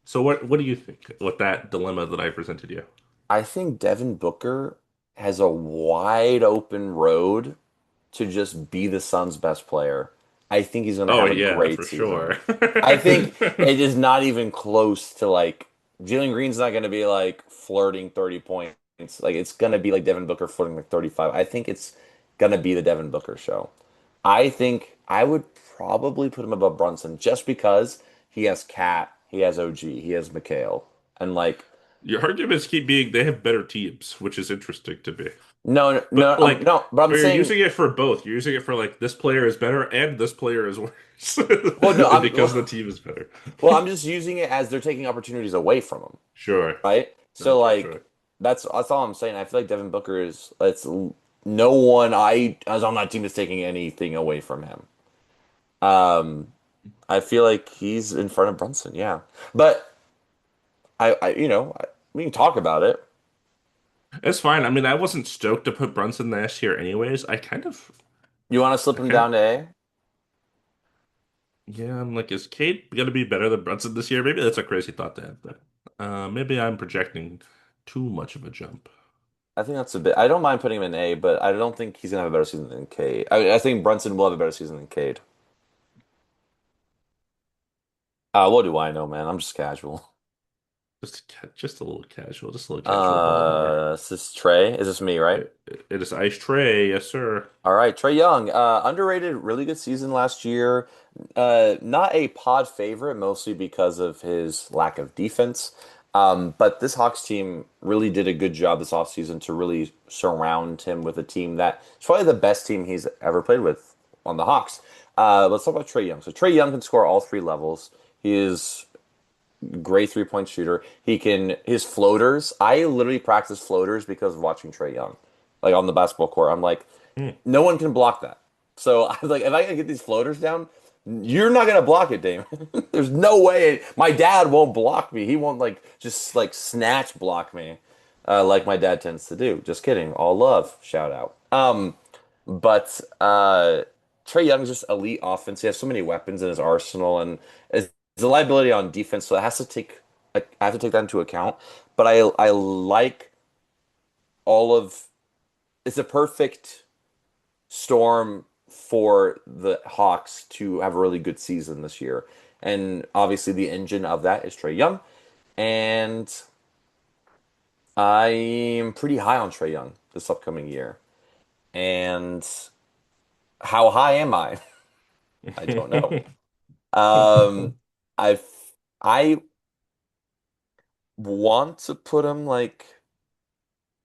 so what do you think with that dilemma that I presented you? I think Devin Booker has a wide open road to just be the Suns' best player. I think he's going to Oh have a yeah, great for season. sure. I think it is not even close to like Jalen Green's not going to be like flirting 30 points. Like it's going to be like Devin Booker flirting like 35. I think it's going to be the Devin Booker show. I think I would probably put him above Brunson just because he has Cat, he has OG, he has McHale. And like Your arguments keep being they have better teams, which is interesting to me. no, no, But no, no, but I'm but you're saying, using it for both. You're using it for like this player is better and this player is worse well, no, because the team is better. I'm just using it as they're taking opportunities away from him, Sure. right? No, So for like sure. that's all I'm saying. I feel like Devin Booker is it's no one I as on that team is taking anything away from him. Um, I feel like he's in front of Brunson, yeah. But we can talk about it. It's fine. I mean, I wasn't stoked to put Brunson last year anyways. You want to slip I him kind down to A? Yeah, I'm like, is Cade gonna be better than Brunson this year? Maybe that's a crazy thought to have, but maybe I'm projecting too much of a jump. I think that's a bit. I don't mind putting him in A, but I don't think he's gonna have a better season than Cade. I think Brunson will have a better season than Cade. What do I know, man? I'm just casual. Just a little casual, just a little casual Baltimore. Is this Trey? Is this me, right? It is Ice Tray, yes sir. All right, Trey Young, underrated, really good season last year. Not a pod favorite, mostly because of his lack of defense. But this Hawks team really did a good job this offseason to really surround him with a team that is probably the best team he's ever played with on the Hawks. Let's talk about Trey Young. So Trey Young can score all three levels. He is great 3-point shooter. His floaters. I literally practice floaters because of watching Trey Young, like on the basketball court. I'm like, Hmm. no one can block that. So I was like, if I can get these floaters down, you're not gonna block it, Damon. There's no way. My dad won't block me. He won't like just like snatch block me, like my dad tends to do. Just kidding. All love. Shout out. But Trey Young's just elite offense. He has so many weapons in his arsenal, and it's a liability on defense. So it has to take. I have to take that into account. But I like all of. It's a perfect storm for the Hawks to have a really good season this year. And obviously, the engine of that is Trey Young. And I'm pretty high on Trae Young this upcoming year. And how high am I? I don't know. Um, I I want to put him like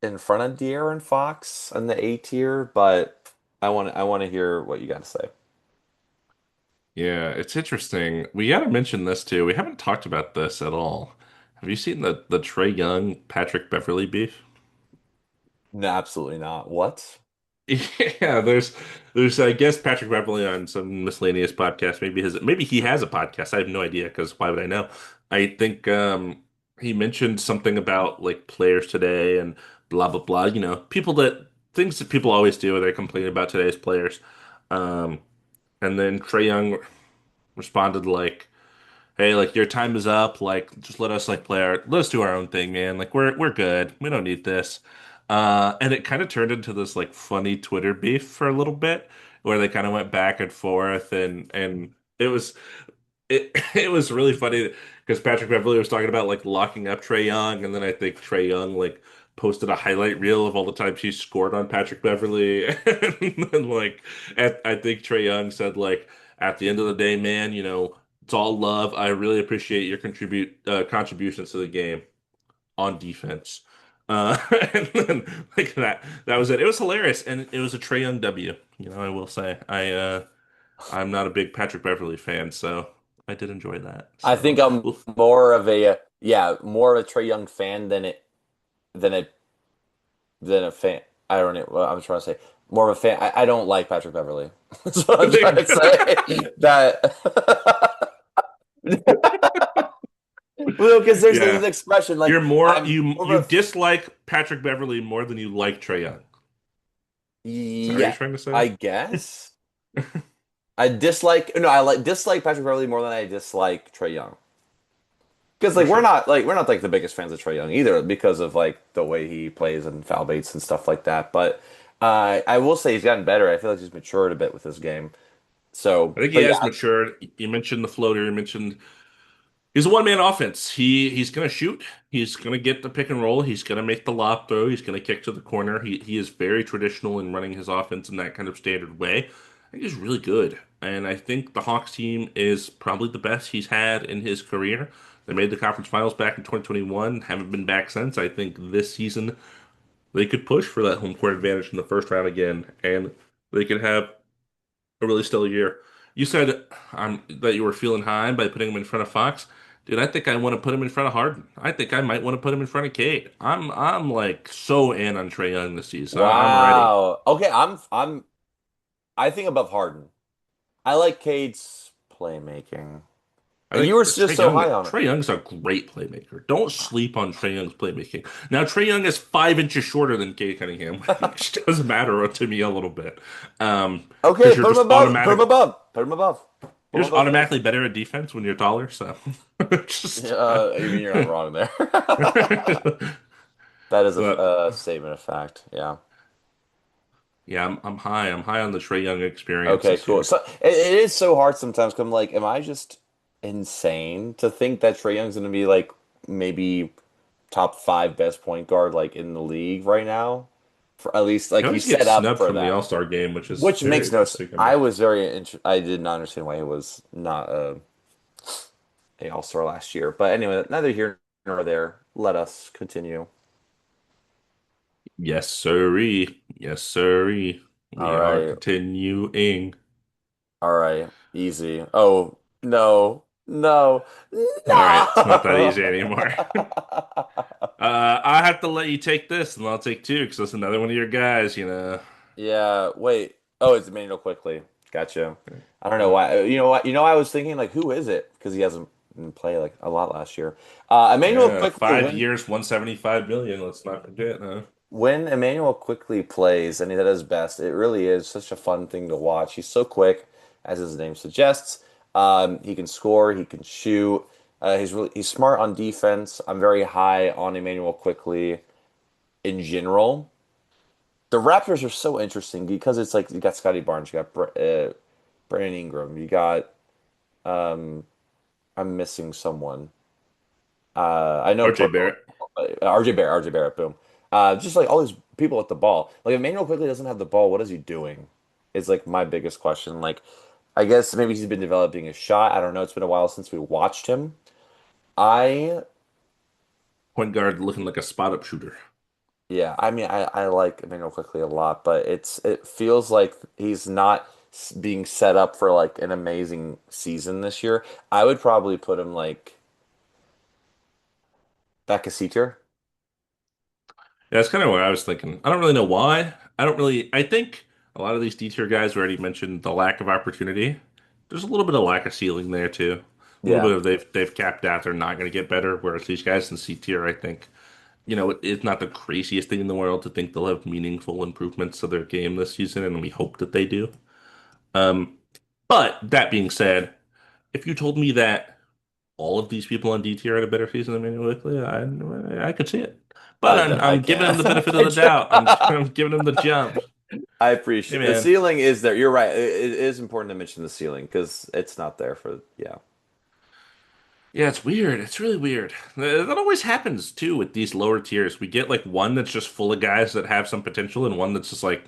in front of De'Aaron Fox in the A tier, but I want to hear what you got to say. Yeah, it's interesting. We gotta mention this too. We haven't talked about this at all. Have you seen the Trae Young Patrick Beverly beef? No, absolutely not. What? Yeah, there's I guess Patrick Beverly on some miscellaneous podcast. Maybe he has a podcast. I have no idea because why would I know? I think he mentioned something about like players today and blah blah blah. People that things that people always do. They complain about today's players. Um, and then Trae Young responded like, "Hey, like your time is up. Like just let us do our own thing, man. Like we're good. We don't need this." And it kind of turned into this like funny Twitter beef for a little bit, where they kind of went back and forth, and it was really funny because Patrick Beverly was talking about like locking up Trae Young, and then I think Trae Young like posted a highlight reel of all the times he scored on Patrick Beverly, and then I think Trae Young said like at the end of the day, man, it's all love. I really appreciate your contributions to the game on defense. And then like that was it. It was hilarious, and it was a Trae Young W. I will say I'm not a big Patrick Beverly fan, so I did enjoy that. I think So, I'm well, more of a yeah, more of a Trae Young fan than a than a fan. I don't know what I'm trying to say. More of a fan. I don't like Patrick Beverly. That's what I'm there trying you to say. go. That well, because there's an Yeah, expression like you're more I'm you more you of dislike Patrick Beverly more than you like Trae Young. a Is that what you're yeah, trying to say? I guess. I dislike no, I like dislike Patrick Beverly more than I dislike Trae Young. Because For like sure. we're not like the biggest fans of Trae Young either because of like the way he plays and foul baits and stuff like that. But I will say he's gotten better. I feel like he's matured a bit with his game. So, I think he but yeah, has matured. You mentioned the floater. You mentioned he's a one-man offense. He's gonna shoot. He's gonna get the pick and roll. He's gonna make the lob throw. He's gonna kick to the corner. He is very traditional in running his offense in that kind of standard way. I think he's really good, and I think the Hawks team is probably the best he's had in his career. They made the conference finals back in 2021. Haven't been back since. I think this season they could push for that home court advantage in the first round again, and they could have a really stellar year. You said that you were feeling high by putting him in front of Fox. Dude, I think I want to put him in front of Harden. I think I might want to put him in front of Cade. I'm like so in on Trae Young this season. I'm ready. wow. Okay, I think above Harden. I like Cade's playmaking, I and you think were just so high on it. Trae Young's a great playmaker. Don't sleep on Trae Young's playmaking. Now Trae Young is 5 inches shorter than Cade Cunningham, which does matter to me a little bit. Okay, Because put him above. Put him above. Put him above. Put him you're just above Cade. automatically better at defense when you're taller. So just I mean, you're not wrong there. That is but a statement of fact. Yeah. yeah, I'm high. I'm high on the Trae Young experience Okay, this cool. year. So it is so hard sometimes. 'Cause I'm like, am I just insane to think that Trae Young's going to be like maybe top five best point guard like in the league right now? For at least He like always he's gets set up snubbed for from the that, All-Star game, which is which very makes no sense. interesting to me. I was I did not understand why he was not a All-Star last year. But anyway, neither here nor there. Let us continue. Yes, sirree. Yes, sirree. All We are right. continuing. All right. Easy. Oh, no. No. All right, it's not that No. easy anymore. I have to let you take this, and I'll take two because that's another one of your guys. Yeah, wait. Oh, it's Emmanuel quickly. Gotcha. I don't know Uh, why. You know what? I was thinking like, who is it? Because he hasn't been play like a lot last year. Emmanuel yeah, quickly 5 years, 175 million. Let's not forget, huh? when Emmanuel quickly plays and he's at his best, it really is such a fun thing to watch. He's so quick, as his name suggests. He can score. He can shoot. He's smart on defense. I'm very high on Emmanuel quickly in general. The Raptors are so interesting because it's like you got Scotty Barnes, you got Brandon Ingram, you got I'm missing someone. I know RJ Pro Barrett. RJ Barrett, boom. Just like all these people with the ball. Like if Emmanuel quickly doesn't have the ball, what is he doing? Is like my biggest question. Like I guess maybe he's been developing his shot. I don't know. It's been a while since we watched him. I Point guard looking like a spot up shooter. Yeah, I mean, I like Emmanuel quickly a lot, but it feels like he's not being set up for like an amazing season this year. I would probably put him like back a C tier. Yeah, that's kind of what I was thinking. I don't really know why. I think a lot of these D tier guys we already mentioned the lack of opportunity. There's a little bit of lack of ceiling there too. A little bit Yeah, of they've capped out. They're not going to get better. Whereas these guys in C tier, I think, it's not the craziest thing in the world to think they'll have meaningful improvements to their game this season, and we hope that they do. Um, but that being said, if you told me that all of these people on D tier had a better season than Manuel Quickly, I could see it. But I'm I I'm giving him can't. the benefit of I the doubt. I'm can't. I'm giving him the jump. I Hey appreciate the man, ceiling is there. You're right. It is important to mention the ceiling because it's not there for yeah. yeah, it's weird. It's really weird. That always happens too with these lower tiers. We get like one that's just full of guys that have some potential, and one that's just like,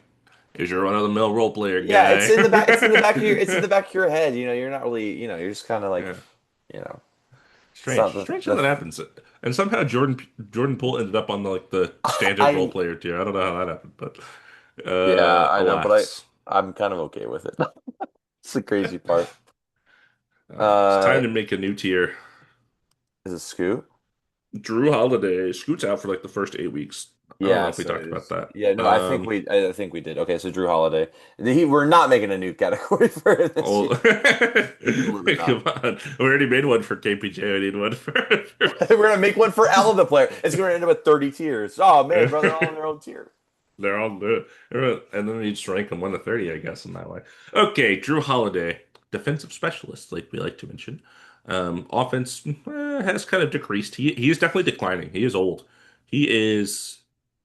here's your run-of-the-mill role player Yeah, guy. it's in the back of it's in the back of your head. You know, you're not really, you're just kind of like, Yeah. you know, it's not Strange how the that happens. And somehow Jordan Poole ended up on the standard role I player tier. I don't know how that happened, but Yeah, I know, but alas. I'm kind of okay with it. It's the crazy part. It's Uh, time to make a new tier. is it Scoot? Drew Holiday scoots out for like the first 8 weeks. I don't know Yeah, if we so talked it about is. that. Yeah, no, I think we did. Okay, so Drew Holiday. We're not making a new category for this Oh, year. Absolutely come not. on. We already made one for KPJ. We need one for. We're gonna make one for all of the player. It's gonna end up with 30 tiers. Oh man, bro, they're all in their own tier. They're all good. And then you just rank them 1 to 30, I guess, in that way. Okay, Drew Holiday, defensive specialist, like we like to mention. Offense has kind of decreased. He is definitely declining. He is old. He is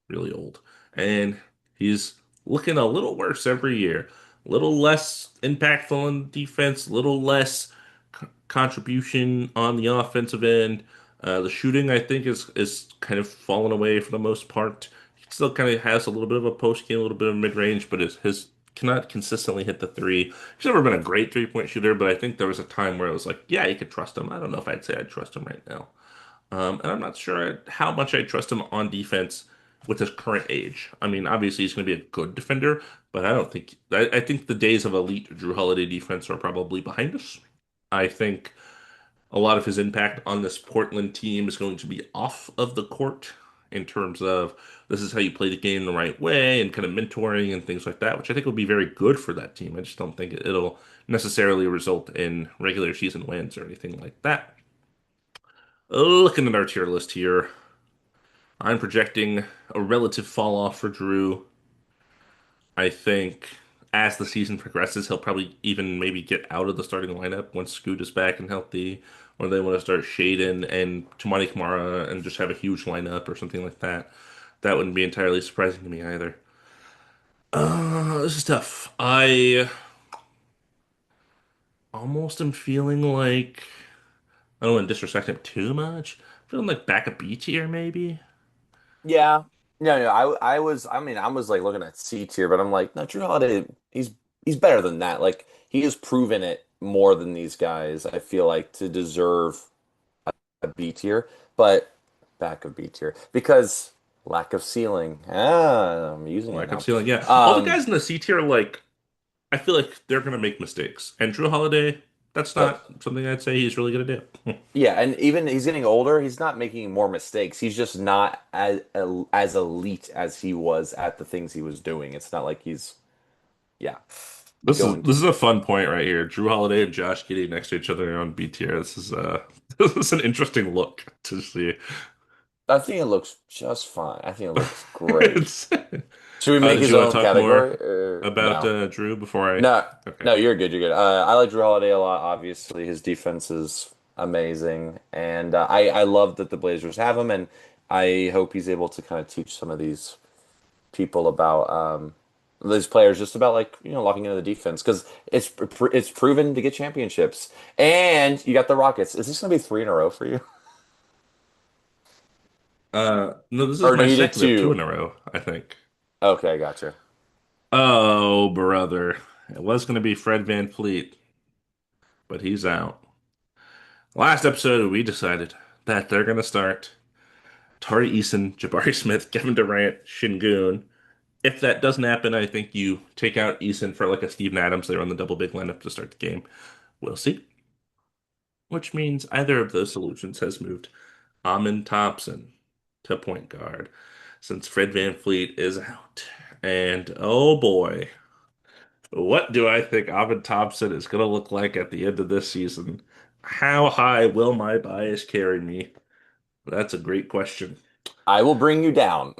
really old. And he's looking a little worse every year. A little less impactful in defense, a little less contribution on the offensive end. The shooting, I think, is kind of fallen away for the most part. He still kind of has a little bit of a post game, a little bit of mid range, but his cannot consistently hit the three. He's never been a great 3-point shooter, but I think there was a time where it was like, yeah, you could trust him. I don't know if I'd say I'd trust him right now. And I'm not sure how much I trust him on defense with his current age. I mean, obviously he's going to be a good defender, but I think the days of elite Drew Holiday defense are probably behind us. I think a lot of his impact on this Portland team is going to be off of the court in terms of this is how you play the game the right way and kind of mentoring and things like that, which I think will be very good for that team. I just don't think it'll necessarily result in regular season wins or anything like that. Looking at our tier list here, I'm projecting a relative fall off for Drew. I think as the season progresses, he'll probably even maybe get out of the starting lineup once Scoot is back and healthy, or they want to start Shaden and Tamani Kamara and just have a huge lineup or something like that. That wouldn't be entirely surprising to me either. This is tough. I almost am feeling like I don't want to disrespect him too much. Feeling like back a B tier maybe. Yeah. No, I mean, I was like looking at C tier, but I'm like, no, Drew Holiday, he's better than that. Like he has proven it more than these guys, I feel like, to deserve a B tier, but back of B tier because lack of ceiling. Ah, I'm using it Lack of now. ceiling, yeah. All the Um, guys in the C tier, like I feel like they're gonna make mistakes. And Drew Holiday, that's but not something I'd say he's really gonna do. yeah, and even he's getting older, he's not making more mistakes. He's just not as elite as he was at the things he was doing. It's not like he's yeah, This is going this is a fun point right here. Drew Holiday and Josh Giddey next to each other on B tier. This is this is an interesting look to see. I think it looks just fine. I think it looks great. It's, Should we make did his you want to own talk more category or about no? Drew before I? No, Okay. no, you're good. You're good. I like Drew Holiday a lot. Obviously, his defense is amazing, and I love that the Blazers have him, and I hope he's able to kind of teach some of these people about these players just about like locking into the defense because it's proven to get championships. And you got the Rockets. Is this going to be three in a row for you? No, this is Or no, my you did second of two in two. a row, I think. Okay, gotcha. Oh, brother. It was going to be Fred Van Fleet, but he's out. Last episode, we decided that they're going to start Tari Eason, Jabari Smith, Kevin Durant, Shingun. If that doesn't happen, I think you take out Eason for like a Steven Adams. They run the double big lineup to start the game. We'll see. Which means either of those solutions has moved Amin Thompson to point guard since Fred Van Fleet is out. And oh boy, what do I think Amin Thompson is going to look like at the end of this season? How high will my bias carry me? That's a great question. I will bring you down.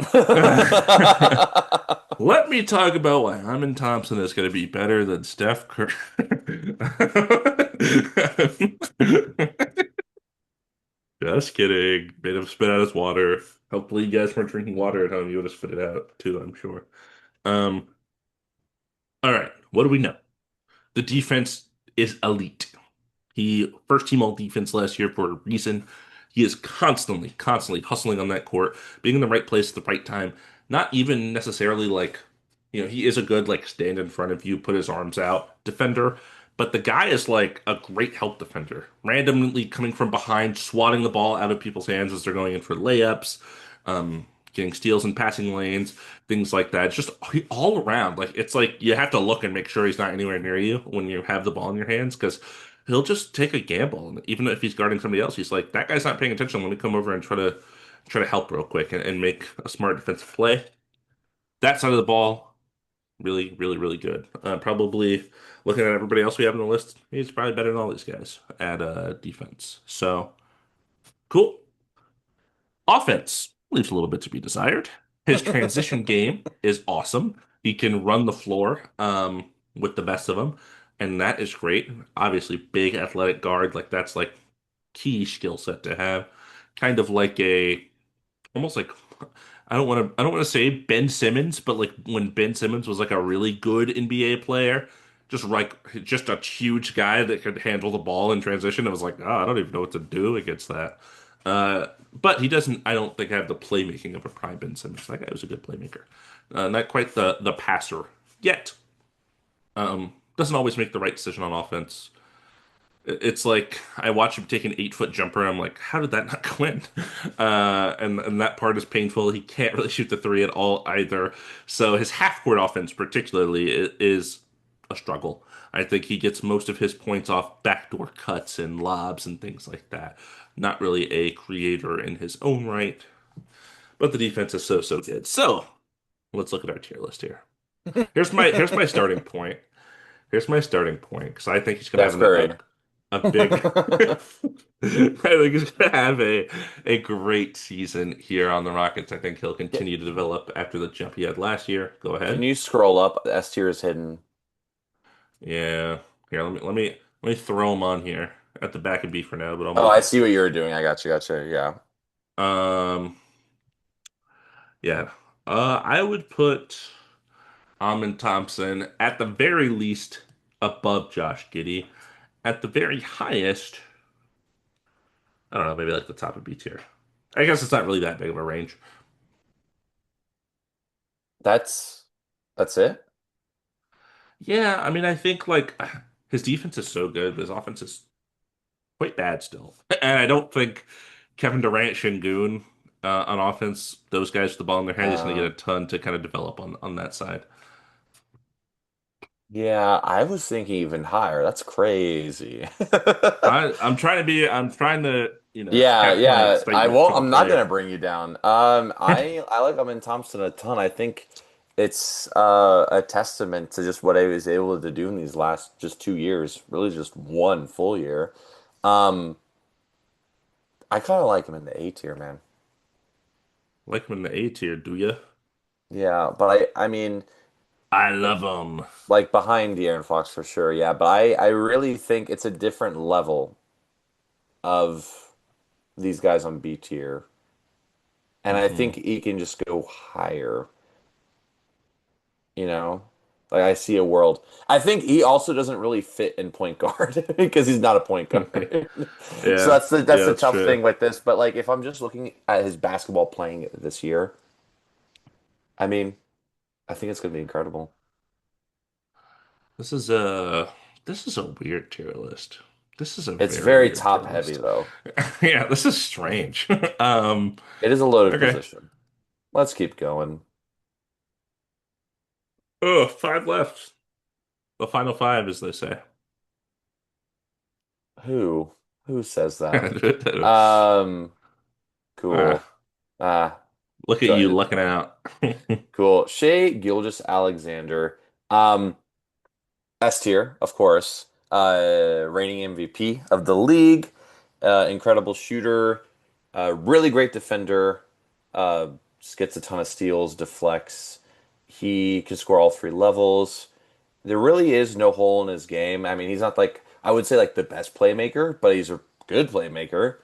Let me talk about why Hyman Thompson is going to be better than Steph Curry. Just kidding. Made him spit out his water. Hopefully, you guys weren't drinking water at home. You would have spit it out too, I'm sure. Um, all right. What do we know? The defense is elite. He first team all defense last year for a reason. He is constantly hustling on that court, being in the right place at the right time. Not even necessarily like, he is a good like stand in front of you, put his arms out defender, but the guy is like a great help defender, randomly coming from behind, swatting the ball out of people's hands as they're going in for layups, getting steals in passing lanes, things like that. It's just all around. Like it's like you have to look and make sure he's not anywhere near you when you have the ball in your hands because he'll just take a gamble. And even if he's guarding somebody else, he's like, that guy's not paying attention. Let me come over and try to help real quick and make a smart defensive play. That side of the ball, really, really, really good. Probably looking at everybody else we have on the list, he's probably better than all these guys at defense. So cool. Offense leaves a little bit to be desired. His transition game is awesome. He can run the floor with the best of them, and that is great. Obviously, big athletic guard, like that's like key skill set to have. Kind of like a almost like I don't want to say Ben Simmons, but like when Ben Simmons was like a really good NBA player, just a huge guy that could handle the ball in transition. It was like, oh, I don't even know what to do against that. But he doesn't, I don't think, have the playmaking of a prime Ben Simmons. That guy was a good playmaker. Not quite the passer yet. Doesn't always make the right decision on offense. It's like I watch him take an 8 foot jumper, and I'm like, how did that not go in? And that part is painful. He can't really shoot the three at all either. So his half court offense, particularly, is a struggle. I think he gets most of his points off backdoor cuts and lobs and things like that. Not really a creator in his own right, but the defense is so good. So let's look at our tier list here. Here's my starting point. Here's my starting point because I think he's gonna Steph have Curry. a big. I think he's gonna have a great season here on the Rockets. I think he'll continue to develop after the jump he had last year. Go Can ahead. you scroll up? The S tier is hidden. Yeah. Here, let me throw him on here at the back of B for now, but I'll Oh, move I him. see what you were doing. I got you. Gotcha. Yeah. Um, yeah. I would put Amon Thompson at the very least above Josh Giddey. At the very highest, I don't know, maybe like the top of B tier. I guess it's not really that big of a range. That's that's it. Yeah, I mean, I think like his defense is so good, but his offense is quite bad still. And I don't think Kevin Durant, Şengün, on offense, those guys with the ball in their hand, he's going to Uh, get a ton to kind of develop on that side. yeah, I was thinking even higher. That's crazy. I'm trying to, Yeah, cap my yeah. I excitement for won't. the I'm not gonna player. bring you down. I like Amin Thompson a ton. I think it's a testament to just what I was able to do in these last just 2 years. Really, just one full year. Um, I kind of like him in the A tier, man. Like him in the A tier, do you? Yeah, but I mean, I love him. like behind De'Aaron Fox for sure. Yeah, but I really think it's a different level of these guys on B tier, and I Hmm. think he can just go higher. You know. Like I see a world. I think he also doesn't really fit in point guard because he's not a point guard. So Yeah, that's yeah, the that's tough true. thing with this. But like if I'm just looking at his basketball playing this year, I mean, I think it's gonna be incredible. This is a this is a weird tier list. This is a It's very very weird tier top heavy list. though. Yeah, this is strange. Um, It is a loaded okay. position. Let's keep going. Oh, five left. The final five, as they say. Who? Who says that? Um, cool. Ah, Ah, look at you so lucking out. cool. Shea Gilgeous-Alexander. Um, S tier, of course. Reigning MVP of the league. Incredible shooter. Really great defender. Uh, just gets a ton of steals, deflects. He can score all three levels. There really is no hole in his game. I mean, he's not like I would say like the best playmaker, but he's a good playmaker.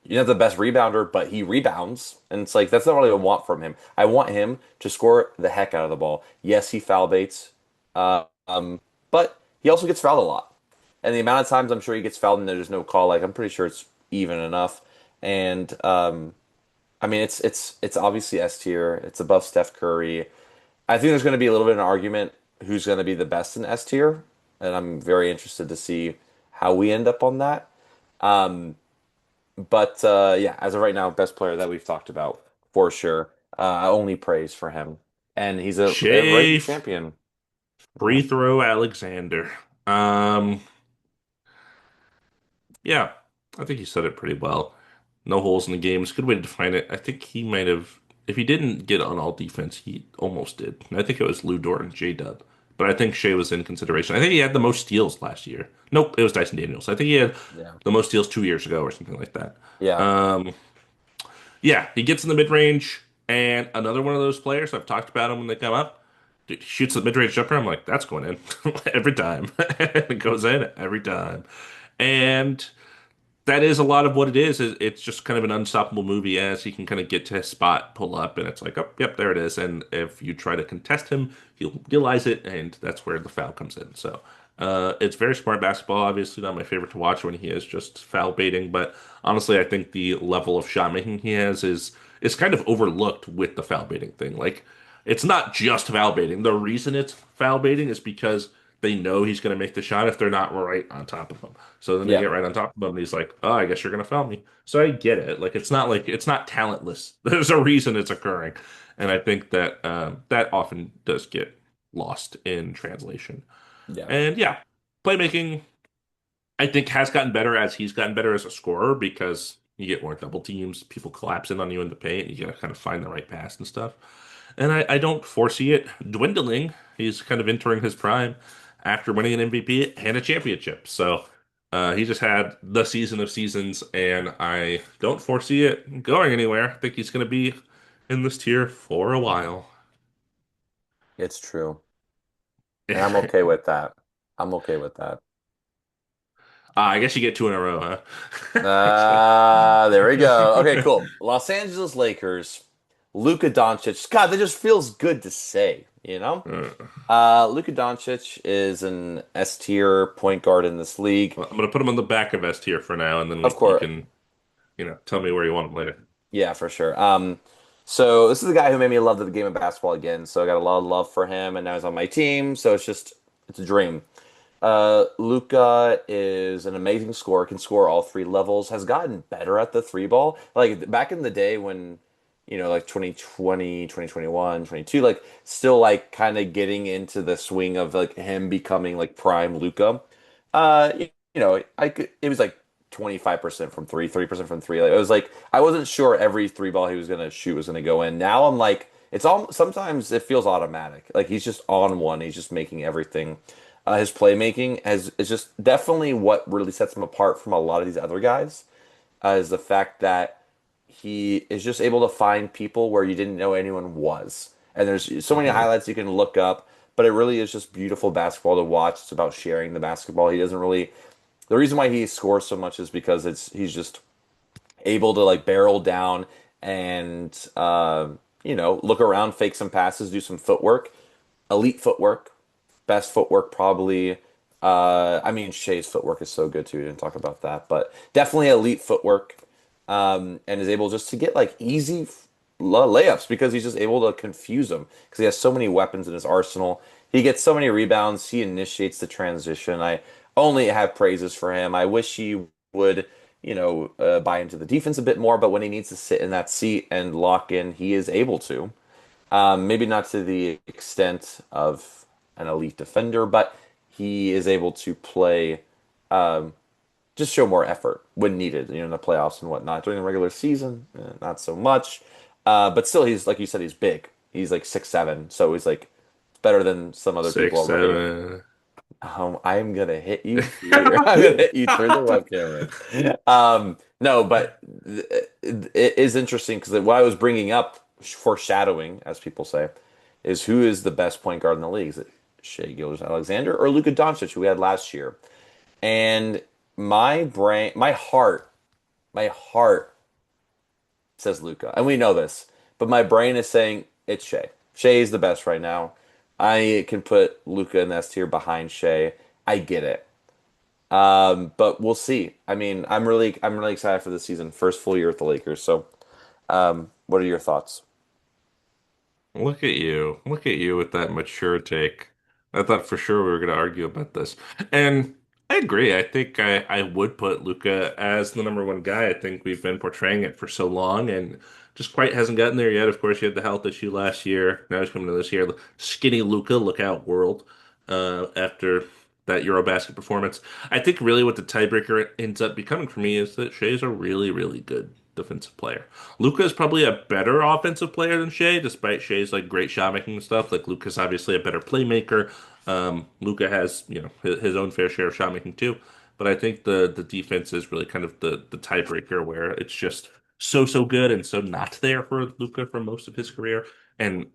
You're not the best rebounder, but he rebounds, and it's like that's not what I want from him. I want him to score the heck out of the ball. Yes, he foul baits, but he also gets fouled a lot. And the amount of times I'm sure he gets fouled and there's no call, like I'm pretty sure it's even enough. And I mean, it's obviously S tier. It's above Steph Curry. I think there's going to be a little bit of an argument who's going to be the best in S tier, and I'm very interested to see how we end up on that. But yeah, as of right now, best player that we've talked about for sure. Only praise for him, and he's a Shea reigning champion. Free Oh, throw Alexander. Um, yeah, I think you said it pretty well. No holes in the game. It's a good way to define it. I think he might have, if he didn't get on all defense, he almost did. And I think it was Lou Dort and J Dub. But I think Shea was in consideration. I think he had the most steals last year. Nope, it was Dyson Daniels. I think he had yeah, the most steals 2 years ago or something like that. yeah, Um, yeah, he gets in the mid range, and another one of those players. I've talked about him when they come up. Dude, he shoots the mid range jumper. I'm like, that's going in every time. It goes in every time, and that is a lot of what it is. It's just kind of an unstoppable movie as he can kind of get to his spot, pull up, and it's like, oh, yep, there it is. And if you try to contest him, he'll realize it, and that's where the foul comes in. So it's very smart basketball. Obviously, not my favorite to watch when he is just foul baiting, but honestly, I think the level of shot making he has is kind of overlooked with the foul baiting thing. Like, it's not just foul baiting. The reason it's foul baiting is because they know he's going to make the shot if they're not right on top of him. So then they yeah, get right on top of him, and he's like, "Oh, I guess you're going to foul me." So I get it. Like it's not talentless. There's a reason it's occurring, and I think that that often does get lost in translation. yeah, And yeah, playmaking I think has gotten better as he's gotten better as a scorer because you get more double teams, people collapse in on you in the paint, you gotta kind of find the right pass and stuff. And I don't foresee it dwindling. He's kind of entering his prime after winning an MVP and a championship. So he just had the season of seasons, and I don't foresee it going anywhere. I think he's going to be in this tier for a while. it's true, and I'm okay with that. I'm okay with that. I guess you get two in a row, huh? There we go. Okay, cool. Los Angeles Lakers, Luka Doncic. God, that just feels good to say, you know? Uh, Luka Doncic is an S tier point guard in this league. I'm gonna put him on the back of S tier for now, and then Of you course, can, tell me where you want him later. yeah, for sure. So this is the guy who made me love the game of basketball again. So I got a lot of love for him, and now he's on my team. So it's a dream. Luca is an amazing scorer, can score all three levels, has gotten better at the three ball. Like back in the day when, like 2020, 2021, 22, like still like kind of getting into the swing of like him becoming like prime Luca. It was like 25% from three, 30% from three. Like it was like I wasn't sure every three ball he was gonna shoot was gonna go in. Now I'm like it's all sometimes it feels automatic. Like he's just on one, he's just making everything. His playmaking is just definitely what really sets him apart from a lot of these other guys. Is the fact that he is just able to find people where you didn't know anyone was. And there's so many Hmm. highlights you can look up, but it really is just beautiful basketball to watch. It's about sharing the basketball. He doesn't really. The reason why he scores so much is because he's just able to like barrel down and look around, fake some passes, do some footwork, elite footwork, best footwork probably. I mean, Shea's footwork is so good too. We didn't talk about that, but definitely elite footwork, and is able just to get like easy layups because he's just able to confuse them because he has so many weapons in his arsenal. He gets so many rebounds. He initiates the transition. I only have praises for him. I wish he would, buy into the defense a bit more, but when he needs to sit in that seat and lock in, he is able to. Maybe not to the extent of an elite defender, but he is able to play, just show more effort when needed, in the playoffs and whatnot. During the regular season, not so much. But still, he's like you said, he's big. He's like 6'7", so he's like better than some other people Six, already. 7. I'm gonna hit you through. I'm gonna hit you through the webcam. No, but it is interesting because what I was bringing up, foreshadowing, as people say, is who is the best point guard in the league? Is it Shea Gilgeous-Alexander or Luka Doncic, who we had last year? And my brain, my heart says Luka, and we know this, but my brain is saying it's Shea. Shea is the best right now. I can put Luka in S tier behind Shea. I get it. But we'll see. I mean, I'm really excited for this season. First full year with the Lakers. So, what are your thoughts? Look at you. Look at you with that mature take. I thought for sure we were going to argue about this. And I agree. I think I would put Luca as the number one guy. I think we've been portraying it for so long and just quite hasn't gotten there yet. Of course, he had the health issue last year. Now he's coming to this year. Skinny Luca, look out, world, after that Eurobasket performance. I think really what the tiebreaker ends up becoming for me is that Shea's a really, really good defensive player. Luca is probably a better offensive player than Shea, despite Shea's like great shot making and stuff. Like Luca's obviously a better playmaker. Luca has his own fair share of shot making too, but I think the defense is really kind of the tiebreaker where it's just so good and so not there for Luca for most of his career. And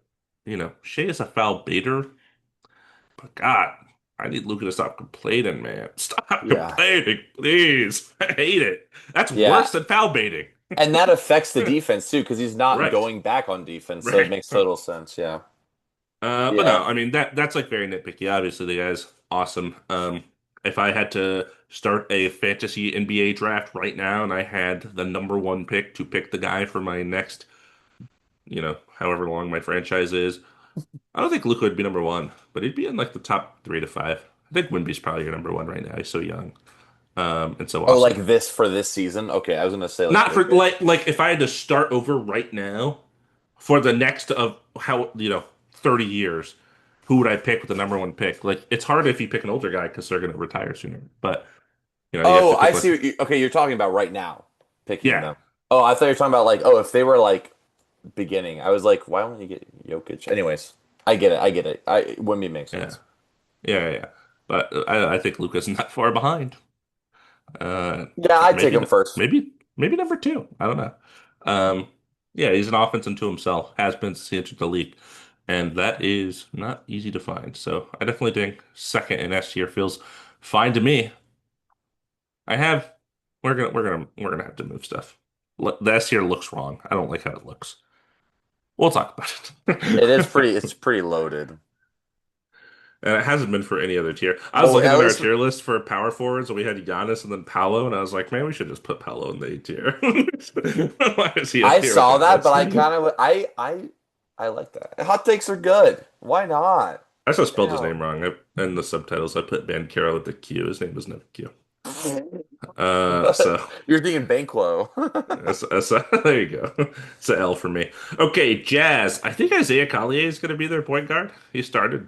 Shea is a foul baiter, but God, I need Luca to stop complaining, man. Stop Yeah. complaining, please. I hate it. That's Yeah. worse than foul baiting. And that affects the defense too, because he's not Right. going back on defense. So it Right. makes total sense. Yeah. But no, Yeah. I mean that's like very nitpicky. Obviously, the guy's awesome. If I had to start a fantasy NBA draft right now and I had the number one pick to pick the guy for my next, however long my franchise is, I don't think Luka would be number one, but he'd be in like the top 3 to 5. I think Wimby's probably your number one right now. He's so young, and so Oh, awesome. like this for this season? Okay, I was gonna say like Not for Jokic. like if I had to start over right now for the next of how 30 years, who would I pick with the number one pick? Like it's hard if you pick an older guy because they're going to retire sooner. But you have Oh, to I pick see. like Okay, you're talking about right now, picking yeah, them. Oh, I thought you were talking about like, oh, if they were like beginning. I was like, why don't you get Jokic? Anyways, I get it. I get it. Wimby makes yeah, sense. yeah. But I think Luca's not far behind. Yeah, I'd take him Maybe first. maybe number two. I don't know. Um, yeah, he's an offense unto himself. Has been since he entered the league, and that is not easy to find. So I definitely think second in S tier feels fine to me. I have. We're gonna have to move stuff. The S tier looks wrong. I don't like how it looks. We'll talk about It is it. pretty. It's pretty loaded. And it hasn't been for any other tier. I was Well, looking at at our least tier list for power forwards, and we had Giannis and then Paolo, and I was like, man, we should just put Paolo in the A tier. Why is he up I here saw without that, us? but I like that. Hot takes are good. Why not? I also spelled his Damn. name wrong. In the subtitles, I put Bankero with the Q. His name was never Q. So You're thinking Banklo. there you go. It's an L for me. Okay, Jazz. I think Isaiah Collier is going to be their point guard. He started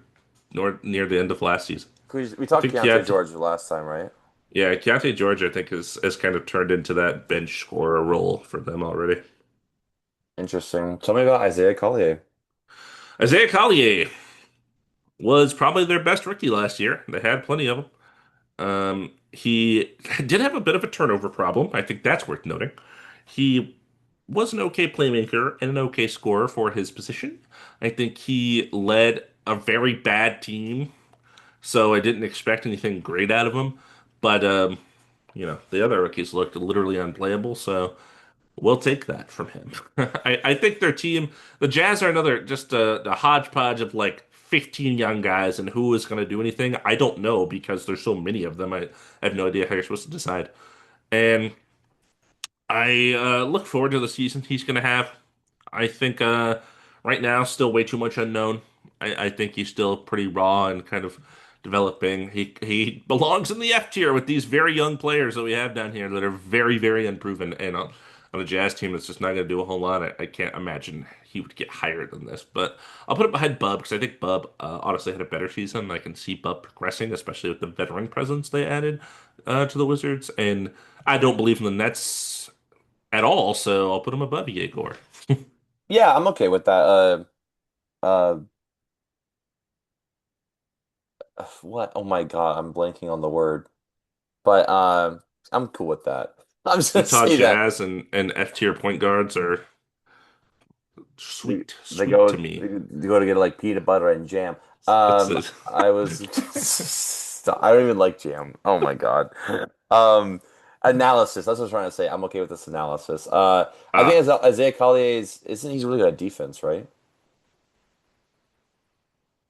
near the end of last season. We I talked think he Keontae had George last time, right? Yeah, Keontae George, I think, has kind of turned into that bench scorer role for them already. Interesting. Tell me about Isaiah Collier. Isaiah Collier was probably their best rookie last year. They had plenty of them. He did have a bit of a turnover problem. I think that's worth noting. He was an okay playmaker and an okay scorer for his position. I think he led a very bad team, so I didn't expect anything great out of him. But the other rookies looked literally unplayable, so we'll take that from him. I think their team, the Jazz, are another just a hodgepodge of like 15 young guys, and who is going to do anything? I don't know because there's so many of them. I have no idea how you're supposed to decide. And I look forward to the season he's going to have. I think right now still way too much unknown. I think he's still pretty raw and kind of developing. He belongs in the F tier with these very young players that we have down here that are very unproven. And on a Jazz team that's just not going to do a whole lot, I can't imagine he would get higher than this. But I'll put it behind Bub because I think Bub honestly had a better season. I can see Bub progressing, especially with the veteran presence they added to the Wizards. And I don't believe in the Nets at all, so I'll put him above Igor. Yeah, I'm okay with that. Uh, what? Oh my God, I'm blanking on the word. But I'm cool with that. I'm just gonna Utah say that Jazz and F tier point guards are they, sweet, they sweet go to me. they go to get like peanut butter and jam. It's a, I was I don't even like jam. Oh my God. Um, Analysis. That's what I was trying to say. I'm okay with this analysis. I think ah, Isaiah Collier isn't he's really good at defense, right?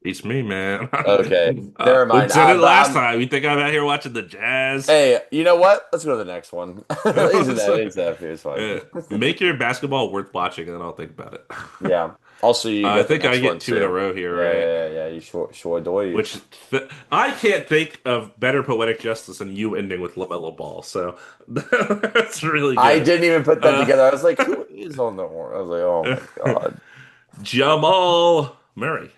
it's me, man. Okay, never We mind. said it But last I'm time. You think I'm out here watching the Jazz? Hey, you know what? Let's go to the next one. Easy It's that, like, easy that. It's fine. make your basketball worth watching, and then I'll think about it. Yeah. Also, you I get the think I next one get two in a too. row here, Yeah, right? yeah, yeah. You sure do. Which I can't think of better poetic justice than you ending with LaMelo Ball. So that's really I good. didn't even put that Uh, together. I was like, who is on the horn? I was like, oh my God. Jamal Murray.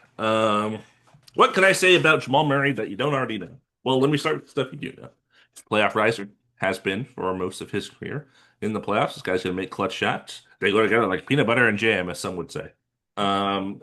What can I say about Jamal Murray that you don't already know? Well, let me start with the stuff you do know. He's a playoff riser, has been for most of his career in the playoffs. This guy's gonna make clutch shots. They go together like peanut butter and jam, as some would say. Um,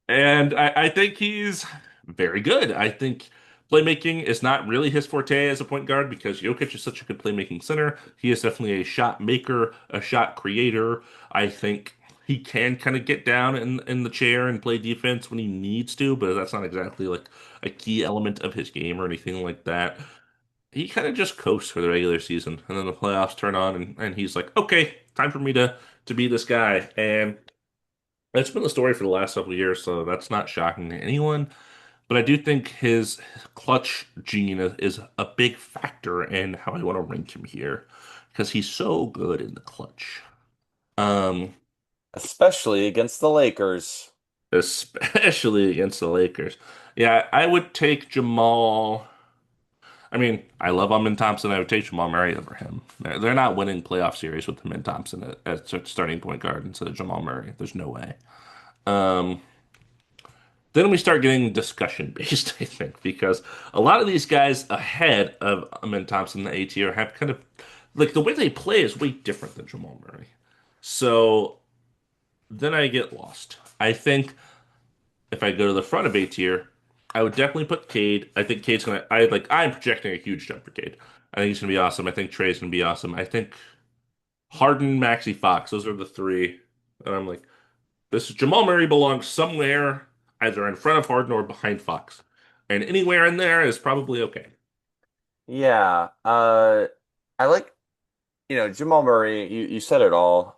and I think he's very good. I think playmaking is not really his forte as a point guard because Jokic is such a good playmaking center. He is definitely a shot maker, a shot creator. I think he can kind of get down in the chair and play defense when he needs to, but that's not exactly like a key element of his game or anything like that. He kind of just coasts for the regular season, and then the playoffs turn on, and he's like, okay, time for me to be this guy. And that's been the story for the last several years, so that's not shocking to anyone. But I do think his clutch gene is a big factor in how I want to rank him here because he's so good in the clutch. Um, Especially against the Lakers. Especially against the Lakers. Yeah, I would take Jamal. I mean, I love him in Thompson. I would take Jamal Murray over him. They're not winning playoff series with him in Thompson as starting point guard instead of Jamal Murray. There's no way. Um, Then we start getting discussion based, I think, because a lot of these guys ahead of Amin Thompson, the A tier, have kind of like the way they play is way different than Jamal Murray. So then I get lost. I think if I go to the front of A tier, I would definitely put Cade. I think Cade's gonna. I'm projecting a huge jump for Cade. I think he's gonna be awesome. I think Trey's gonna be awesome. I think Harden, Maxi, Fox. Those are the three. And I'm like, this Jamal Murray belongs somewhere either in front of Harden or behind Fox. And anywhere in there is probably okay. Yeah. I like, Jamal Murray, you said it all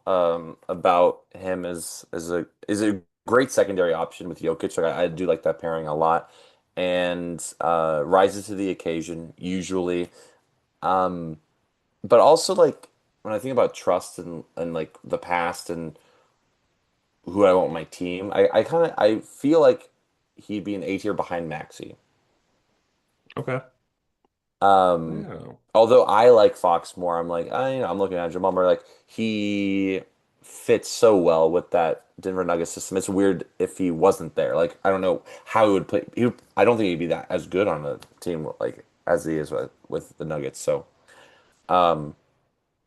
about him as a great secondary option with Jokic. Like I do like that pairing a lot. And rises to the occasion usually. Um, but also like when I think about trust and like the past and who I want on my team, I feel like he'd be an A tier behind Maxi. Okay. Um, Yeah. Although I like Fox more, I'm like I'm looking at Jamal Murray, like he fits so well with that Denver Nuggets system. It's weird if he wasn't there. Like I don't know how he would play. I don't think he'd be that as good on a team like as he is with the Nuggets. So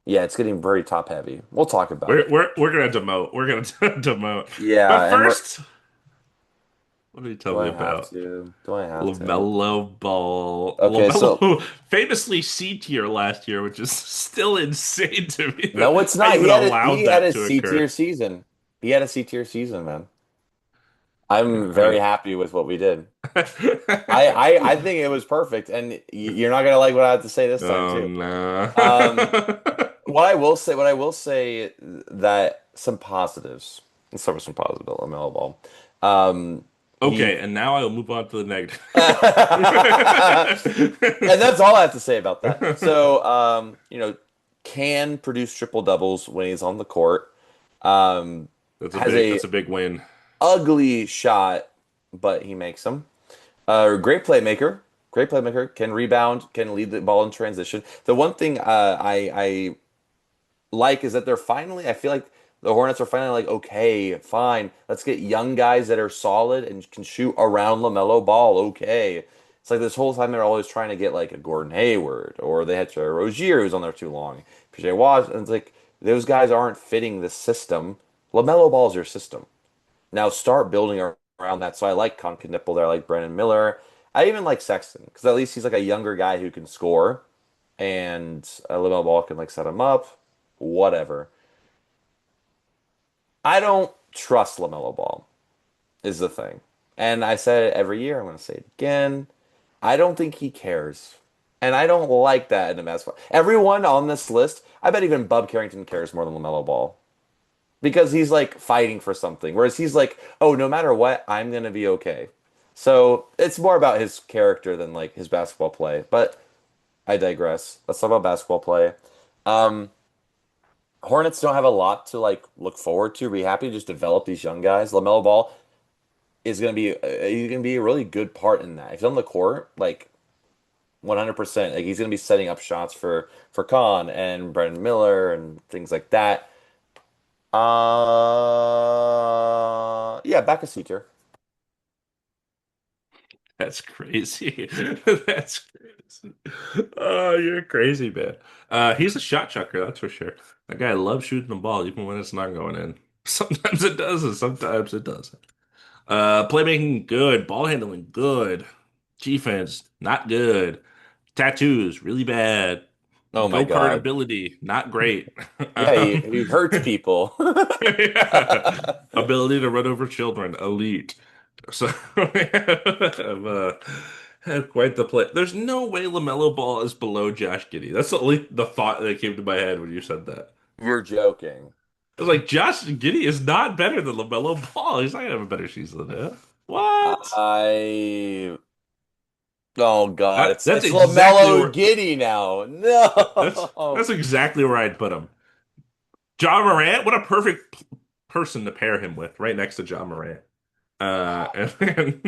yeah, it's getting very top heavy. We'll talk about it. We're gonna demote. We're gonna demote. But Yeah, and we're first, what did you tell do me I have about to? Do I have to? LaMelo Ball? Okay, so LaMelo famously C tier last year, which is still insane to me that no, it's I not. even He allowed had that a to C tier occur. season. He had a C tier season, man. I'm I very mean, happy with what we did. I think it was perfect, and you're not gonna like what I have to say this time oh too. no. Um, what I will say that some positives. Let's start with some positives about LaMelo Ball. Um, he Okay, and now I will move on to the negative. And that's all I have to say about that. So, can produce triple doubles when he's on the court. Um, has a That's a big win. ugly shot, but he makes them. Great playmaker. Great playmaker. Can rebound. Can lead the ball in transition. The one thing I like is that they're finally. I feel like the Hornets are finally like, okay, fine. Let's get young guys that are solid and can shoot around LaMelo Ball. Okay. It's like this whole time they're always trying to get like a Gordon Hayward, or they had Terry Rozier who's on there too long. PJ Washington. It's like those guys aren't fitting the system. LaMelo Ball is your system. Now start building around that. So I like Nipple there. I like Brandon Miller. I even like Sexton because at least he's like a younger guy who can score, and LaMelo Ball can like set him up. Whatever. I don't trust LaMelo Ball is the thing. And I said it every year. I'm going to say it again. I don't think he cares. And I don't like that in a basketball. Everyone on this list, I bet even Bub Carrington cares more than LaMelo Ball because he's like fighting for something. Whereas he's like, oh, no matter what, I'm going to be okay. So it's more about his character than like his basketball play. But I digress. Let's talk about basketball play. Um, Hornets don't have a lot to like look forward to. Be happy to just develop these young guys. LaMelo Ball is going to be he's going to be a really good part in that. If he's on the court, like 100%, like he's going to be setting up shots for Khan and Brandon Miller and things like that. Yeah, back a seater. That's crazy. That's crazy. Oh, you're crazy, man. He's a shot chucker, that's for sure. That guy loves shooting the ball, even when it's not going in. Sometimes it does, and sometimes it doesn't. Playmaking good, ball handling good, defense not good, tattoos really bad, Oh my go kart God. ability not great. Yeah, he hurts Um, people. yeah. Ability to run over children, elite. So have quite the play. There's no way LaMelo Ball is below Josh Giddey. That's the only the thought that came to my head when you said that. You're joking. I was like, Josh Giddey is not better than LaMelo Ball. He's not gonna have a better season than him. What? I Oh God, That, that's it's exactly LaMelo where Giddy now. that's No. exactly where I'd put him. John Morant, what a perfect person to pair him with, right next to John Morant. And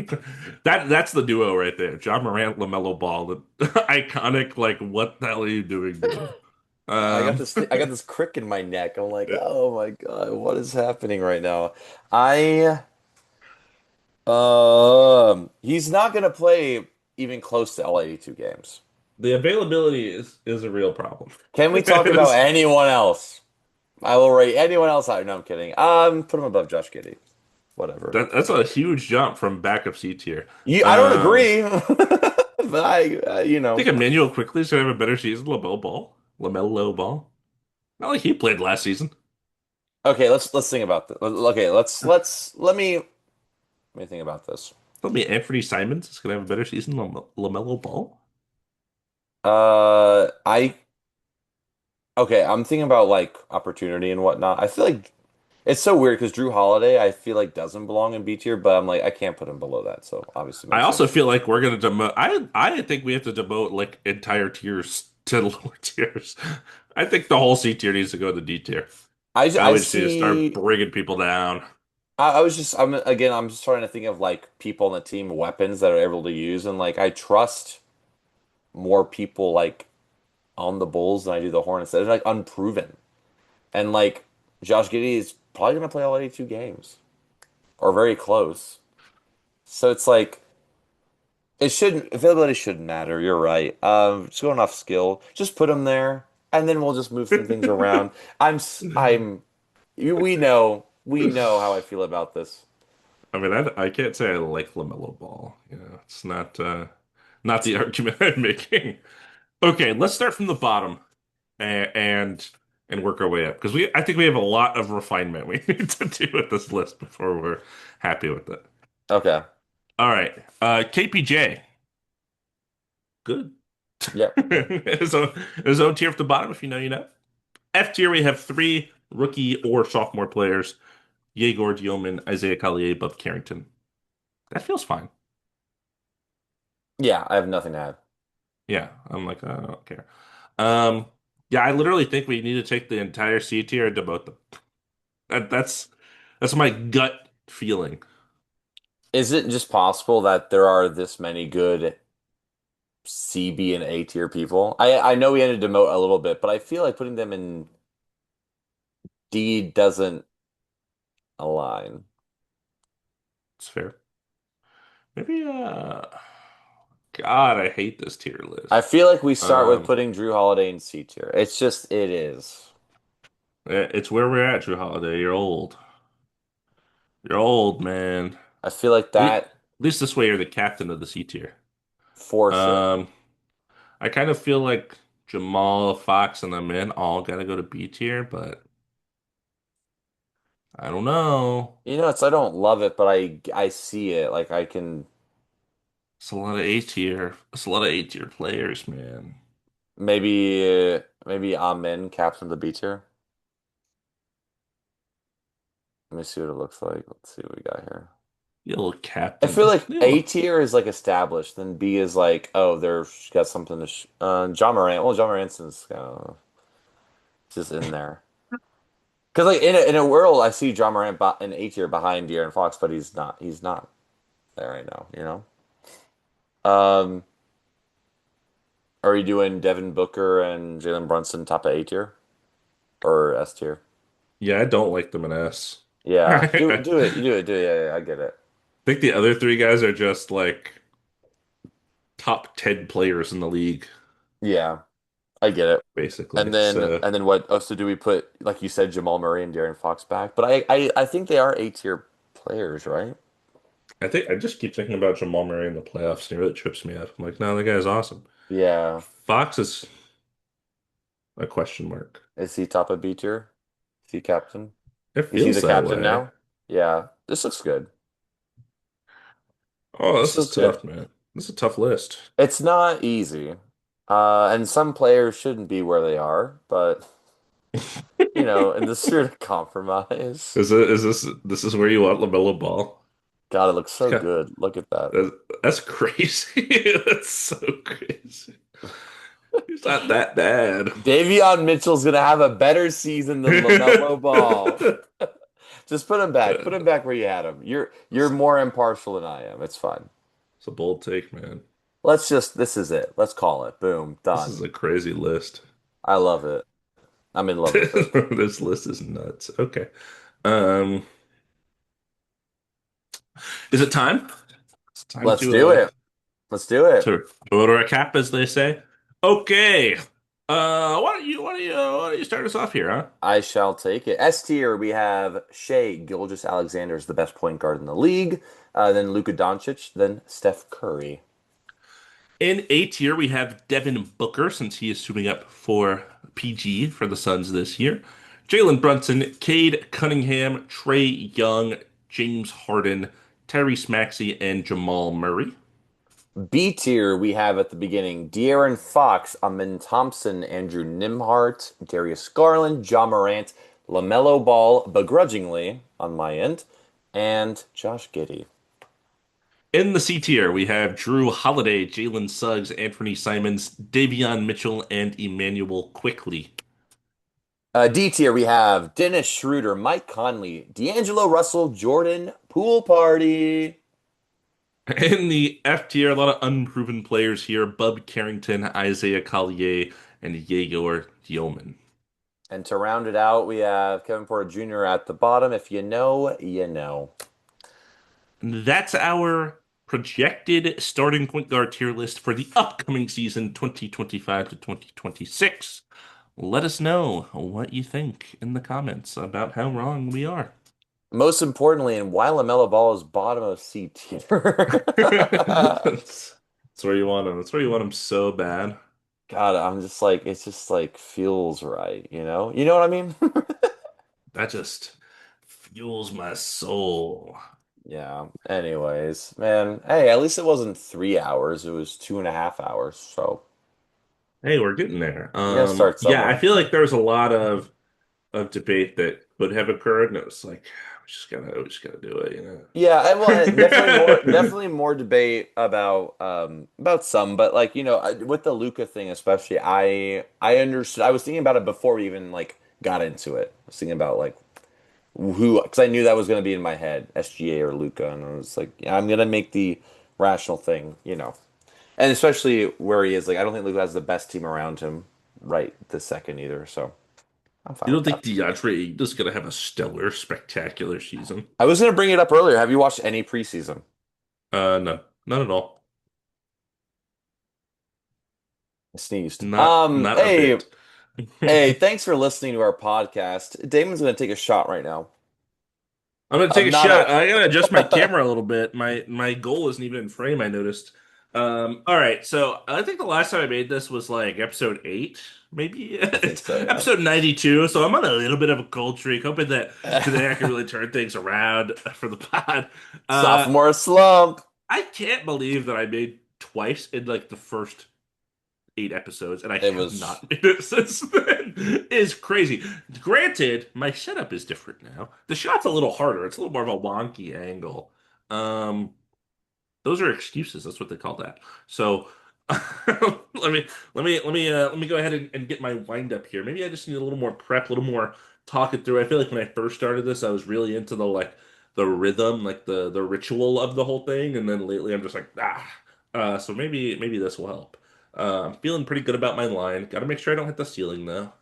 that's the duo right there. John Morant, LaMelo Ball, the iconic. Like, what the hell are you doing, duo? Um, I got this crick in my neck. I'm like, oh my God, what is happening right now? I he's not gonna play even close to all 82 games. the availability is a real problem. Can we talk about It's- anyone else? I will rate anyone else out. No, I'm kidding. Put him above Josh Giddey. Whatever. that's a huge jump from backup C tier. I don't Um, agree, but I think Emmanuel quickly is gonna have a better season. than LaMelo Ball. Not like he played last season. Okay, let's think about this. Okay, let me think about this. Tell me Anthony Simons is gonna have a better season than LaMelo Ball. I okay, I'm thinking about like opportunity and whatnot. I feel like it's so weird because Drew Holiday, I feel like doesn't belong in B tier, but I'm like I can't put him below that, so obviously I makes also sense. feel like we're gonna demote. I think we have to demote like entire tiers to lower tiers. I think the whole C tier needs to go to D tier. I I would just need to start see. bringing people down. I'm just trying to think of like people on the team weapons that are able to use, and like I trust more people like on the Bulls than I do the Hornets. They're like unproven. And like Josh Giddey is probably gonna play all 82 games or very close. So it's like it shouldn't availability shouldn't matter. You're right. Just going off skill, just put him there, and then we'll just move some things around. We know how I feel about this. I mean, I can't say I like LaMelo Ball. It's not the argument I'm making. Okay, let's start from the bottom and and work our way up because we I think we have a lot of refinement we need to do with this list before we're happy with it. Okay. All right, KPJ, good. Yep. Yep. His own tier at the bottom, if you know, you know. F tier, we have three rookie or sophomore players. Yegor Dioman, Isaiah Collier above Carrington. That feels fine. Yeah, I have nothing to add. Yeah, I'm like, I don't care. Um, yeah, I literally think we need to take the entire C tier and demote them. That's my gut feeling. Is it just possible that there are this many good C, B, and A tier people? I know we had to demote a little bit, but I feel like putting them in D doesn't align. It's fair. Maybe, God, I hate this tier I list. feel like we start with Um, putting Drew Holiday in C tier. It's just, it is. it's where we're at, Drew Holiday. You're old. You're old, man. I feel like At that least this way you're the captain of the C tier. for sure. Um, I kind of feel like Jamal, Fox, and the men all gotta go to B tier, but I don't know. I don't love it, but I see it. Like I can It's a lot of A tier. It's a lot of A tier players, man. maybe Amin captain the B tier. Let me see what it looks like. Let's see what we got here. You little I feel captain. like A tier is like established, then B is like, oh, they're got something to sh John Morant. Well, John Morant's just in there. Because like in a world, I see John Morant in A tier behind De'Aaron Fox, but he's not. He's not there right now. Um, are you doing Devin Booker and Jalen Brunson top of A tier or S tier? Yeah, I don't like them in S. Yeah, I do it. You do it. Do it. Yeah, yeah, I get it. think the other three guys are just like top 10 players in the league, Yeah, I get it. basically. And then what? Oh, so do we put like you said Jamal Murray and De'Aaron Fox back? But I think they are A tier players, right? I think I just keep thinking about Jamal Murray in the playoffs, and it really trips me up. I'm like, no, that guy's awesome. Yeah. Fox is a question mark. Is he top of B tier? Is he captain? It Is he feels the that captain way. now? Yeah. This looks good. Oh, This this is looks good. tough, man. This is a tough list. It's not easy. And some players shouldn't be where they are, but in the spirit of compromise. This is where you want LaMelo Ball? God, it looks so Yeah, good. Look at that. that's crazy. That's so crazy. He's not that bad. Davion Mitchell's gonna have a better season than LaMelo Ball. Just put him back. Put him back where you had him. You're more impartial than I am. It's fine. It's a bold take, man. This is it. Let's call it. Boom. This is Done. a crazy list. I love it. I'm in love with it. This list is nuts. Okay. Um, is it time? It's time Let's do it. Let's do it. to order a cap, as they say. Okay. Why don't you start us off here, huh? I shall take it. S tier, we have Shea Gilgeous-Alexander is the best point guard in the league. Then Luka Doncic, then Steph Curry. In A tier, we have Devin Booker, since he is suiting up for PG for the Suns this year. Jalen Brunson, Cade Cunningham, Trey Young, James Harden, Tyrese Maxey, and Jamal Murray. B tier, we have at the beginning De'Aaron Fox, Amin Thompson, Andrew Nimhart, Darius Garland, John Morant, LaMelo Ball, begrudgingly on my end, and Josh Giddey. In the C tier, we have Drew Holiday, Jalen Suggs, Anthony Simons, Davion Mitchell, and Emmanuel Quickly. D tier, we have Dennis Schroeder, Mike Conley, D'Angelo Russell, Jordan Pool Party. In the F tier, a lot of unproven players here. Bub Carrington, Isaiah Collier, and Yegor Dioman. And to round it out, we have Kevin Porter Jr. at the bottom. If you know, you know. And that's our projected starting point guard tier list for the upcoming season 2025 to 2026. Let us know what you think in the comments about how wrong we are. Most importantly, and why LaMelo Ball is bottom of C tier. That's where you want him. That's where you want him so bad. God, I'm just like, it's just like feels right, you know? You know what I mean? That just fuels my soul. Yeah. Anyways, man, hey, at least it wasn't 3 hours. It was 2.5 hours. So Hey, we're getting there. we gotta start Yeah, I somewhere. feel like there's a lot of debate that could have occurred, and it was like we just gotta do it, you know. Yeah, definitely more debate about some, but like with the Luca thing especially, I understood. I was thinking about it before we even like got into it. I was thinking about like who, because I knew that was going to be in my head, SGA or Luca, and I was like, yeah, I'm gonna make the rational thing. And especially where he is, like I don't think Luca has the best team around him right this second either, so I'm fine You with don't think that. DeAndre is gonna have a stellar, spectacular season? I was gonna bring it up earlier. Have you watched any preseason? No, not at all. I sneezed. Not a Hey, bit. hey, thanks for listening to our podcast. Damon's gonna take a shot right now. I'm gonna take a Not shot. I gotta adjust my a. camera a little bit. My goal isn't even in frame, I noticed. All right, so I think the last time I made this was like episode 8, maybe. I think It's so, episode 92. So I'm on a little bit of a cold streak, hoping that today I can yeah. really turn things around for the pod. Uh, Sophomore slump. I can't believe that I made twice in like the first 8 episodes, and I It have was not made it since then. It is crazy. Granted, my setup is different now. The shot's a little harder. It's a little more of a wonky angle. Um, those are excuses. That's what they call that. So let me go ahead and get my wind up here. Maybe I just need a little more prep, a little more talking through. I feel like when I first started this, I was really into the rhythm, like the ritual of the whole thing, and then lately I'm just like ah. So maybe this will help. I'm feeling pretty good about my line. Got to make sure I don't hit the ceiling though.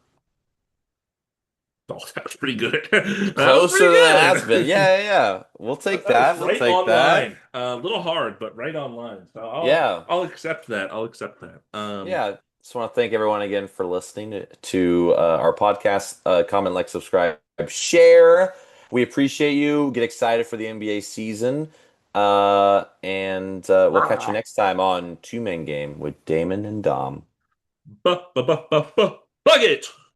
Oh, that was pretty good. That was closer pretty than it has been. good. Yeah. We'll take That was that. We'll right take on that. line. A little hard, but right on line. So Yeah. I'll accept that. I'll accept that. Yeah. Just want to thank everyone again for listening to our podcast. Comment, like, subscribe, share. We appreciate you. Get excited for the NBA season. And we'll catch you next time on Two Man Game with Damon and Dom. Bug it.